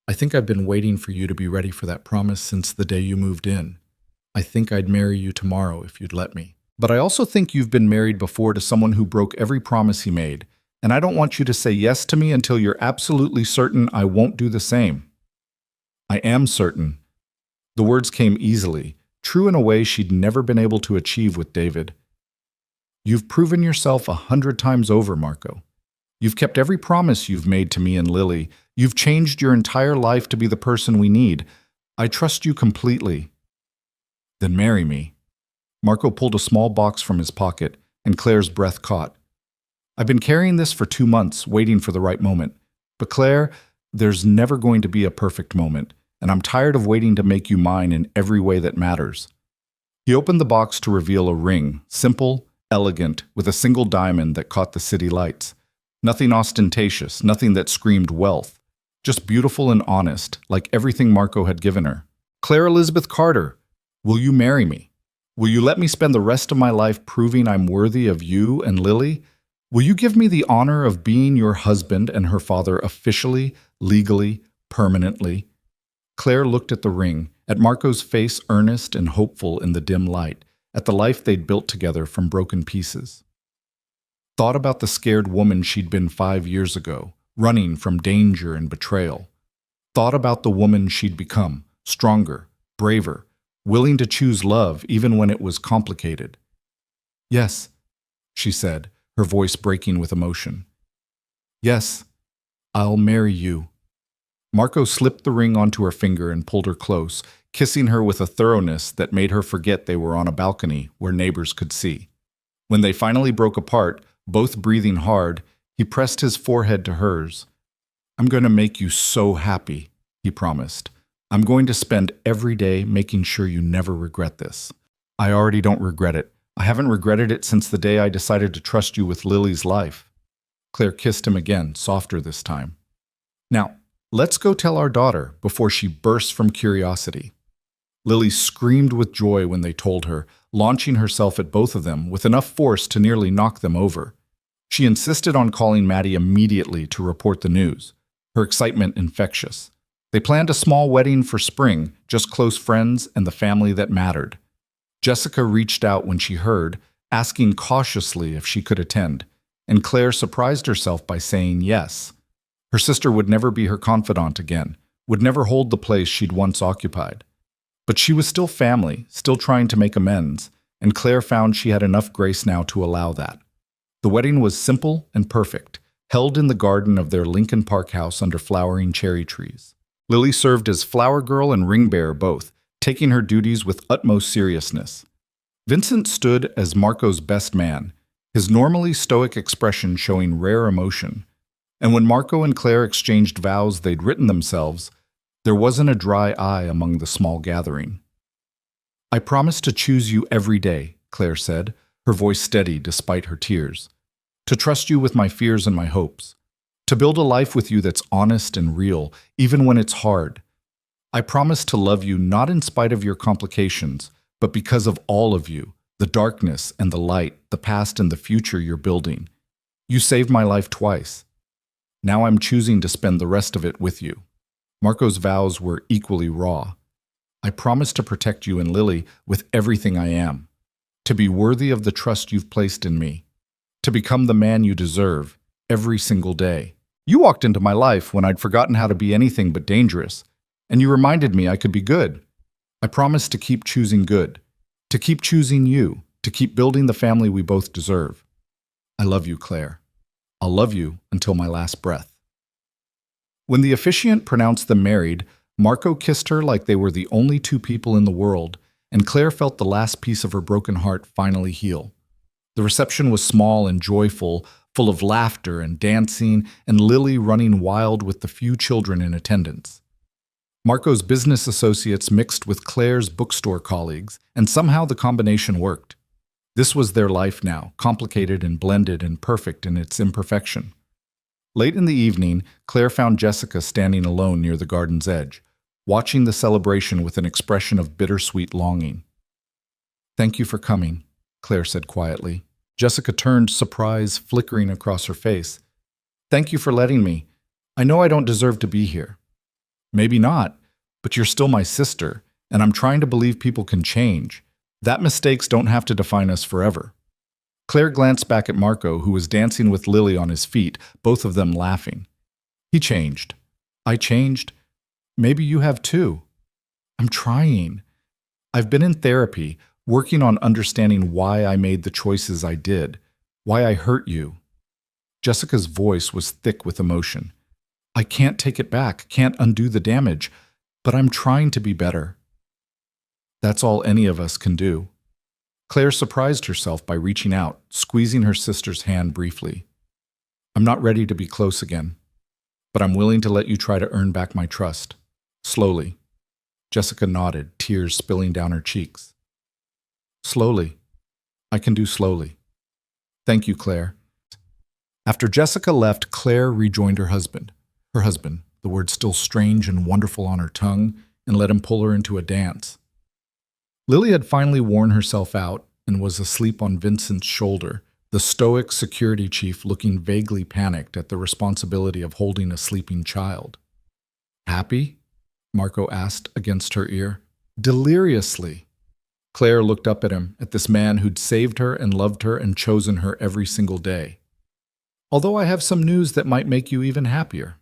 I think I've been waiting for you to be ready for that promise since the day you moved in. I think I'd marry you tomorrow if you'd let me. But I also think you've been married before to someone who broke every promise he made, and I don't want you to say yes to me until you're absolutely certain I won't do the same. I am certain. The words came easily, true in a way she'd never been able to achieve with David. You've proven yourself 100 times over, Marco. You've kept every promise you've made to me and Lily. You've changed your entire life to be the person we need. I trust you completely. Then marry me. Marco pulled a small box from his pocket, and Claire's breath caught. I've been carrying this for 2 months, waiting for the right moment. But Claire, there's never going to be a perfect moment, and I'm tired of waiting to make you mine in every way that matters. He opened the box to reveal a ring, simple, elegant, with a single diamond that caught the city lights. Nothing ostentatious, nothing that screamed wealth. Just beautiful and honest, like everything Marco had given her. Claire Elizabeth Carter, will you marry me? Will you let me spend the rest of my life proving I'm worthy of you and Lily? Will you give me the honor of being your husband and her father officially, legally, permanently? Claire looked at the ring, at Marco's face earnest and hopeful in the dim light, at the life they'd built together from broken pieces. Thought about the scared woman she'd been 5 years ago, running from danger and betrayal. Thought about the woman she'd become, stronger, braver, willing to choose love even when it was complicated. Yes, she said, her voice breaking with emotion. Yes, I'll marry you. Marco slipped the ring onto her finger and pulled her close, kissing her with a thoroughness that made her forget they were on a balcony where neighbors could see. When they finally broke apart, both breathing hard, he pressed his forehead to hers. I'm going to make you so happy, he promised. I'm going to spend every day making sure you never regret this. I already don't regret it. I haven't regretted it since the day I decided to trust you with Lily's life. Claire kissed him again, softer this time. Now, let's go tell our daughter before she bursts from curiosity. Lily screamed with joy when they told her, launching herself at both of them with enough force to nearly knock them over. She insisted on calling Maddie immediately to report the news, her excitement infectious. They planned a small wedding for spring, just close friends and the family that mattered. Jessica reached out when she heard, asking cautiously if she could attend, and Claire surprised herself by saying yes. Her sister would never be her confidant again, would never hold the place she'd once occupied. But she was still family, still trying to make amends, and Claire found she had enough grace now to allow that. The wedding was simple and perfect, held in the garden of their Lincoln Park house under flowering cherry trees. Lily served as flower girl and ring bearer both, taking her duties with utmost seriousness. Vincent stood as Marco's best man, his normally stoic expression showing rare emotion. And when Marco and Claire exchanged vows they'd written themselves, there wasn't a dry eye among the small gathering. "I promise to choose you every day," Claire said, her voice steady despite her tears. "To trust you with my fears and my hopes. To build a life with you that's honest and real, even when it's hard. I promise to love you not in spite of your complications, but because of all of you, the darkness and the light, the past and the future you're building. You saved my life twice. Now I'm choosing to spend the rest of it with you." Marco's vows were equally raw. "I promise to protect you and Lily with everything I am. To be worthy of the trust you've placed in me. To become the man you deserve, every single day. You walked into my life when I'd forgotten how to be anything but dangerous, and you reminded me I could be good. I promise to keep choosing good, to keep choosing you, to keep building the family we both deserve. I love you, Claire. I'll love you until my last breath." When the officiant pronounced them married, Marco kissed her like they were the only two people in the world, and Claire felt the last piece of her broken heart finally heal. The reception was small and joyful, full of laughter and dancing, and Lily running wild with the few children in attendance. Marco's business associates mixed with Claire's bookstore colleagues, and somehow the combination worked. This was their life now, complicated and blended and perfect in its imperfection. Late in the evening, Claire found Jessica standing alone near the garden's edge, watching the celebration with an expression of bittersweet longing. "Thank you for coming," Claire said quietly. Jessica turned, surprise flickering across her face. "Thank you for letting me. I know I don't deserve to be here." "Maybe not, but you're still my sister, and I'm trying to believe people can change. That mistakes don't have to define us forever." Claire glanced back at Marco, who was dancing with Lily on his feet, both of them laughing. "He changed. I changed. Maybe you have too." "I'm trying. I've been in therapy, working on understanding why I made the choices I did, why I hurt you." Jessica's voice was thick with emotion. "I can't take it back, can't undo the damage, but I'm trying to be better." "That's all any of us can do." Claire surprised herself by reaching out, squeezing her sister's hand briefly. "I'm not ready to be close again, but I'm willing to let you try to earn back my trust. Slowly." Jessica nodded, tears spilling down her cheeks. "Slowly. I can do slowly. Thank you, Claire." After Jessica left, Claire rejoined her husband. The word still strange and wonderful on her tongue, and let him pull her into a dance. Lily had finally worn herself out and was asleep on Vincent's shoulder, the stoic security chief looking vaguely panicked at the responsibility of holding a sleeping child. "Happy?" Marco asked against her ear. "Deliriously." Claire looked up at him, at this man who'd saved her and loved her and chosen her every single day. "Although I have some news that might make you even happier."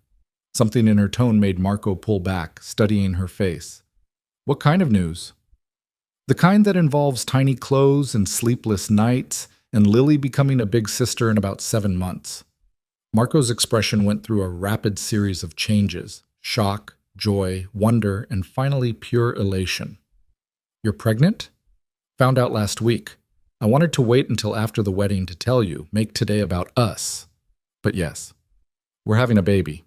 Something in her tone made Marco pull back, studying her face. "What kind of news?" "The kind that involves tiny clothes and sleepless nights, and Lily becoming a big sister in about 7 months. Marco's expression went through a rapid series of changes: shock, joy, wonder, and finally pure elation. "You're pregnant?" "Found out last week. I wanted to wait until after the wedding to tell you, make today about us. But yes, we're having a baby."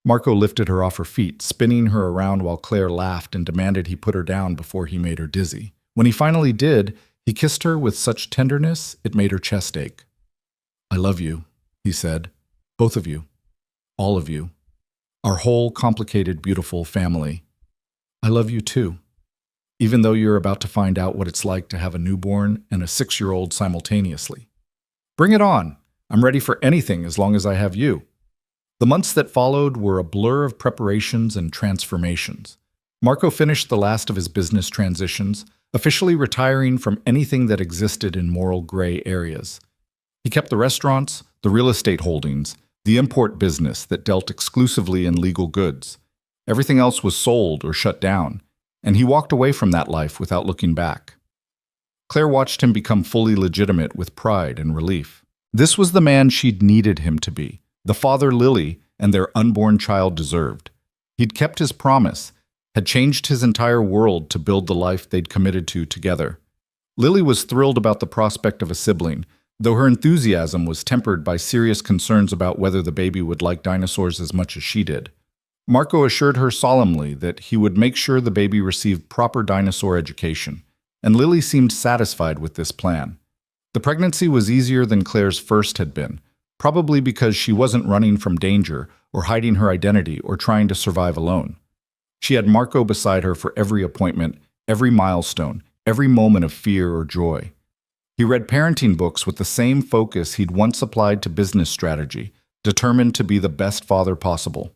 Marco lifted her off her feet, spinning her around while Claire laughed and demanded he put her down before he made her dizzy. When he finally did, he kissed her with such tenderness it made her chest ache. "I love you," he said. "Both of you. All of you. Our whole complicated, beautiful family. I love you too. Even though you're about to find out what it's like to have a newborn and a 6-year-old simultaneously. Bring it on. I'm ready for anything as long as I have you." The months that followed were a blur of preparations and transformations. Marco finished the last of his business transitions, officially retiring from anything that existed in moral gray areas. He kept the restaurants, the real estate holdings, the import business that dealt exclusively in legal goods. Everything else was sold or shut down, and he walked away from that life without looking back. Claire watched him become fully legitimate with pride and relief. This was the man she'd needed him to be, the father Lily and their unborn child deserved. He'd kept his promise, had changed his entire world to build the life they'd committed to together. Lily was thrilled about the prospect of a sibling, though her enthusiasm was tempered by serious concerns about whether the baby would like dinosaurs as much as she did. Marco assured her solemnly that he would make sure the baby received proper dinosaur education, and Lily seemed satisfied with this plan. The pregnancy was easier than Claire's first had been, probably because she wasn't running from danger or hiding her identity or trying to survive alone. She had Marco beside her for every appointment, every milestone, every moment of fear or joy. He read parenting books with the same focus he'd once applied to business strategy, determined to be the best father possible.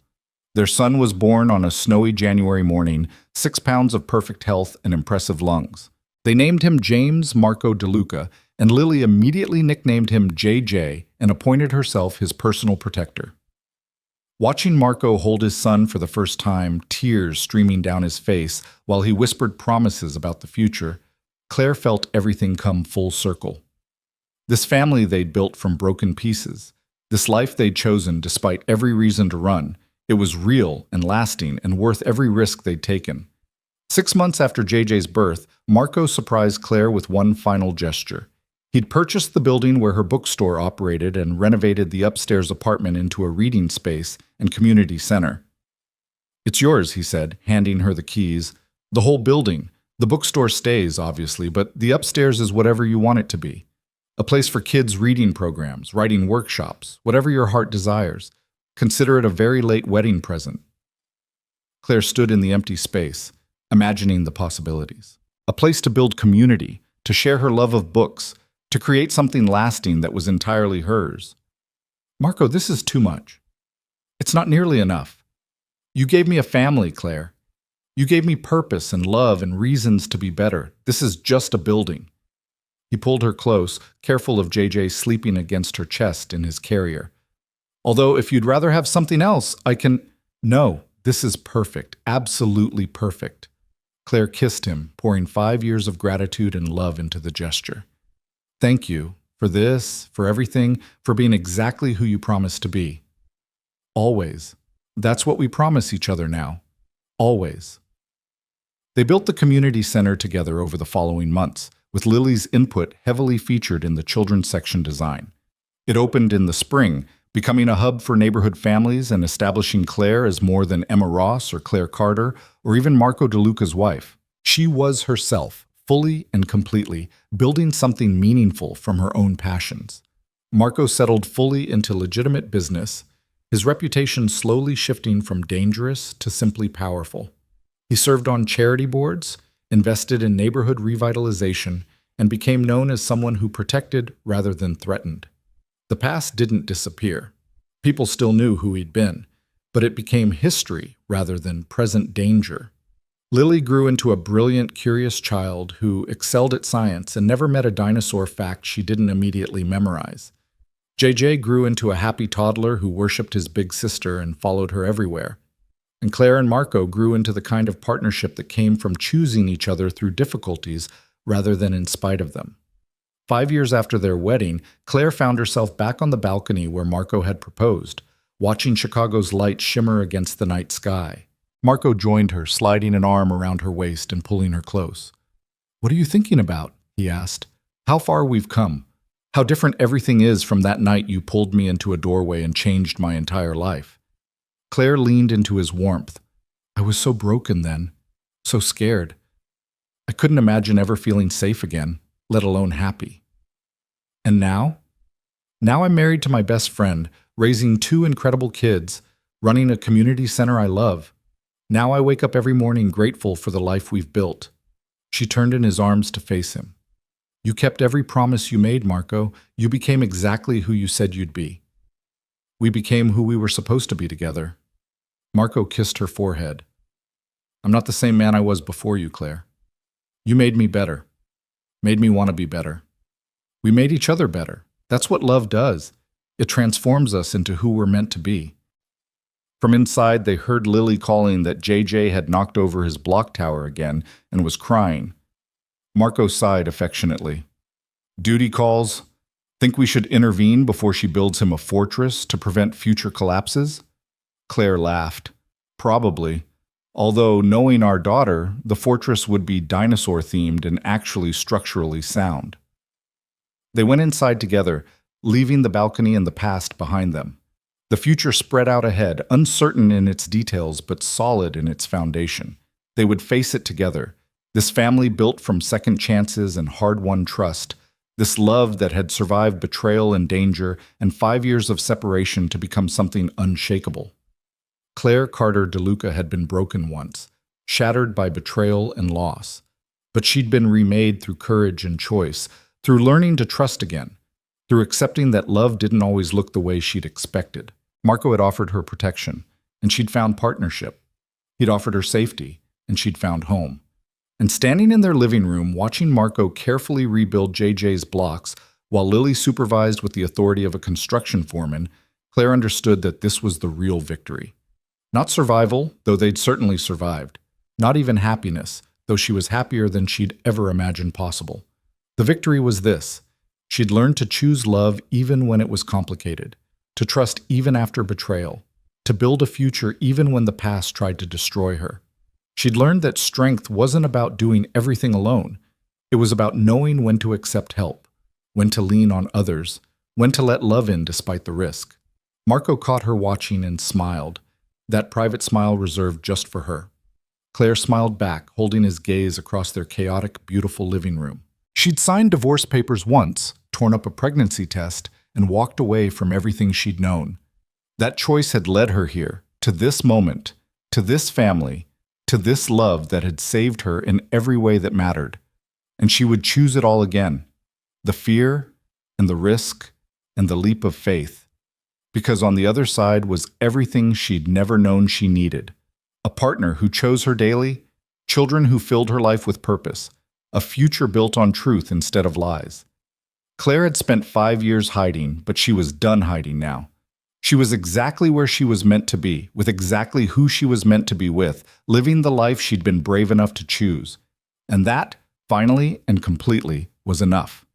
Their son was born on a snowy January morning, 6 pounds of perfect health and impressive lungs. They named him James Marco DeLuca, and Lily immediately nicknamed him JJ and appointed herself his personal protector. Watching Marco hold his son for the first time, tears streaming down his face while he whispered promises about the future, Claire felt everything come full circle. This family they'd built from broken pieces, this life they'd chosen despite every reason to run, it was real and lasting and worth every risk they'd taken. 6 months after JJ's birth, Marco surprised Claire with one final gesture. He'd purchased the building where her bookstore operated and renovated the upstairs apartment into a reading space and community center. "It's yours," he said, handing her the keys. "The whole building. The bookstore stays, obviously, but the upstairs is whatever you want it to be. A place for kids' reading programs, writing workshops, whatever your heart desires. Consider it a very late wedding present." Claire stood in the empty space, imagining the possibilities. A place to build community, to share her love of books, to create something lasting that was entirely hers. "Marco, this is too much. It's not nearly enough. You gave me a family, Claire. You gave me purpose and love and reasons to be better. This is just a building." He pulled her close, careful of JJ sleeping against her chest in his carrier. "Although if you'd rather have something else, I can—" "No, this is perfect, absolutely perfect." Claire kissed him, pouring 5 years of gratitude and love into the gesture. "Thank you for this, for everything, for being exactly who you promised to be. Always. That's what we promise each other now. Always." They built the community center together over the following months, with Lily's input heavily featured in the children's section design. It opened in the spring, becoming a hub for neighborhood families and establishing Claire as more than Emma Ross or Claire Carter or even Marco DeLuca's wife. She was herself, fully and completely, building something meaningful from her own passions. Marco settled fully into legitimate business, his reputation slowly shifting from dangerous to simply powerful. He served on charity boards, invested in neighborhood revitalization, and became known as someone who protected rather than threatened. The past didn't disappear. People still knew who he'd been, but it became history rather than present danger. Lily grew into a brilliant, curious child who excelled at science and never met a dinosaur fact she didn't immediately memorize. JJ grew into a happy toddler who worshipped his big sister and followed her everywhere. And Claire and Marco grew into the kind of partnership that came from choosing each other through difficulties rather than in spite of them. 5 years after their wedding, Claire found herself back on the balcony where Marco had proposed, watching Chicago's light shimmer against the night sky. Marco joined her, sliding an arm around her waist and pulling her close. "What are you thinking about?" he asked. "How far we've come. How different everything is from that night you pulled me into a doorway and changed my entire life." Claire leaned into his warmth. "I was so broken then, so scared. I couldn't imagine ever feeling safe again, let alone happy. And now? Now I'm married to my best friend, raising 2 incredible kids, running a community center I love. Now I wake up every morning grateful for the life we've built." She turned in his arms to face him. "You kept every promise you made, Marco. You became exactly who you said you'd be. We became who we were supposed to be together." Marco kissed her forehead. "I'm not the same man I was before you, Claire. You made me better. Made me want to be better. We made each other better. That's what love does. It transforms us into who we're meant to be." From inside, they heard Lily calling that JJ had knocked over his block tower again and was crying. Marco sighed affectionately. "Duty calls. Think we should intervene before she builds him a fortress to prevent future collapses? Claire laughed. Probably. Although, knowing our daughter, the fortress would be dinosaur-themed and actually structurally sound. They went inside together, leaving the balcony and the past behind them. The future spread out ahead, uncertain in its details but solid in its foundation. They would face it together. This family built from second chances and hard-won trust. This love that had survived betrayal and danger and 5 years of separation to become something unshakable. Claire Carter DeLuca had been broken once, shattered by betrayal and loss. But she'd been remade through courage and choice, through learning to trust again, through accepting that love didn't always look the way she'd expected. Marco had offered her protection, and she'd found partnership. He'd offered her safety, and she'd found home. And standing in their living room, watching Marco carefully rebuild JJ's blocks while Lily supervised with the authority of a construction foreman, Claire understood that this was the real victory. Not survival, though they'd certainly survived. Not even happiness, though she was happier than she'd ever imagined possible. The victory was this. She'd learned to choose love even when it was complicated, to trust even after betrayal, to build a future even when the past tried to destroy her. She'd learned that strength wasn't about doing everything alone. It was about knowing when to accept help, when to lean on others, when to let love in despite the risk. Marco caught her watching and smiled, that private smile reserved just for her. Claire smiled back, holding his gaze across their chaotic, beautiful living room. She'd signed divorce papers once, torn up a pregnancy test, and walked away from everything she'd known. That choice had led her here, to this moment, to this family, to this love that had saved her in every way that mattered. And she would choose it all again. The fear, and the risk, and the leap of faith. Because on the other side was everything she'd never known she needed. A partner who chose her daily, children who filled her life with purpose, a future built on truth instead of lies. Claire had spent 5 years hiding, but she was done hiding now. She was exactly where she was meant to be, with exactly who she was meant to be with, living the life she'd been brave enough to choose. And that, finally and completely, was enough.